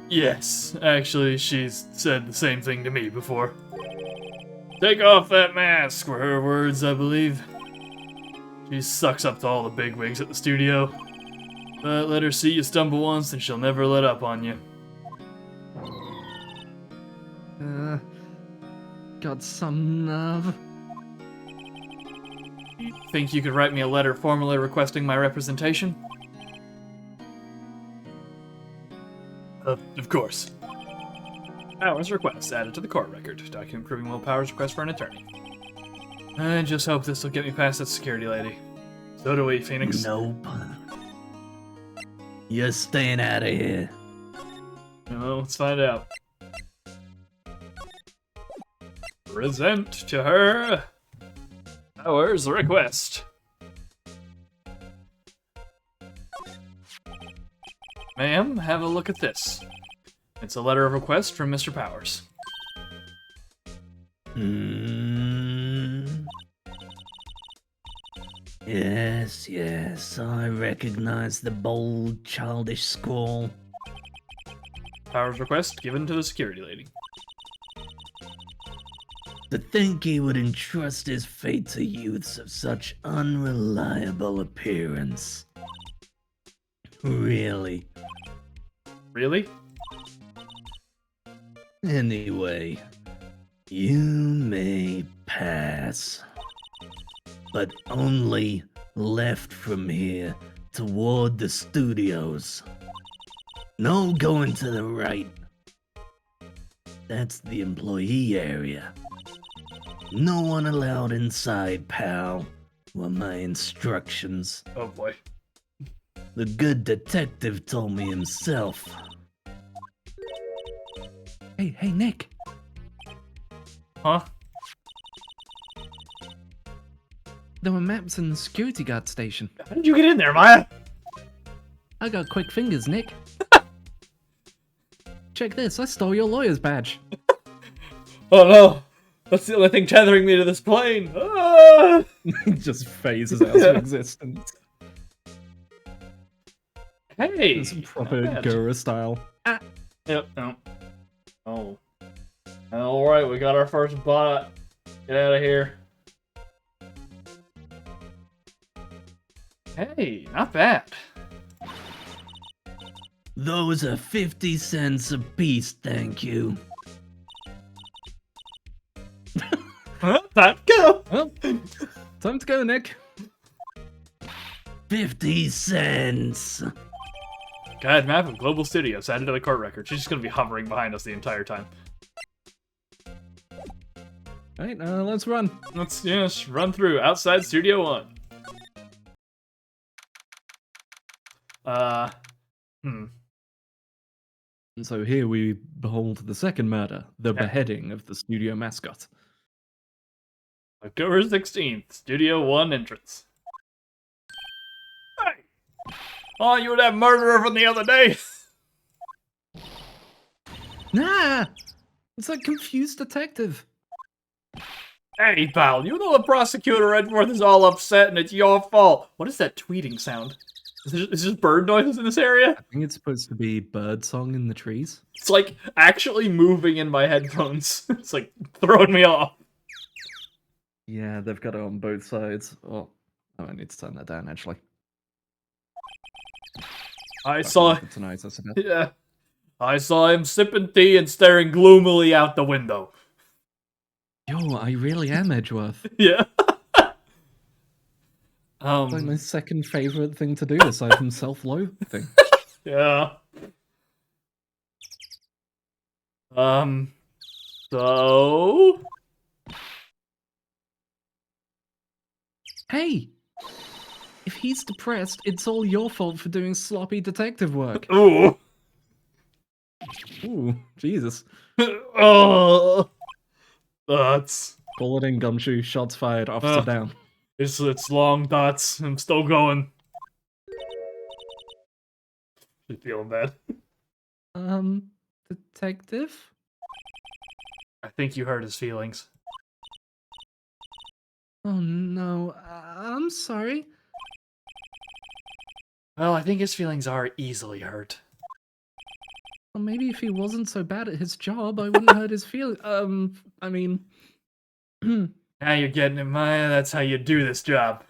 Yes, actually, she's said the same thing to me before. Take off that mask, were her words, I believe. She sucks up to all the bigwigs at the studio. But let her see you stumble once and she'll never let up on you. Got some nerve. Think you could write me a letter formally requesting my representation? Of course. Powers request added to the court record. Document proving Will Powers' request for an attorney. I just hope this will get me past that security lady. So do we, Phoenix. Nope. You're staying out of here. Well, let's find out. Present to her. Powers request. Ma'am, have a look at this. It's a letter of request from Mr. Powers. Yes, I recognize the bold, childish scrawl. Powers request given to the security lady. To think he would entrust his fate to youths of such unreliable appearance. Really? Really? Anyway, you may pass. But only left from here toward the studios. No going to the right. That's the employee area. No one allowed inside, pal, were my instructions. Oh boy. The good detective told me himself. Hey, Nick. Huh? There were maps in the security guard station. How did you get in there, Maya? I got quick fingers, Nick. Check this, I stole your lawyer's badge. Oh no! That's the only thing tethering me to this plane! Ah! Just phases out of existence. Hey! It's proper not bad. Gura style. Yep, no. Oh. Alright, we got our first bot. Get out of here. Hey, not bad. Those are 50 cents a piece, thank you. Huh? Time to go! Well, time to go, Nick. 50 cents. Guide map of Global Studios added to the court record. She's just gonna be hovering behind us the entire time. Alright, let's run. Let's just run through outside Studio 1. And so here we behold the second murder, the Yeah. beheading of the studio mascot. October 16th, Studio 1 entrance. Hey! Oh, you were that murderer from the other day! Nah! It's that confused detective. Hey, pal, you know the prosecutor Edgeworth is all upset and it's your fault. What is that tweeting sound? Is it just bird noises in this area? I think it's supposed to be bird song in the trees. It's like actually moving in my headphones. It's like throwing me off. Yeah, they've got it on both sides. Oh, I might need to turn that down, actually. I saw... Tonight, I suppose. Yeah. I saw him sipping tea and staring gloomily out the window. Yo, I really am Edgeworth. Yeah. It's like my second favorite thing to do aside from self-loathing. Yeah. So... Hey! If he's depressed, it's all your fault for doing sloppy detective work. Ooh. Ooh, Jesus. Oh. That's... Call it in, Gumshoe. Shots fired. Officer down. It's long, Dots. I'm still going. She's feeling bad. Detective? I think you hurt his feelings. Oh no, I'm sorry. Well, I think his feelings are easily hurt. Well, maybe if he wasn't so bad at his job, I wouldn't hurt his feelings. I mean... Now you're getting it, Maya. That's how you do this job.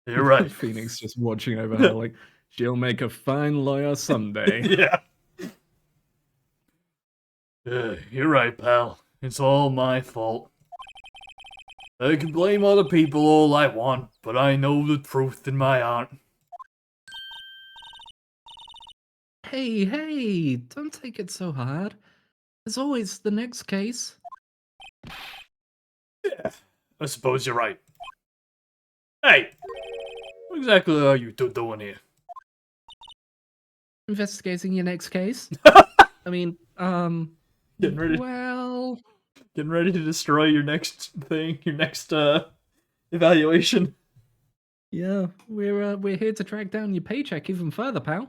You're right. Phoenix just watching over her like, she'll make a fine lawyer someday. Yeah. You're right, pal. It's all my fault. I can blame other people all I want, but I know the truth in my heart. Hey, don't take it so hard. There's always the next case. Yeah, I suppose you're right. Hey! What exactly are you two doing here? Investigating your next case? I mean, Getting ready, well... getting ready to destroy your next thing, your next, evaluation. Yeah, we're here to track down your paycheck even further, pal.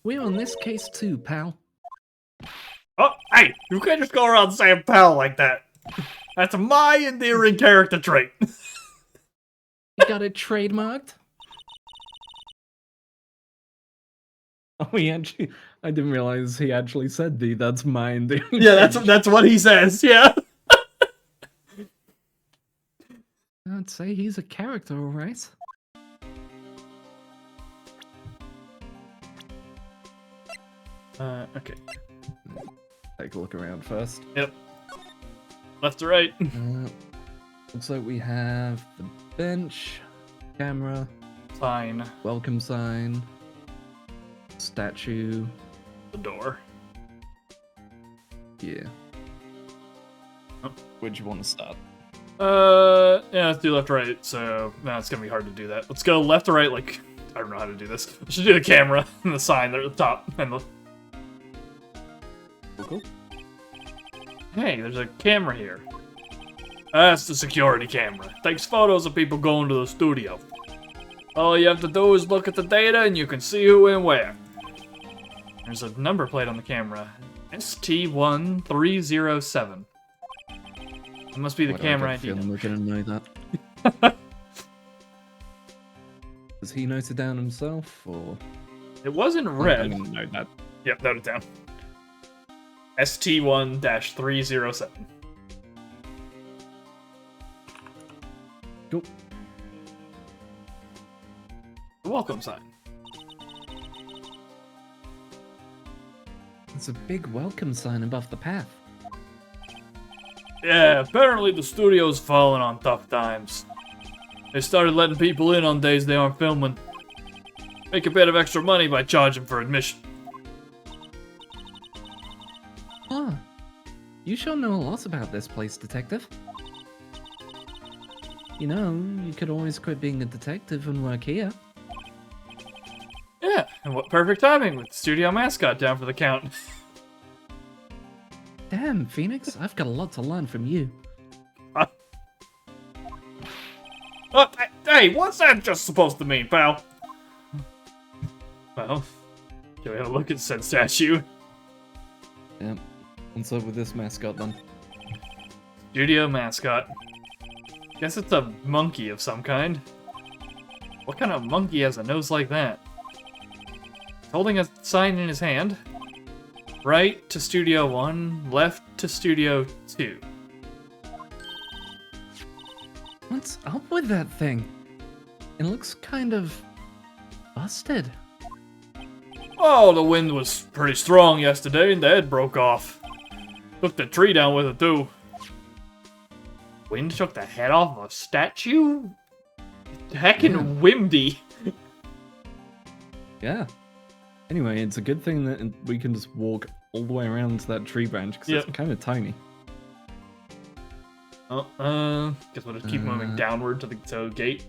We're on this case too, pal. Oh, hey! You can't just go around saying pal like that. That's my endearing character trait. You got it trademarked? Oh, I didn't realize he actually said that's mine. Yeah, that's what he says, yeah. I'd say he's a character, alright. Okay. Take a look around first. Yep. Left to right. Looks like we have the bench, camera, Sign. welcome sign, statue. The door. Yeah. Oh. Where'd you want to start? Yeah, let's do left to right, so no, it's gonna be hard to do that. Let's go left to right, like, I don't know how to do this. I should do the camera and the sign there at the top, and the... Cool. Hey, there's a camera here. That's the security camera. Takes photos of people going to the studio. All you have to do is look at the data and you can see who and where. There's a number plate on the camera. ST1307. It must be the camera ID. We're gonna know that. Does he note it down himself, or...? It wasn't I'm red. gonna note that. Yep, note it down. ST1-307. Cool. The welcome sign. There's a big welcome sign above the path. Yeah, apparently the studio's fallen on tough times. They started letting people in on days they aren't filming. Make a bit of extra money by charging for admission. Ah, you sure know a lot about this place, detective. You know, you could always quit being a detective and work here. Yeah, and what perfect timing with the studio mascot down for the count. Damn, Phoenix, I've got a lot to learn from you. Oh, hey, what's that just supposed to mean, pal? Well, can we have a look at said statue? Yep. What's up with this mascot then? Studio mascot. Guess it's a monkey of some kind. What kind of monkey has a nose like that? He's holding a sign in his hand. Right to Studio 1, left to Studio 2. What's up with that thing? It looks kind of... busted. Oh, the wind was pretty strong yesterday and the head broke off. Took the tree down with it too. Wind took the head off of a statue? Heckin' Yeah. Wimdy. Yeah. Anyway, it's a good thing that we can just walk all the way around to that tree branch because Yep. it's kind of tiny. Oh, guess we'll just keep moving downward to the gate.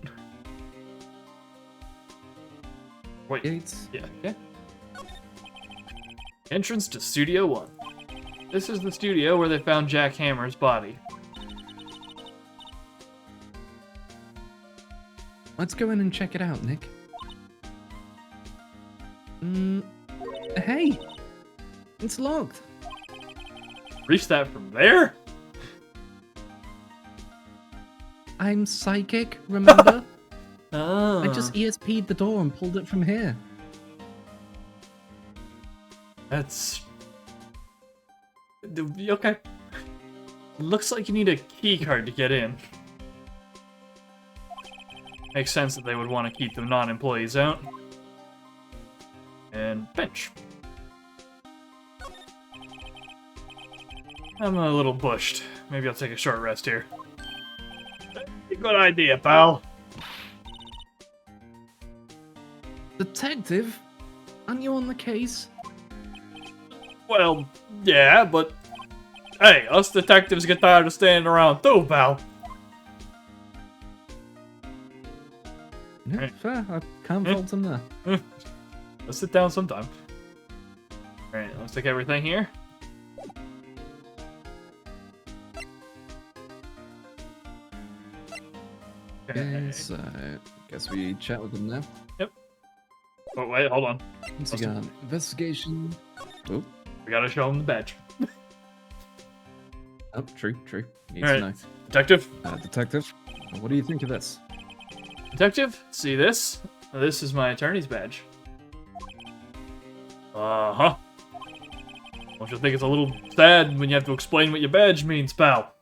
Wait, Gates. yeah. Yeah. Entrance to Studio 1. This is the studio where they found Jack Hammer's body. Let's go in and check it out, Nick. Hey! It's locked. Reach that from there? I'm psychic, remember? Oh. I just ESP'd the door and pulled it from here. That's... Okay. Looks like you need a key card to get in. Makes sense that they would want to keep the non-employees out. And bench. I'm a little bushed. Maybe I'll take a short rest here. Good idea, pal. Detective? Aren't you on the case? Well, yeah, but... Hey, us detectives get tired of standing around too, pal. Yeah, Right. fair. I can't fault him there. Let's sit down sometime. Alright, let's take everything here. Okay, so guess we chat with him now. Oh, wait, hold on. What's he got? Investigation. Oh, We gotta show him the badge. oh, true. Needs Alright. to know. Detective? Detective, what do you think of this? Detective, see this? This is my attorney's badge. Uh-huh. Don't you think it's a little sad when you have to explain what your badge means, pal?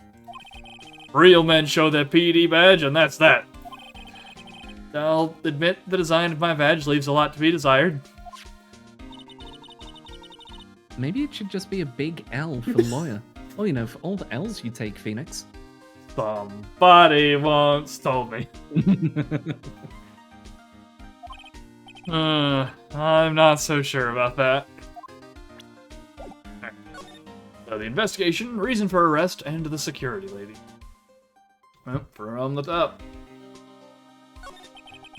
Real men show their PED badge, and that's that. I'll admit the design of my badge leaves a lot to be desired. Maybe it should just be a big L for lawyer. Oh, you know, for all the L's you take, Phoenix. Somebody once told me. I'm not so sure about that. Alright. So the investigation, reason for arrest, and the security lady. Well, from the top.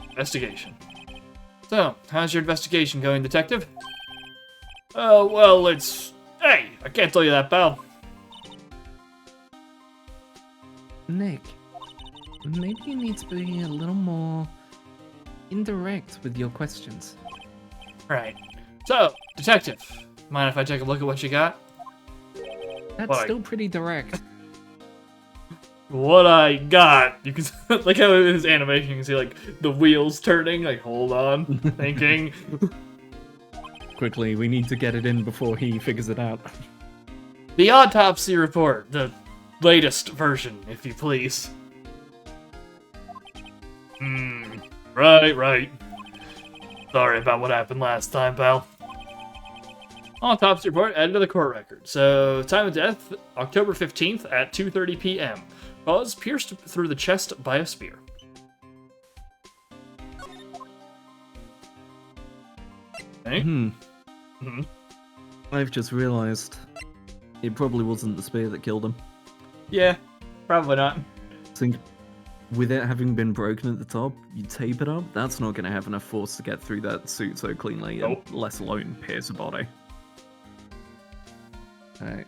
Investigation. So, how's your investigation going, detective? Well, it's... Hey, I can't tell you that, pal. Nick, maybe you need to be a little more indirect with your questions. Right. So, detective, mind if I take a look at what you got? That's Why? still pretty direct. What I got. You can like how in his animation you can see like the wheels turning, like hold on, thinking. Quickly, we need to get it in before he figures it out. The autopsy report, the latest version, if you please. Right. Sorry about what happened last time, pal. Autopsy report added to the court record. So, time of death, October 15th at 2:30 p.m. Cause pierced through the chest by a spear. Okay. I've just realized it probably wasn't the spear that killed him. Yeah, probably not. I think with it having been broken at the top, you tape it up, that's not going to have enough force to get through that suit so cleanly, Nope. and let alone pierce a body. Alright.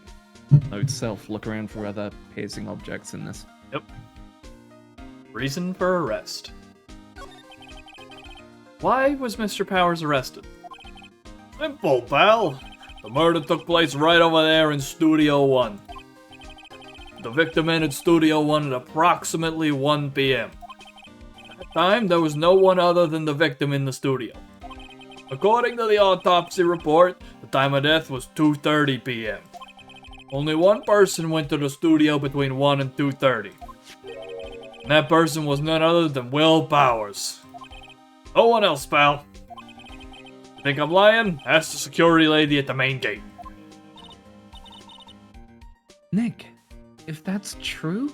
Note self, look around for other piercing objects in this. Yep. Reason for arrest. Why was Mr. Powers arrested? Simple, pal. The murder took place right over there in Studio 1. The victim entered Studio 1 at approximately 1 p.m. At that time, there was no one other than the victim in the studio. According to the autopsy report, the time of death was 2:30 p.m. Only one person went to the studio between 1 and 2:30. And that person was none other than Will Powers. No one else, pal. You think I'm lying? Ask the security lady at the main gate. Nick, if that's true,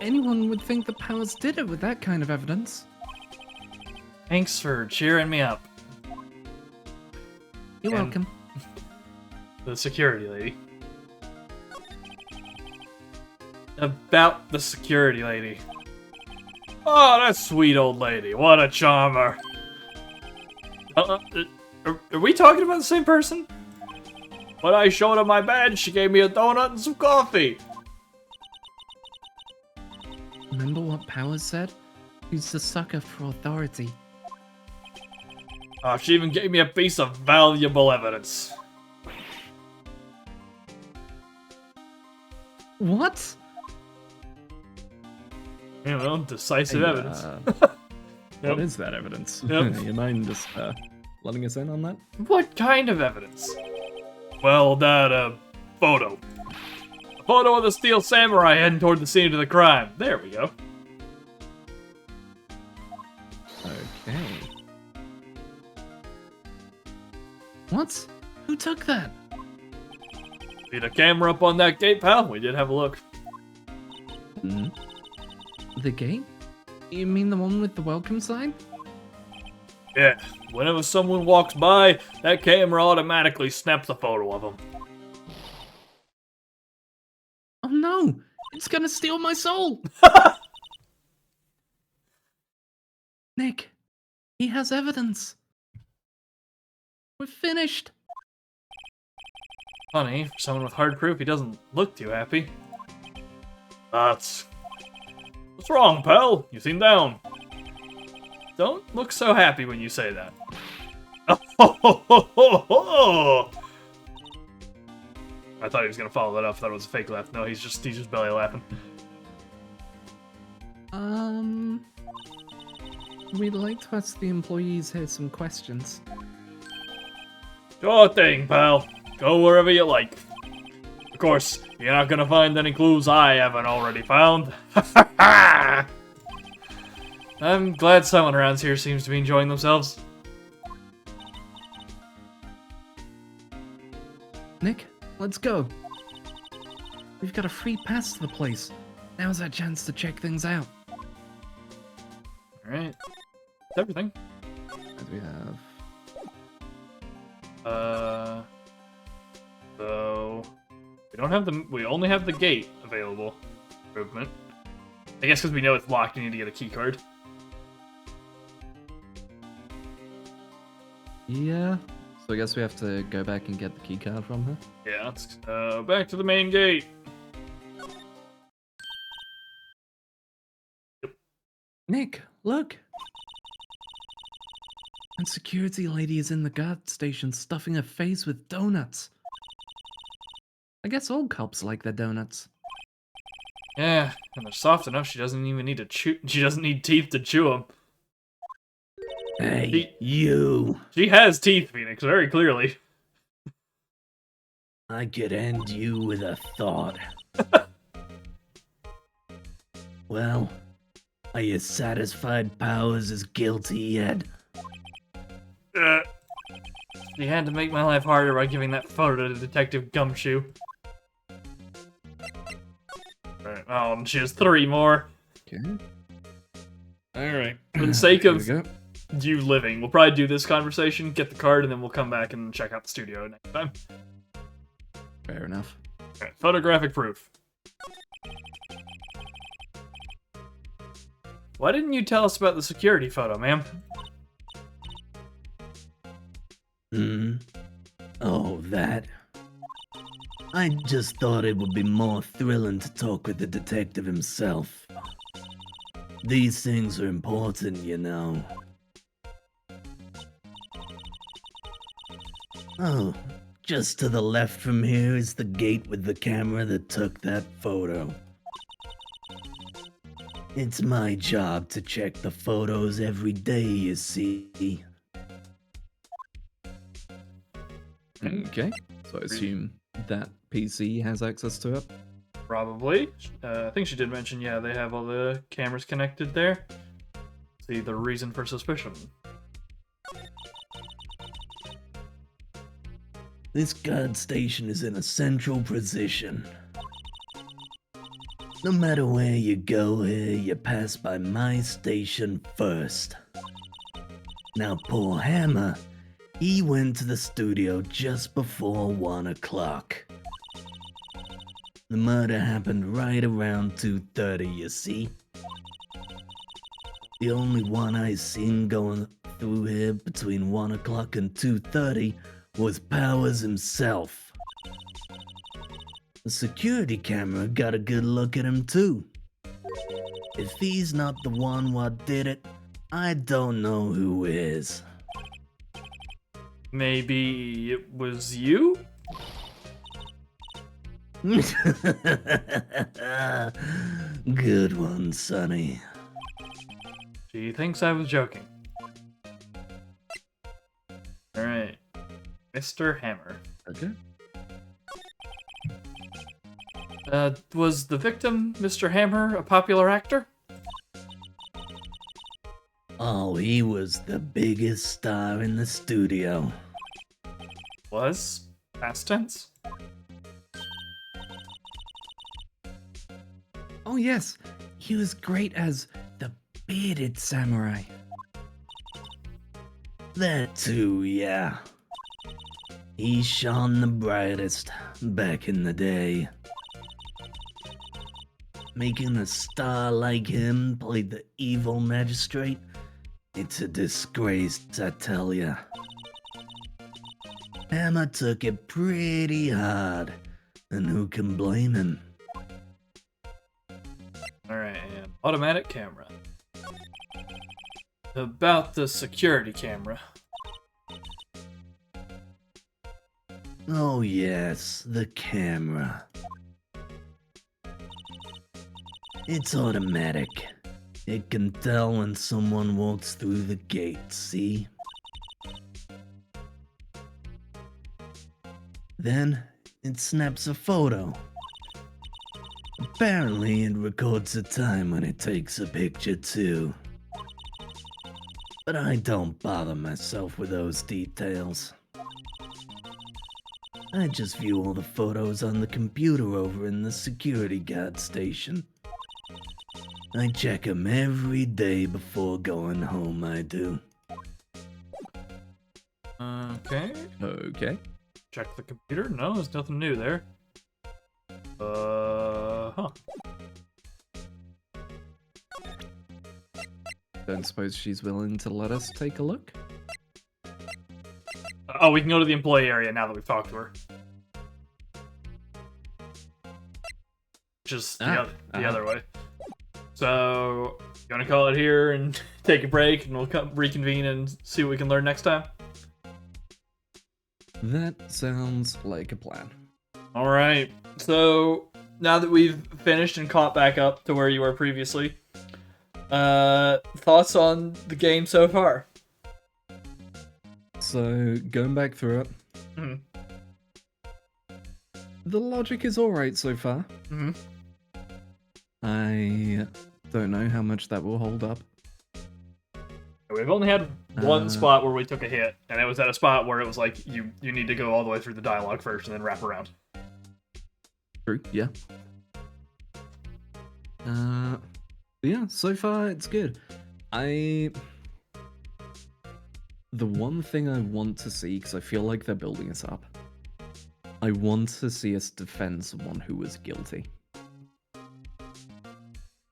anyone would think the Powers did it with that kind of evidence. Thanks for cheering me up. You're And- welcome. The security lady. About the security lady. Oh, that sweet old lady. What a charmer. Are we talking about the same person? When I showed her my badge, she gave me a donut and some coffee. Remember what Powers said? He's the sucker for authority. Oh, she even gave me a piece of valuable evidence. What? You know, decisive Hey, evidence. What is that evidence? Yep. You mind just letting us in on that? What kind of evidence? Well, that, photo. A photo of the Steel Samurai heading toward the scene of the crime. There we go. Okay. What? Who took that? Beat a camera up on that gate, pal. We did have a look. Hmm. The gate? You mean the one with the welcome sign? Yeah, whenever someone walks by, that camera automatically snaps a photo of them. Oh no! It's gonna steal my soul! Nick, he has evidence. We're finished. Funny, for someone with hard proof, he doesn't look too happy. What's wrong, pal? You seem down. Don't look so happy when you say that. Oh, I thought he was gonna follow that up. I thought it was a fake laugh. No, he's just belly laughing. We'd like to ask the employees here some questions. Sure thing, pal. Go wherever you like. Of course, you're not gonna find any clues I haven't already found. I'm glad someone around here seems to be enjoying themselves. Nick, let's go. We've got a free pass to the place. Now's our chance to check things out. Alright. That's everything. As we have. So we don't have we only have the gate available. Movement. I guess because we know it's locked, you need to get a key card. Yeah. So I guess we have to go back and get the key card from her. Yeah, let's back to the main gate. Nick, look. And security lady is in the guard station stuffing her face with donuts. I guess all cops like their donuts. Yeah, and they're soft enough. She doesn't even need to chew. She doesn't need teeth to chew them. Hey, you. She has teeth, Phoenix, very clearly. I could end you with a thought. Well, are you satisfied Powers is guilty yet? She had to make my life harder by giving that photo to Detective Gumshoe. Right. Oh, and she has 3 more. Okay. Alright. For the sake Here of we go. you living, we'll probably do this conversation, get the card, and then we'll come back and check out the studio next time. Fair enough. Alright, photographic proof. Why didn't you tell us about the security photo, ma'am? Oh, that. I just thought it would be more thrilling to talk with the detective himself. These things are important, you know. Oh, just to the left from here is the gate with the camera that took that photo. It's my job to check the photos every day, you see. Okay. So I assume that PC has access to it. Probably. I think she did mention, yeah, they have all the cameras connected there. See the reason for suspicion. This guard station is in a central position. No matter where you go here, you pass by my station first. Now, poor Hammer, he went to the studio just before 1 o'clock. The murder happened right around 2:30, you see. The only one I seen going through here between 1 o'clock and 2:30 was Powers himself. The security camera got a good look at him too. If he's not the one what did it, I don't know who is. Maybe it was you? Good one, Sonny. She thinks I was joking. Alright. Mr. Hammer. Okay. Was the victim, Mr. Hammer, a popular actor? Oh, he was the biggest star in the studio. Was? Past tense? Oh yes, he was great as the bearded samurai. That too, yeah. He shone the brightest back in the day. Making a star like him play the evil magistrate, it's a disgrace, I tell ya. Hammer took it pretty hard, and who can blame him? Alright, and automatic camera. About the security camera. Oh yes, the camera. It's automatic. It can tell when someone walks through the gate, see? Then, it snaps a photo. Apparently, it records the time when it takes a picture, too. But I don't bother myself with those details. I just view all the photos on the computer over in the security guard station. I check them every day before going home, I do. Okay. Okay. Check the computer. No, there's nothing new there. Huh. Don't suppose she's willing to let us take a look? Oh, we can go to the employee area now that we've talked to her. Just the other way. So, you want to call it here and take a break, and we'll reconvene and see what we can learn next time? That sounds like a plan. Alright, so now that we've finished and caught back up to where you were previously, thoughts on the game so far? So, going back through it, Mhm. the logic is alright so far. Mm-hmm. I don't know how much that will hold up. We've only had one Uh, spot where we took a hit, and it was at a spot where it was like, you need to go all the way through the dialogue first and then wrap around. True, yeah. Yeah, so far it's good. The one thing I want to see, because I feel like they're building us up, I want to see us defend someone who was guilty.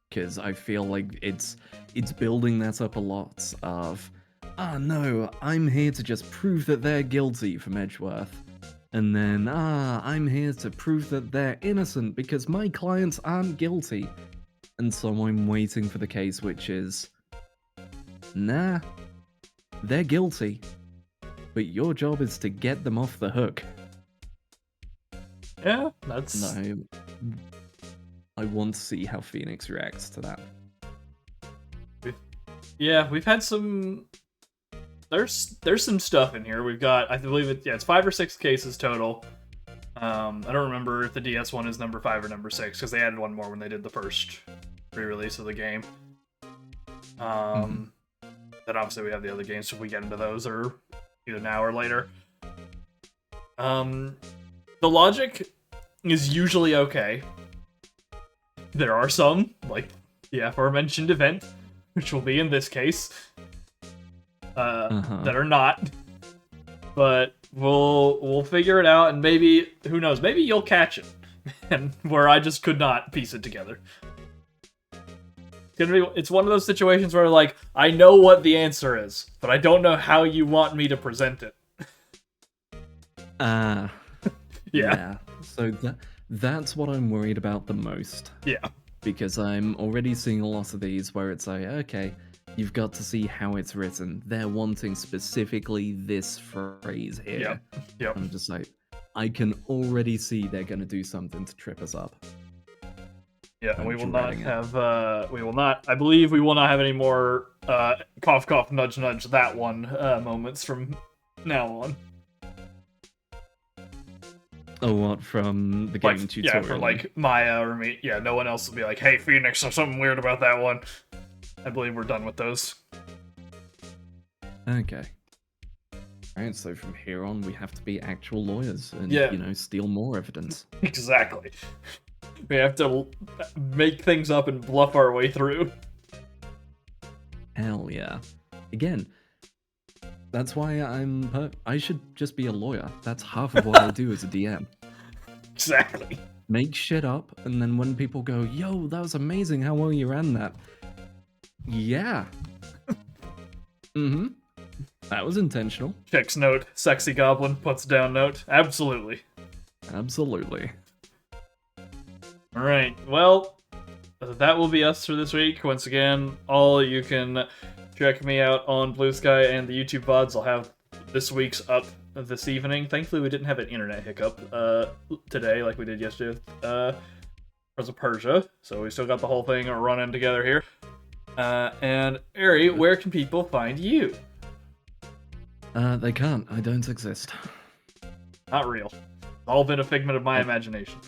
Because I feel like it's building that up a lot of, no, I'm here to just prove that they're guilty from Edgeworth. And then, I'm here to prove that they're innocent because my clients aren't guilty. And so I'm waiting for the case which is, nah, they're guilty. But your job is to get them off the hook. Yeah, that's... No, I want to see how Phoenix reacts to that. Yeah, we've had some... There's some stuff in here. We've got, I believe it's 5 or 6 cases total. I don't remember if the DS one is number 5 or number 6, because they added one more when they did the first re-release of the game. Then obviously we have the other games, so if we get into those, or either now or later. The logic is usually okay. there are some, like the aforementioned event, which will be in this case, that are not. But we'll figure it out, and maybe, who knows, maybe you'll catch it, and where I just could not piece it together. It's one of those situations where, like, I know what the answer is, but I don't know how you want me to present it. Yeah. So that's what I'm worried about the most. Yeah. Because I'm already seeing a lot of these where it's like, okay, you've got to see how it's written. They're wanting specifically this phrase here. Yep. I'm just like, I can already see they're going to do something to trip us up. Yeah, and we will not have, I believe we will not have any more, cough, cough, nudge, nudge, that one, moments from now on. Oh, what, from the game tutorial? Yeah, from, like, Maya or me. Yeah, no one else will be like, hey, Phoenix, there's something weird about that one. I believe we're done with those. Okay. Alright, so from here on, we have to be actual lawyers and, steal more evidence. Exactly. We have to make things up and bluff our way through. Hell yeah. Again, that's why I should just be a lawyer. That's half of what I do as a DM. Exactly. Make shit up, and then when people go, yo, that was amazing, how well you ran that. Yeah. That was intentional. Checks note. Sexy goblin puts down note. Absolutely. Absolutely. Alright, well, that will be us for this week. Once again, you can check me out on Blue Sky and the YouTube VODs. I'll have this week's up this evening. Thankfully, we didn't have an internet hiccup today like we did yesterday with Prince of Persia, so we still got the whole thing running together here. And Ari, where can people find you? They can't. I don't exist. Not real. It's all been a figment of my imagination.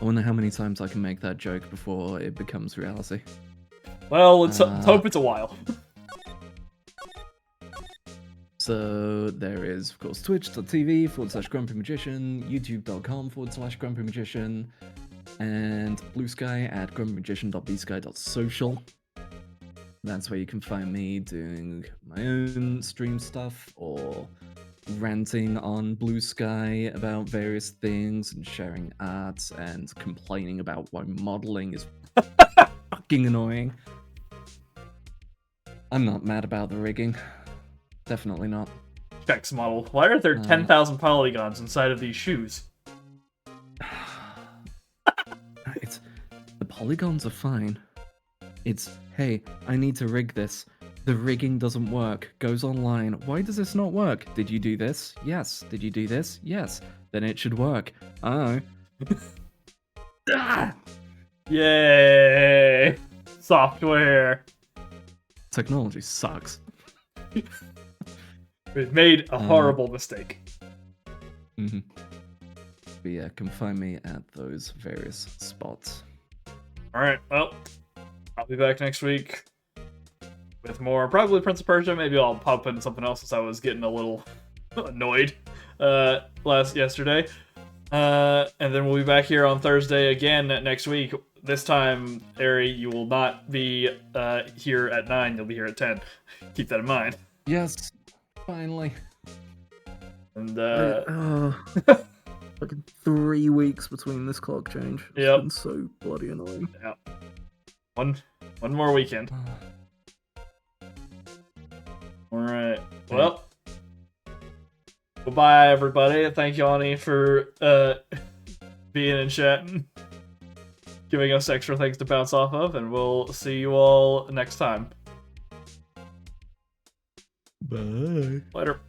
I wonder how many times I can make that joke before it becomes reality. Well, let's hope it's a while. So there is, of course, twitch.tv/Grumpy Magician, youtube.com/Grumpy Magician, and Blue Sky at grumpymagician.bsky.social. That's where you can find me doing my own stream stuff or ranting on Blue Sky about various things and sharing art and complaining about why modeling is fucking annoying. I'm not mad about the rigging. Definitely not. Checks model. Why are there 10,000 polygons inside of these shoes? The polygons are fine. It's, hey, I need to rig this. The rigging doesn't work. Goes online. Why does this not work? Did you do this? Yes. Did you do this? Yes. Then it should work. Oh. Yay! Software. Technology sucks. We've made a horrible mistake. But yeah, can find me at those various spots. Alright, well, I'll be back next week with more, probably Prince of Persia. Maybe I'll pop into something else since I was getting a little annoyed yesterday. And then we'll be back here on Thursday again next week. This time, Ari, you will not be here at 9, you'll be here at 10. Keep that in mind. Yes, finally. And Like 3 weeks between this clock change. It's been so bloody annoying. Yeah. One more weekend. Alright. Well, goodbye everybody. Thank you, Ani, for being in chat and giving us extra things to bounce off of, and we'll see you all next time. Bye. Later.